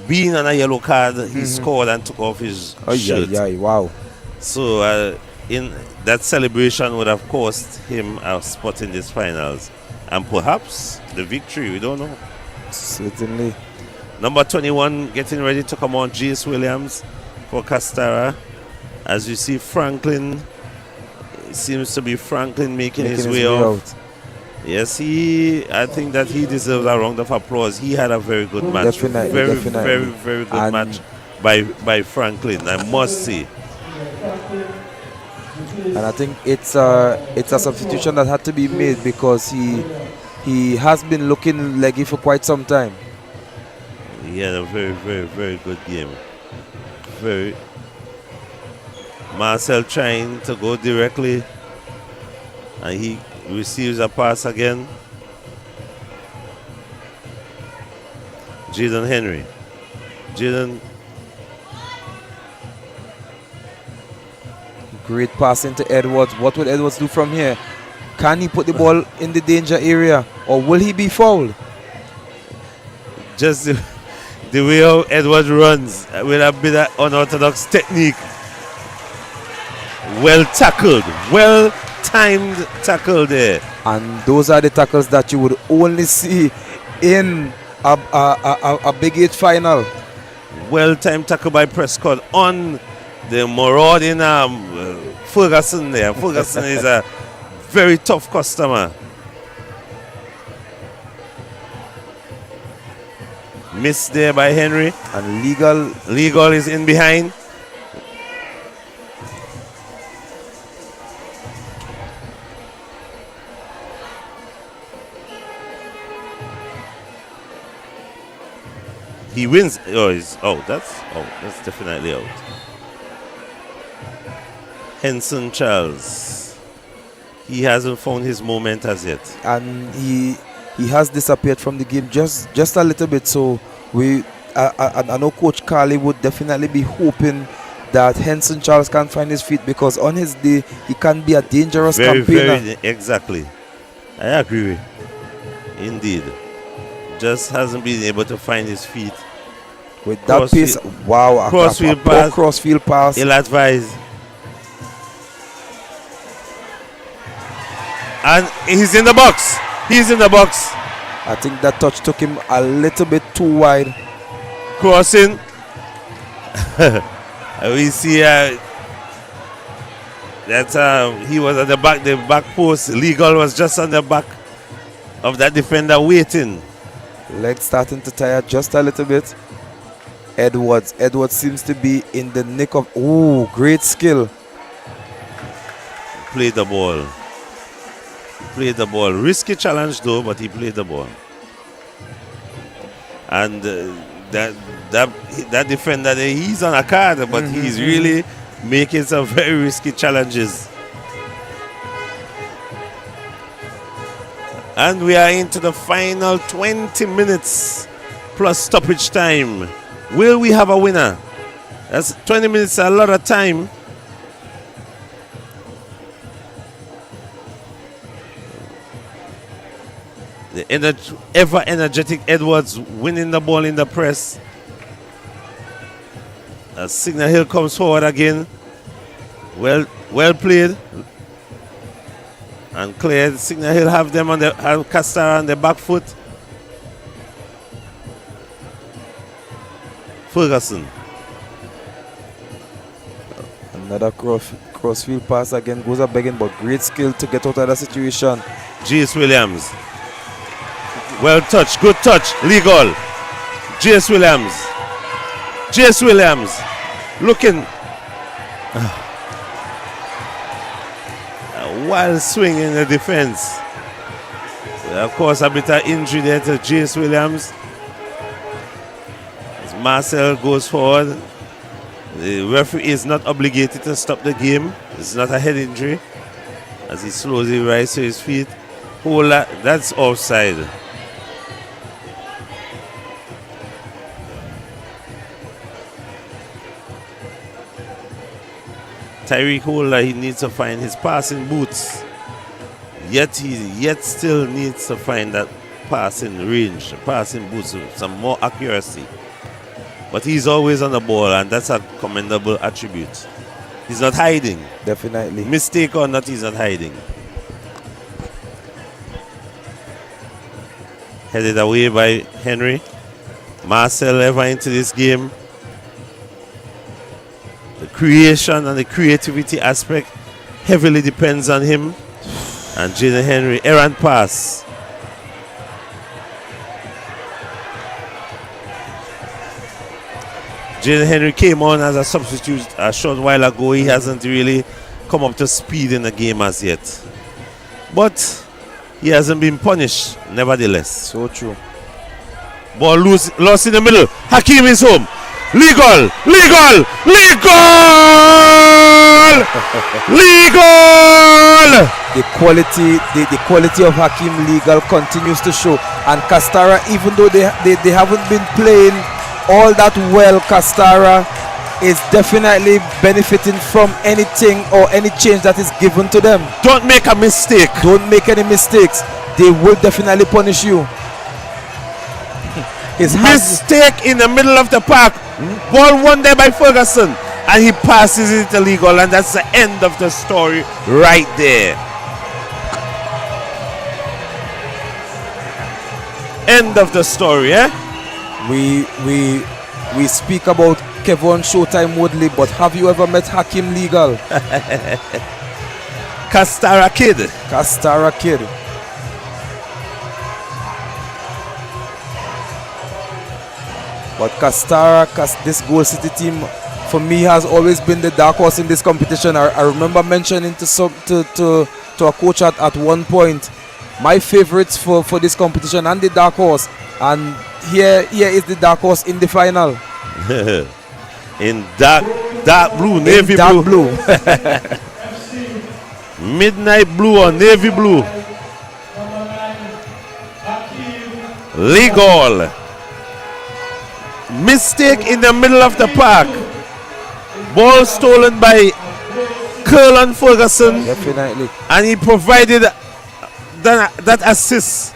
being on a yellow card, he scored and took off his shirt. Wow. So in that celebration would have cost him a spot in this finals, and perhaps the victory. We don't know. Certainly. Number 21 getting ready to come on, Jace Williams for Castara. As you see, Franklin, it seems to be Franklin making his way out. Yes, I think that he deserves a round of applause. He had a very good match. Definitely. Very good match by Franklin, I must say. And I think it's a substitution that had to be made because he has been looking leggy for quite some time. He had a very, very, very good game. Very. Marcel trying to go directly, and he receives a pass again. Jaden Henry. Jaden. Great pass into Edwards. What will Edwards do from here? Can he put the ball in the danger area, or will he be fouled? Just the way how Edwards runs with a bit of unorthodox technique. Well tackled, well timed tackle there. And those are the tackles that you would only see in a Big 8 final. Well timed tackle by Prescott on the marauding Ferguson there. Ferguson is a very tough customer. Missed there by Henry. And Legal is in behind. He wins. That's definitely out. Henson Charles. He hasn't found his moment as yet. And he has disappeared from the game just a little bit. So I know Coach Carley would definitely be hoping that Henson Charles can find his feet, because on his day he can be a dangerous campaigner. Very, exactly. I agree. Indeed. Just hasn't been able to find his feet. With that pace, wow, crossfield pass. Ill advised. And he's in the box. He's in the box. I think that touch took him a little bit too wide. Crossing. We see that he was at the back post. Legal was just on the back of that defender waiting. Legs starting to tire just a little bit. Edwards seems to be in the nick of, great skill. Played the ball. Risky challenge though, but he played the ball. And that defender there, he's on a card, but he's really making some very risky challenges. And we are into the final 20 minutes plus stoppage time. Will we have a winner? That's 20 minutes, a lot of time. The ever energetic Edwards winning the ball in the press. As Signal Hill comes forward again. Well played. And cleared. Signal Hill have Castar on the back foot. Ferguson. Another crossfield pass again. Goes up begging, but great skill to get out of that situation. J.S. Williams. Well touched. Good touch. Legal. J.S. Williams. J.S. Williams. Looking. A wild swing in the defense. Of course, a bit of injury there to J.S. Williams. As Marcel goes forward, the referee is not obligated to stop the game. It's not a head injury. As he slowly rises to his feet. That's offside. Tyreek Holder, he needs to find his passing boots. Yet still needs to find that passing range, passing boots, some more accuracy. But he's always on the ball, and that's a commendable attribute. He's not hiding. Definitely. Mistake or not, he's not hiding. Headed away by Henry. Marcel ever into this game. The creation and the creativity aspect heavily depends on him. And Jaden Henry, errant pass. Jaden Henry came on as a substitute a short while ago. He hasn't really come up to speed in the game as yet. But he hasn't been punished, nevertheless. So true. Ball lost in the middle. Hakim is home. Legal! Legal! Legal! Legal! The quality of Hakim Legal continues to show. And Castara, even though they haven't been playing all that well, Castara is definitely benefiting from anything or any change that is given to them. Don't make a mistake. Don't make any mistakes. They will definitely punish you. His Mistake in the middle of the park. Ball won there by Ferguson. And he passes it to Legal. And that's the end of the story right there. End of the story, eh? We speak about Kevon Showtime Woodley, but have you ever met Hakim Legal? Castara Kid. Castara Kid. But Castara, this Goal City team, for me, has always been the dark horse in this competition. I remember mentioning to a coach at one point, my favorites for this competition and the dark horse. And here is the dark horse in the final. In dark blue, navy blue. Midnight blue or navy blue. Legal. Mistake in the middle of the park. Ball stolen by Curlon Ferguson. Definitely. And he provided that assist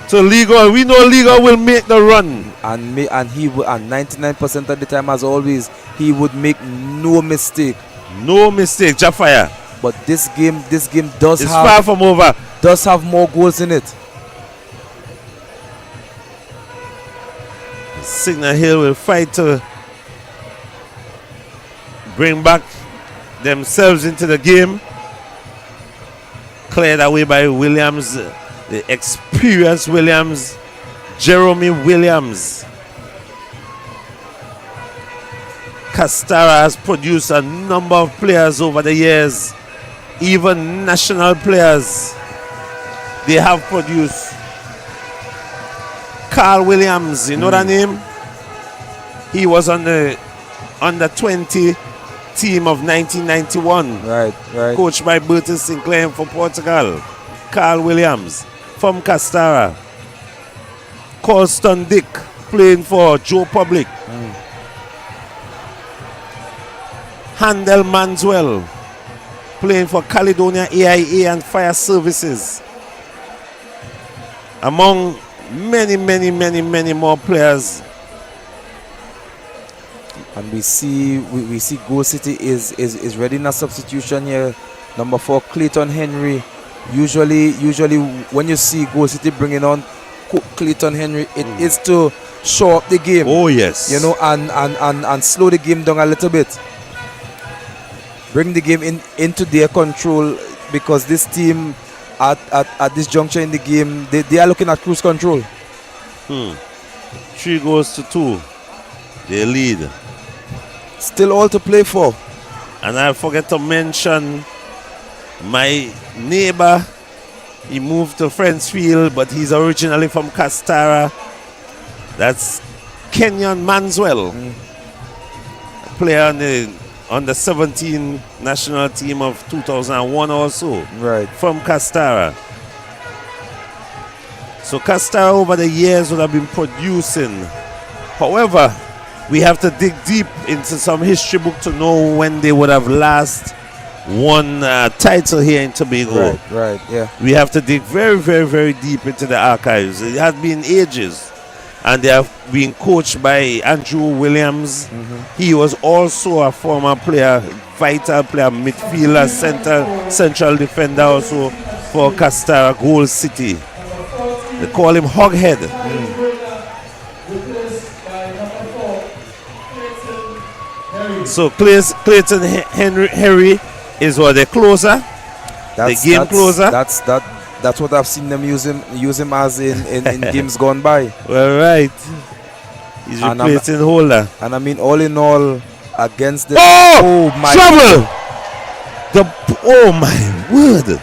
to Legal. We know Legal will make the run. And 99% of the time, as always, he would make no mistake. No mistake, Jafaya. But this game does it's far from over. Does have more goals in it. Signal Hill will fight to bring back themselves into the game. Cleared away by Williams, the experienced Williams, Jeremy Williams. Castara has produced a number of players over the years, even national players. They have produced. Carl Williams, you know that name? He was on the under 20 team of 1991. Right. Coached by Bertie Sinclair for Portugal. Carl Williams from Castara. Colston Dick playing for Joe Public. Handel Manswell playing for Caledonia AIA and Fire Services. Among many more players. And we see Goal City is ready in a substitution here. Number 4, Clayton Henry. Usually when you see Goal City bringing on Clayton Henry, it is to show up the game. Oh yes. You know, and slow the game down a little bit. Bring the game into their control, because this team at this juncture in the game, they are looking at cruise control. 3 goals to 2. They lead. Still all to play for. And I forget to mention my neighbor. He moved to Friendsfield, but he's originally from Castara. That's Kenyon Manswell, player on the 17 national team of 2001 also. Right. From Castara. So Castara over the years would have been producing. However, we have to dig deep into some history book to know when they would have last won a title here in Tobago. Right, yeah. We have to dig very deep into the archives. It has been ages. And they have been coached by Andrew Williams. He was also a former player, vital player, midfielder, central defender also for Castara Goal City. They call him Hoghead. So Clayton Henry is what, the closer? The game closer? That's what I've seen them use him as in games gone by. Well, right. He's replacing Holder. And I mean, all in all, against the... Oh my trouble! Oh my word!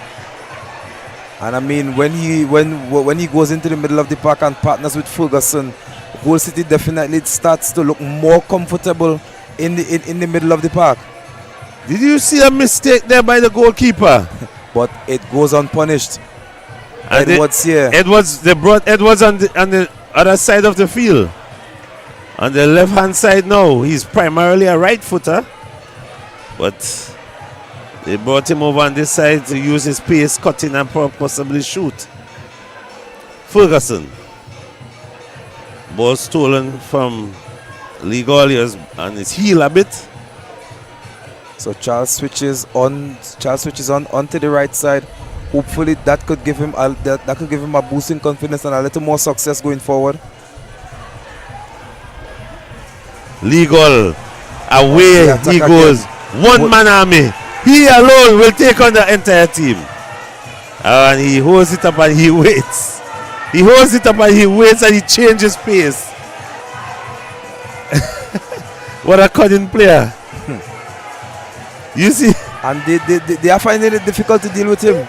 And I mean, when he goes into the middle of the park and partners with Ferguson, Hull City definitely starts to look more comfortable in the middle of the park. Did you see a mistake there by the goalkeeper? But it goes unpunished. And Edwards here. They brought Edwards on the other side of the field. On the left hand side now, he's primarily a right footer, but they brought him over on this side to use his pace, cutting and possibly shoot. Ferguson. Ball stolen from Lee Golliers on his heel a bit. So Charles switches on onto the right side. Hopefully that could give him a boost in confidence and a little more success going forward. Legal away he goes. One man army. He alone will take on the entire team. And he holds it up and he waits. He holds it up and he waits and he changes pace. What a cunning player. You see? And they are finding it difficult to deal with him.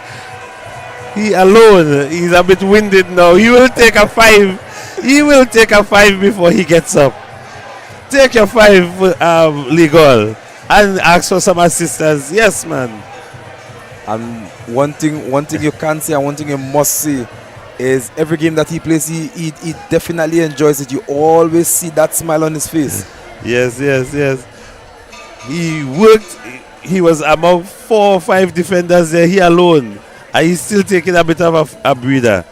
He alone, he's a bit winded now. He will take a 5. He will take a 5 before he gets up. Take your 5, Legal, and ask for some assistance. Yes, man. And one thing you can't say and one thing you must see is every game that he plays, he definitely enjoys it. You always see that smile on his face. Yes. He worked. He was among 4 or 5 defenders there, he alone. And he's still taking a bit of a breather.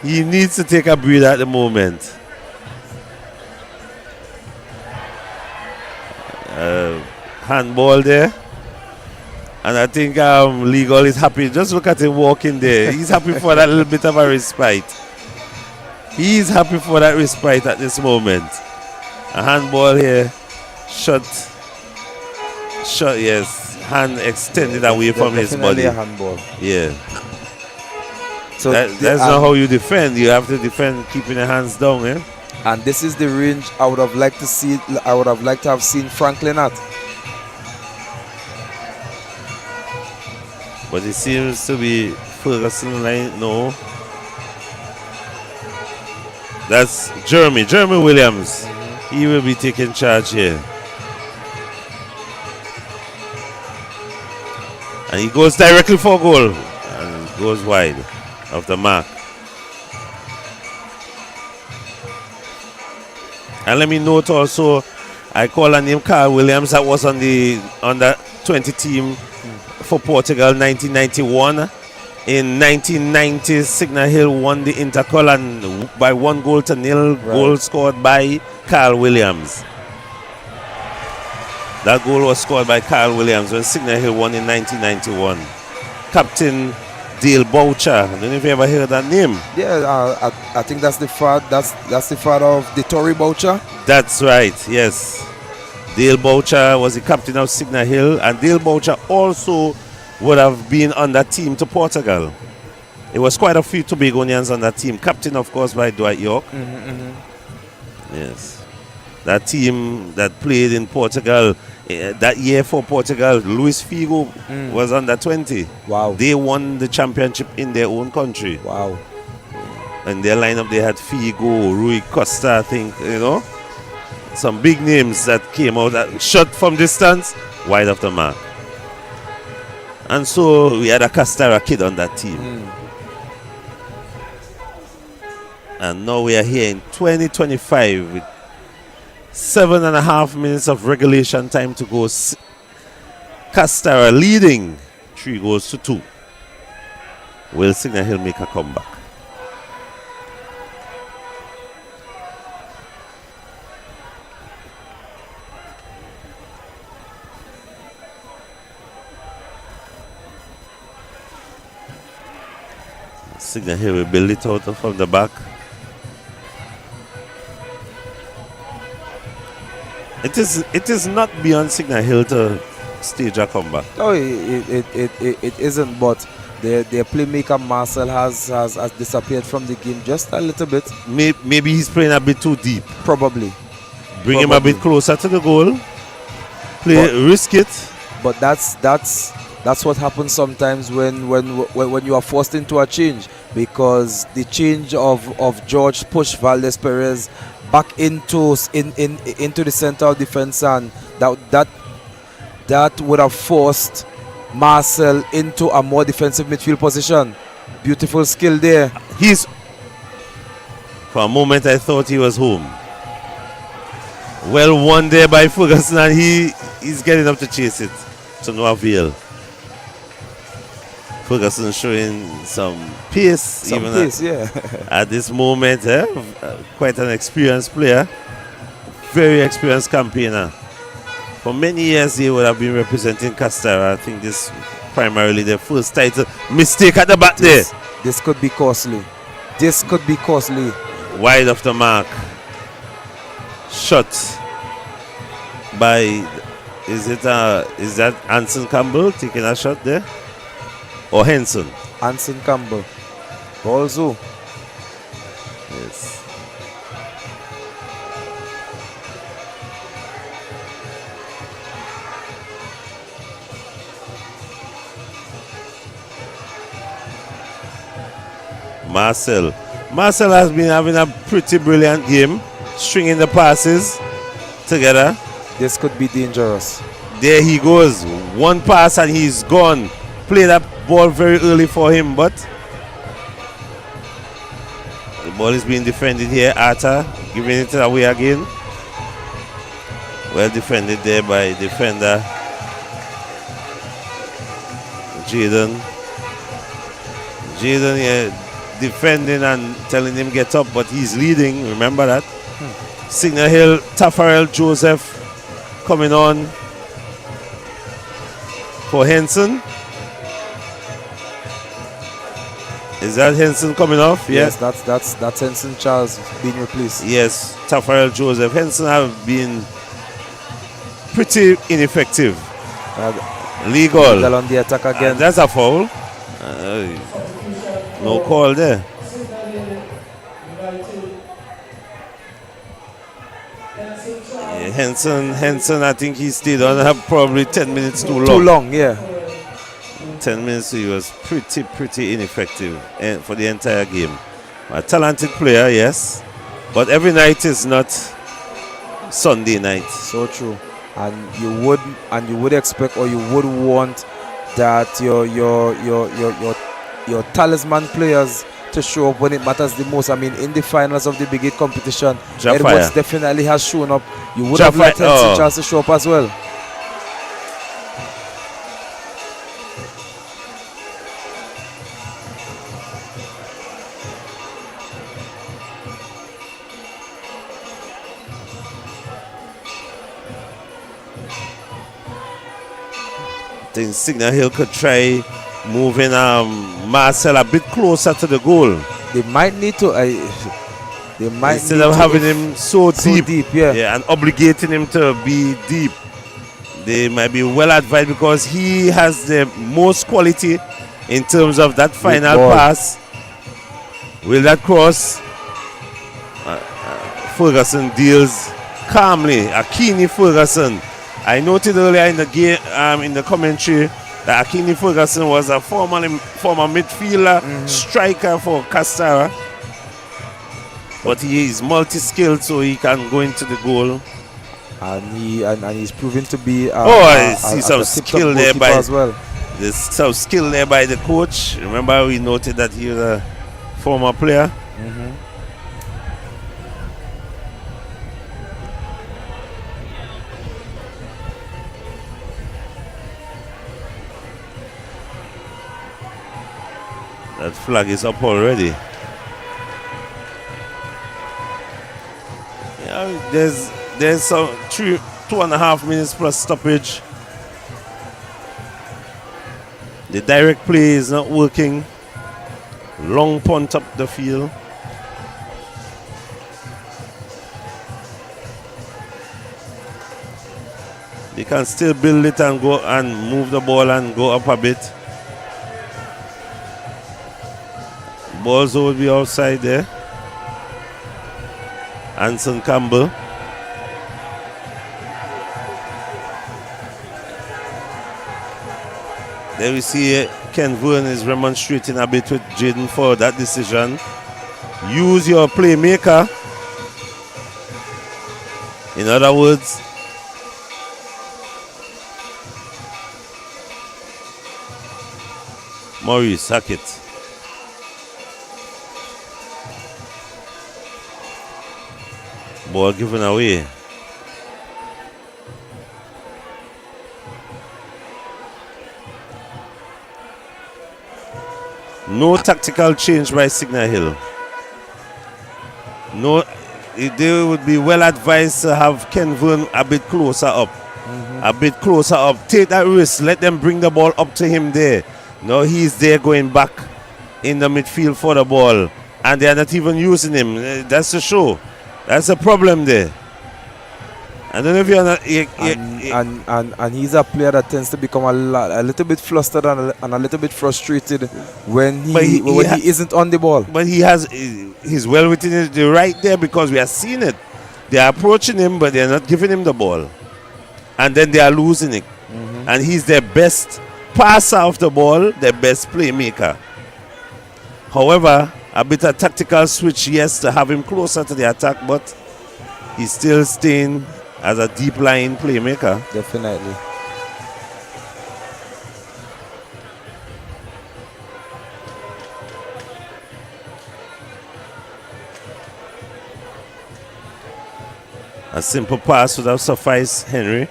He needs to take a breather at the moment. Handball there. And I think Legal is happy. Just look at him walking there. He's happy for that little bit of a respite. He's happy for that respite at this moment. A handball here. Shot, yes. Hand extended away from his body. A handball. Yeah. So that's not how you defend. You have to defend keeping the hands down, eh? And this is the range I would have liked to see. I would have liked to have seen Franklin at. But it seems to be Ferguson line. No. That's Jeremy Williams. He will be taking charge here. And he goes directly for goal. And goes wide of the mark. And let me note also, I call her name Carl Williams, that was on the under 20 team for Portugal 1991. In 1990, Signal Hill won the Intercol and by 1-0. Right. Goal scored by Carl Williams. That goal was scored by Carl Williams when Signal Hill won in 1991. Captain Dale Boucher. I don't know if you ever heard that name. Yeah, I think that's the father. That's the father of the Tory Boucher. That's right. Yes, Dale Boucher was the captain of Signal Hill, and Dale Boucher also would have been on that team to Portugal. It was quite a few Tobagonians on that team. Captain, of course, by Dwight York. Yes, that team that played in Portugal that year for Portugal, Luis Figo was under 20. Wow. They won the championship in their own country. Wow. And their lineup, they had Figo, Rui Costa, I think, some big names that came out, that shot from distance, wide of the mark. And so we had a Castara kid on that team. And now we are here in 2025 with 7.5 minutes of regulation time to go. Castara leading 3-2. Will Signal Hill make a comeback? Signal Hill will build it out from the back. It is not beyond Signal Hill to stage a comeback. No, it isn't, but their playmaker Marcel has disappeared from the game just a little bit. Maybe he's playing a bit too deep. Probably. Bring him a bit closer to the goal. Risk it. But that's That's what happens sometimes when you are forced into a change, because the change of George pushed Valdez Perez back into the center of defense, and that would have forced Marcel into a more defensive midfield position. Beautiful skill there. For a moment I thought he was home. Well won there by Ferguson, and he's getting up to chase it to no avail. Ferguson showing some pace, at this moment. Quite an experienced player, very experienced campaigner. For many years he would have been representing Castara. I think this primarily their first title. Mistake at the back there. This could be costly. This could be costly. Wide of the mark. Shot by, is that Anson Campbell taking a shot there? Or Henson? Anson Campbell. Also. Yes. Marcel has been having a pretty brilliant game, stringing the passes together. This could be dangerous. There he goes. One pass and he's gone. Play that ball very early for him, but the ball is being defended here. Arta giving it away again. Well defended there by defender Jaden. Jaden here defending and telling him get up, but he's leading. Remember that. Signal Hill, Tafarel Joseph coming on for Henson. Is that Henson coming off? Yes, that's Henson Charles being replaced. Yes, Tafarel Joseph. Henson have been pretty ineffective. Legal on the attack again. That's a foul. No call there. Henson, I think he stayed on probably 10 minutes too long. Too long, yeah. 10 minutes, he was pretty ineffective for the entire game. A talented player, yes, but every night is not Sunday night. So true. And you would expect, or you would want that your talisman players to show up when it matters the most. I mean, in the finals of the Big 8 competition, Edwards definitely has shown up. You would have let Henson Charles to show up as well. I think Signal Hill could try moving Marcel a bit closer to the goal. They might need to. Instead of having him so deep, yeah, and obligating him to be deep, they might be well advised, because he has the most quality in terms of that final pass. Will that cross? Ferguson deals calmly. Akini Ferguson. I noted earlier in the game, in the commentary, that Akini Ferguson was a former midfielder, striker for Castara. But he is multi-skilled, so he can go into the goal. And he's proven to be I see some skill there by as well. There's some skill there by the coach. Remember, we noted that he was a former player. That flag is up already. Yeah, there's some 2.5 minutes plus stoppage. The direct play is not working. Long punt up the field. They can still build it and go and move the ball and go up a bit. Balls will be outside there. Anson Campbell. There we see Ken Vaughan is remonstrating a bit with Jaden for that decision. Use your playmaker. In other words, Maurice Hackett. Ball given away. No tactical change by Signal Hill. No, they would be well advised to have Ken Vaughan a bit closer up. A bit closer up. Take that risk. Let them bring the ball up to him there. No, he's there going back in the midfield for the ball. And they are not even using him. That's the show. That's the problem there. I don't know if you're not... And he's a player that tends to become a little bit flustered and a little bit frustrated when he isn't on the ball. But he's well within the right there because we are seeing it. They are approaching him, but they're not giving him the ball. And then they are losing it. And he's their best passer of the ball, their best playmaker. However, a bit of tactical switch, yes, to have him closer to the attack, but he's still staying as a deep line playmaker. Definitely. A simple pass would have sufficed Henry.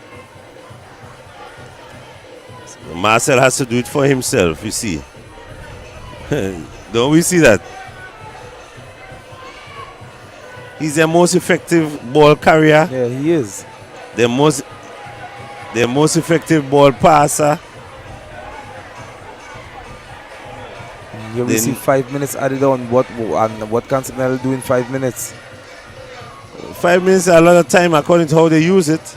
Marcel has to do it for himself, you see. Don't we see that? He's their most effective ball carrier. Yeah, he is. Their most effective ball passer. Here we see 5 minutes added on. What can Signal do in 5 minutes? 5 minutes is a lot of time according to how they use it.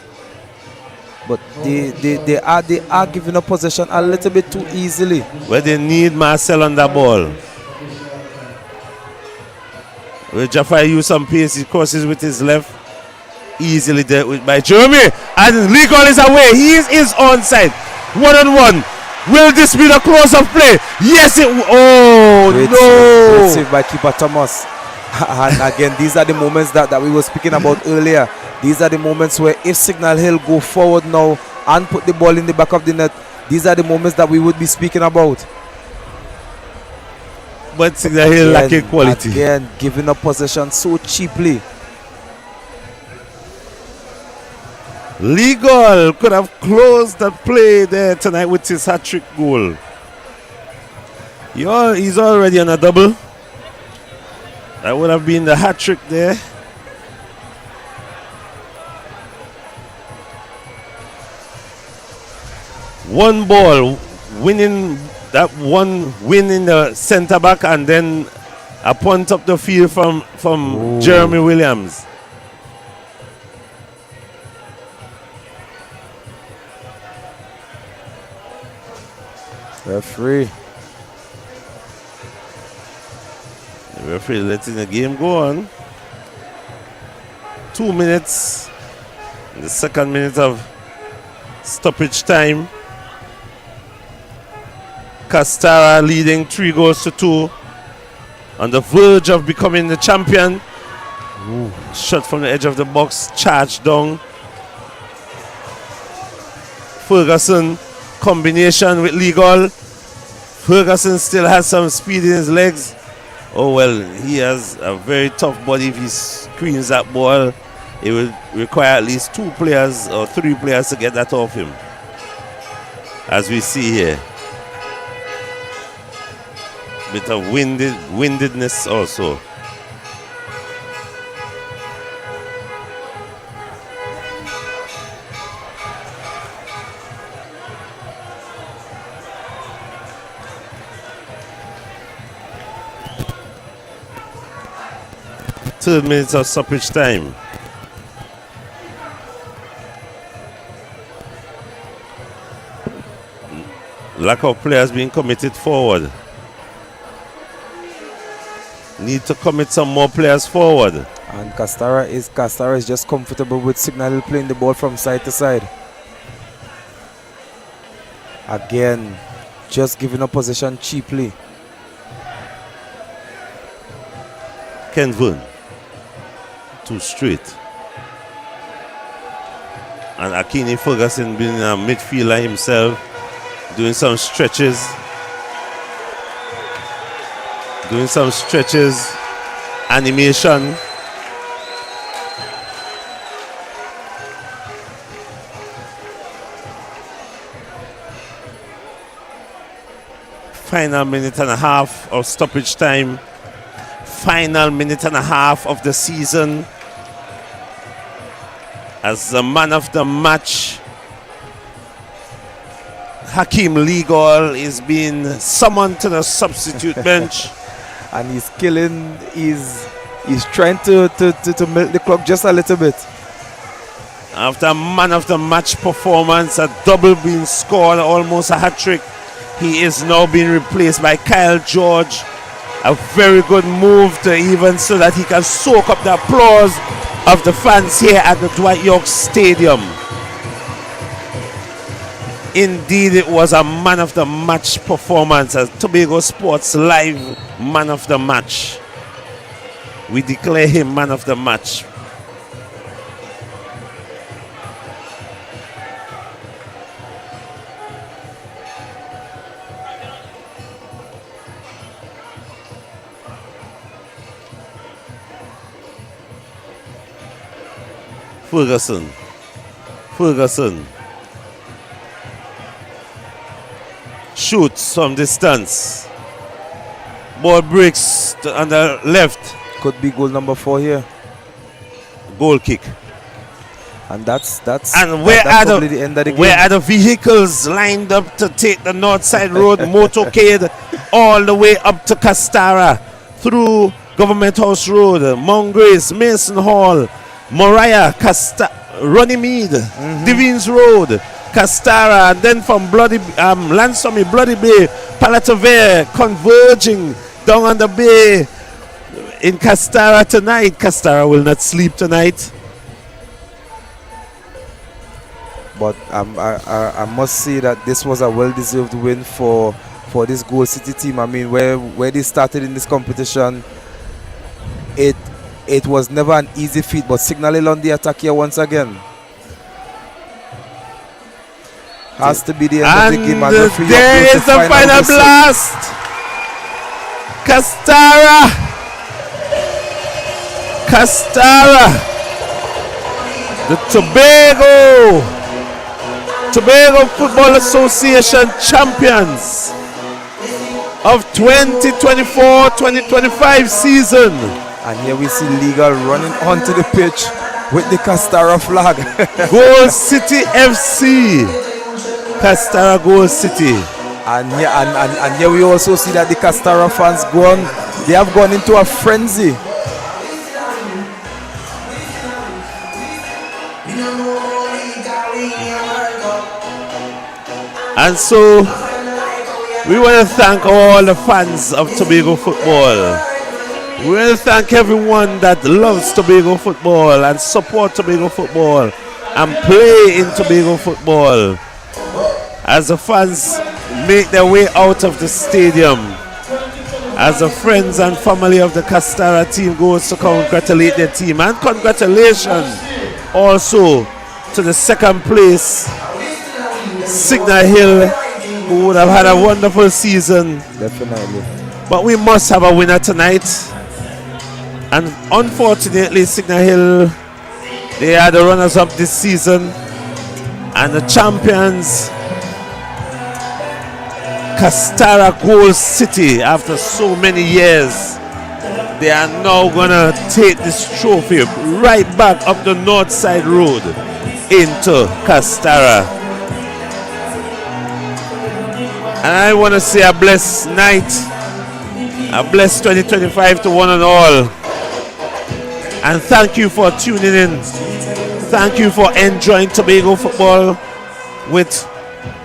But they are giving up possession a little bit too easily. Where they need Marcel on that ball. Where Jaffa use some pace, he crosses with his left. Easily dealt with by Jeremy. And Legal is away. He is onside. 1-on-1. Will this be the close of play? Yes, it. Oh, Great no. Great save by keeper Thomas. And again, these are the moments that we were speaking about earlier. These are the moments where if Signal Hill go forward now and put the ball in the back of the net, these are the moments that we would be speaking about. But Signal Hill lacking quality. Again, giving up possession so cheaply. Legal could have closed the play there tonight with his hat-trick goal. He's already on a double. That would have been the hat-trick there. One ball, winning that one win in the centre back, and then a punt up the field from Jeremy Williams. Referee. The referee letting the game go on. 2 minutes. The second minute of stoppage time. Castara leading 3-2. On the verge of becoming the champion. Shot from the edge of the box. Charged down. Ferguson. Combination with Legal. Ferguson still has some speed in his legs. Oh well, he has a very tough body. If he screens that ball, it will require at least 2 players or 3 players to get that off him. As we see here. Bit of windedness also. Third minutes of stoppage time. Lack of players being committed forward. Need to commit some more players forward. And Castara is just comfortable with Signal playing the ball from side to side. Again, just giving up possession cheaply. Ken Vern. 2 straight. And Akini Ferguson being a midfielder himself, doing some stretches. Animation. Final minute and a half of stoppage time. Final minute and a half of the season. As the man of the match, Hakeem Legal is being summoned to the substitute bench. And he's killing, he's trying to milk the clock just a little bit. After a man of the match performance, a double being scored, almost a hat-trick, he is now being replaced by Kyle George. A very good move to even so that he can soak up the applause of the fans here at the Dwight York Stadium. Indeed, it was a man of the match performance, as Tobago Sports Live man of the match. We declare him man of the match. Ferguson shoots from distance. Ball breaks on the left. Could be goal number 4 here. Goal kick. And that's and where that's are probably the end of the game. where are the vehicles lined up to take the North Side Road motorcade all the way up to Castara, through Government House Road, Mount Grace, Mason Hall, Moriah, Runnymede, Devines Road, Castara, and then from Lansomy, Bloody Bay, Palatavere, converging down on the bay in Castara tonight. Castara will not sleep tonight. But I must say that this was a well-deserved win for this Gold City team. I mean, where they started in this competition, it was never an easy feat, but Signal Hill on the attack here once again. Has to be the end of the game. And there is the final blast. Castara. The Tobago Football Association champions of 2024-2025 season. And here we see Legal running onto the pitch with the Castara flag. Gold City FC. Castara Gold City. And here we also see that the Castara fans they have gone into a frenzy. And so we want to thank all the fans of Tobago football. We want to thank everyone that loves Tobago football and support Tobago football and play in Tobago football. As the fans make their way out of the stadium, as the friends and family of the Castara team goes to congratulate their team, and congratulations also to the second place Signal Hill, who would have had a wonderful season. Definitely. But we must have a winner tonight. And unfortunately, Signal Hill, they are the runners-up this season. And the champions, Castara Gold City, after so many years, they are now going to take this trophy right back up the North Side Road into Castara. And I want to say a blessed night, a blessed 2025 to one and all. And thank you for tuning in. Thank you for enjoying Tobago football with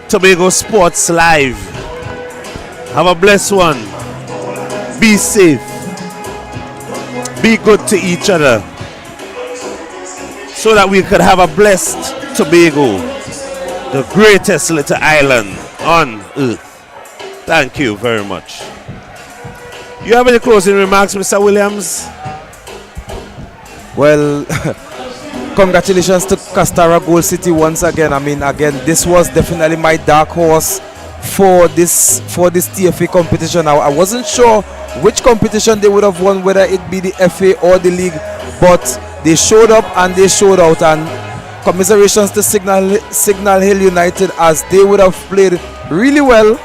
Tobago Sports Live. Have a blessed one. Be safe. Be good to each other, so that we could have a blessed Tobago, the greatest little island on earth. Thank you very much. You have any closing remarks, Mr. Williams? Well, congratulations to Castara Gold City once again. I mean, again, this was definitely my dark horse for this TFA competition. I wasn't sure which competition they would have won, whether it be the FA or the league, but they showed up and they showed out. And commiserations to Signal Hill United, as they would have played really well,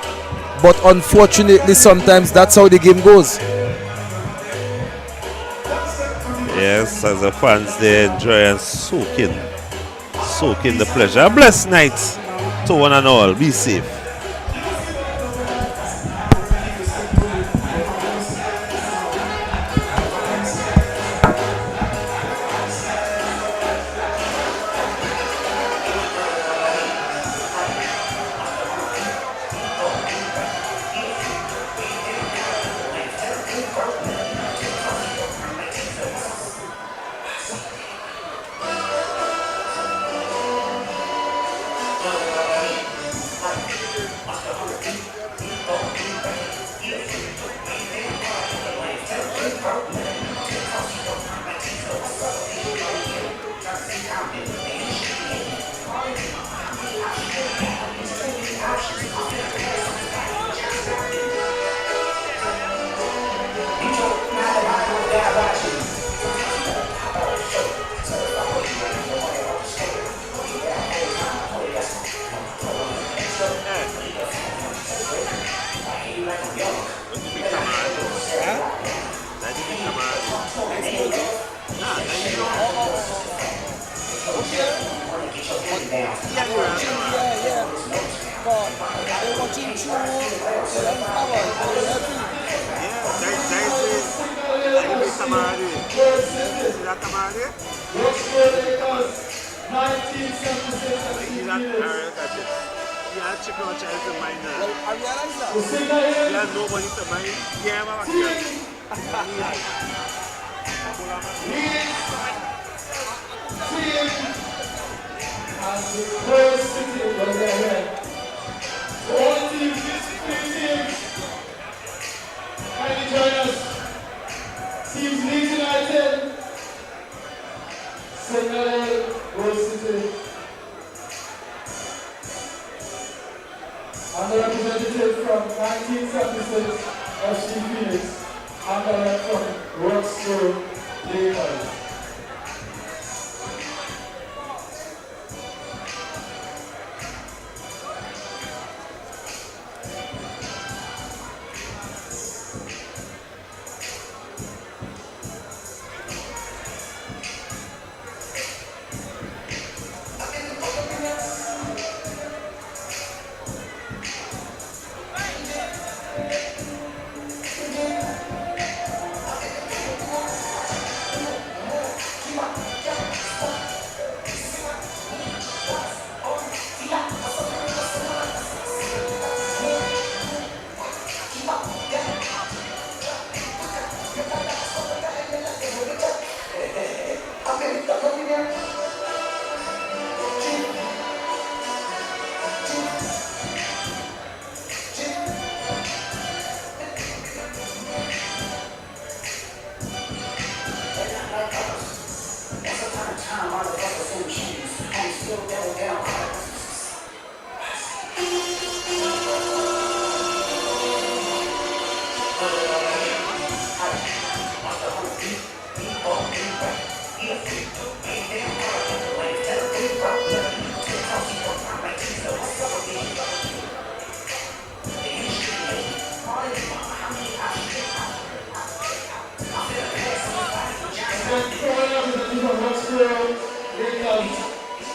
but unfortunately sometimes that's how the game goes. Yes, as the fans, they enjoy and soak in the pleasure. A blessed night to one and all. Be safe. And the representative from 1976, Tfa Finals, and the rep from Roxborough, Lakers.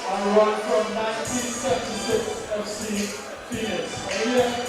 And one from 1976 Tfa Finals.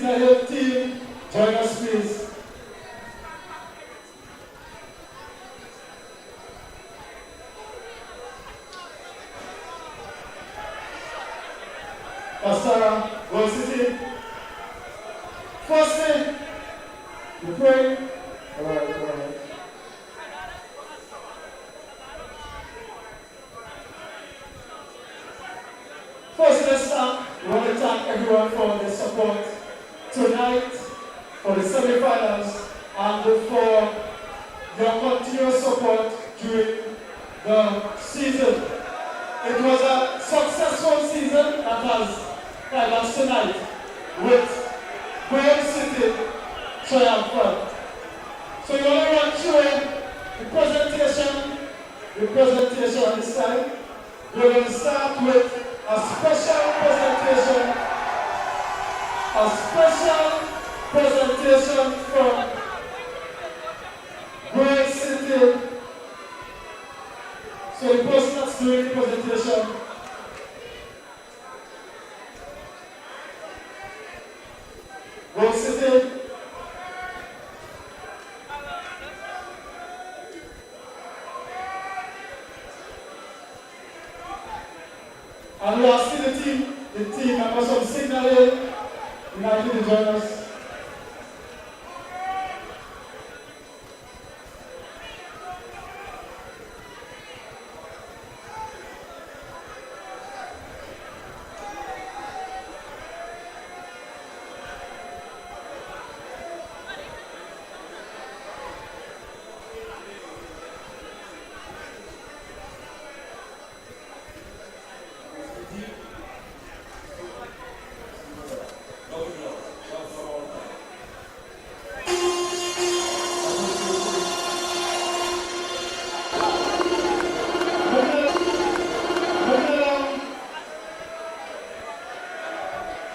Signal Hill team, join us please. Pastor, World City. Firstly, you pray. Alright. First, we want to thank everyone for their support tonight for the semi-finals and for your continuous support during the season. It was a successful season that has finals tonight with Wales City triumphant. So you want to run through the presentation this time. We're going to start with a special presentation from Wales City. So the person that's doing the presentation, Wales City. And we are still the team members from Signal Hill United to join us.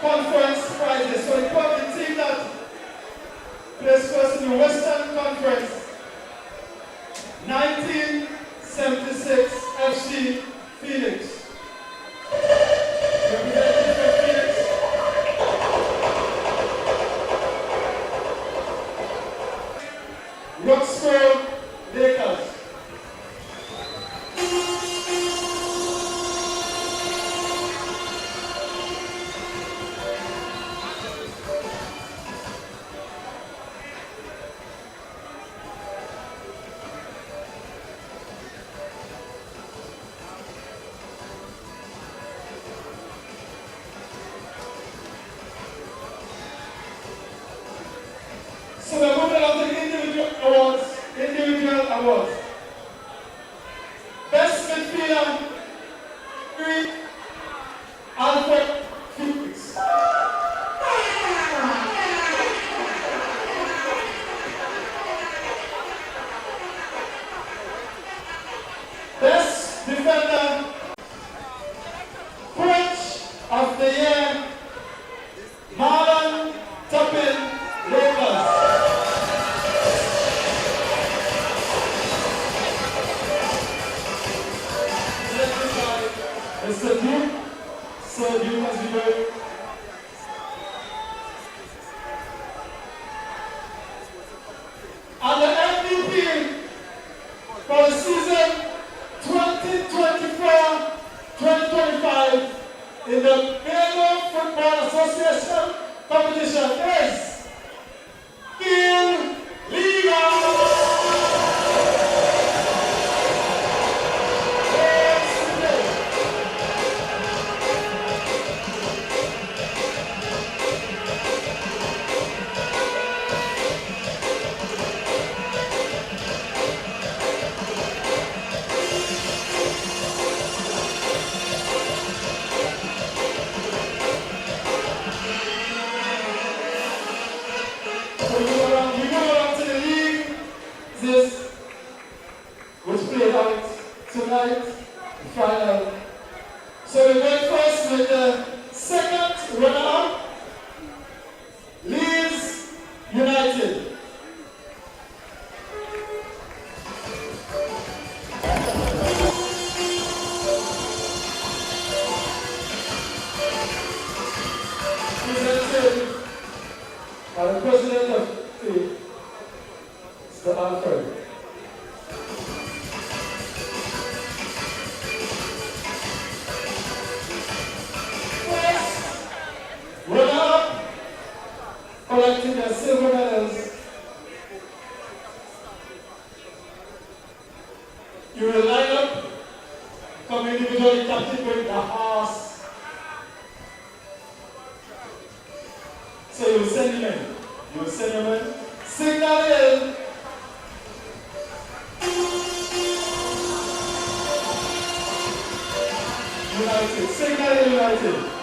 Conference prizes. So the team that placed first in the Western Conference, 1976 FC Phoenix. Representative Phoenix. Roxborough Lakers. So we're moving on to the individual awards. Best midfielder, Alfred Felix. Best defender, coach of the year, Marlon Tuppin Lakers. Mr. Duke, Sir Duke has been very. And the MVP for the season 2024-2025 in the Belgian Football Association competition is Il Liga. We go around to the league, this was played out tonight, the final. So we went first with the second runner-up, Leeds United. Presented collecting their silver medals. You will line up, come individually, captain with the horse. So you will send him in. You will send him in. Signal in. United. Signal in, United.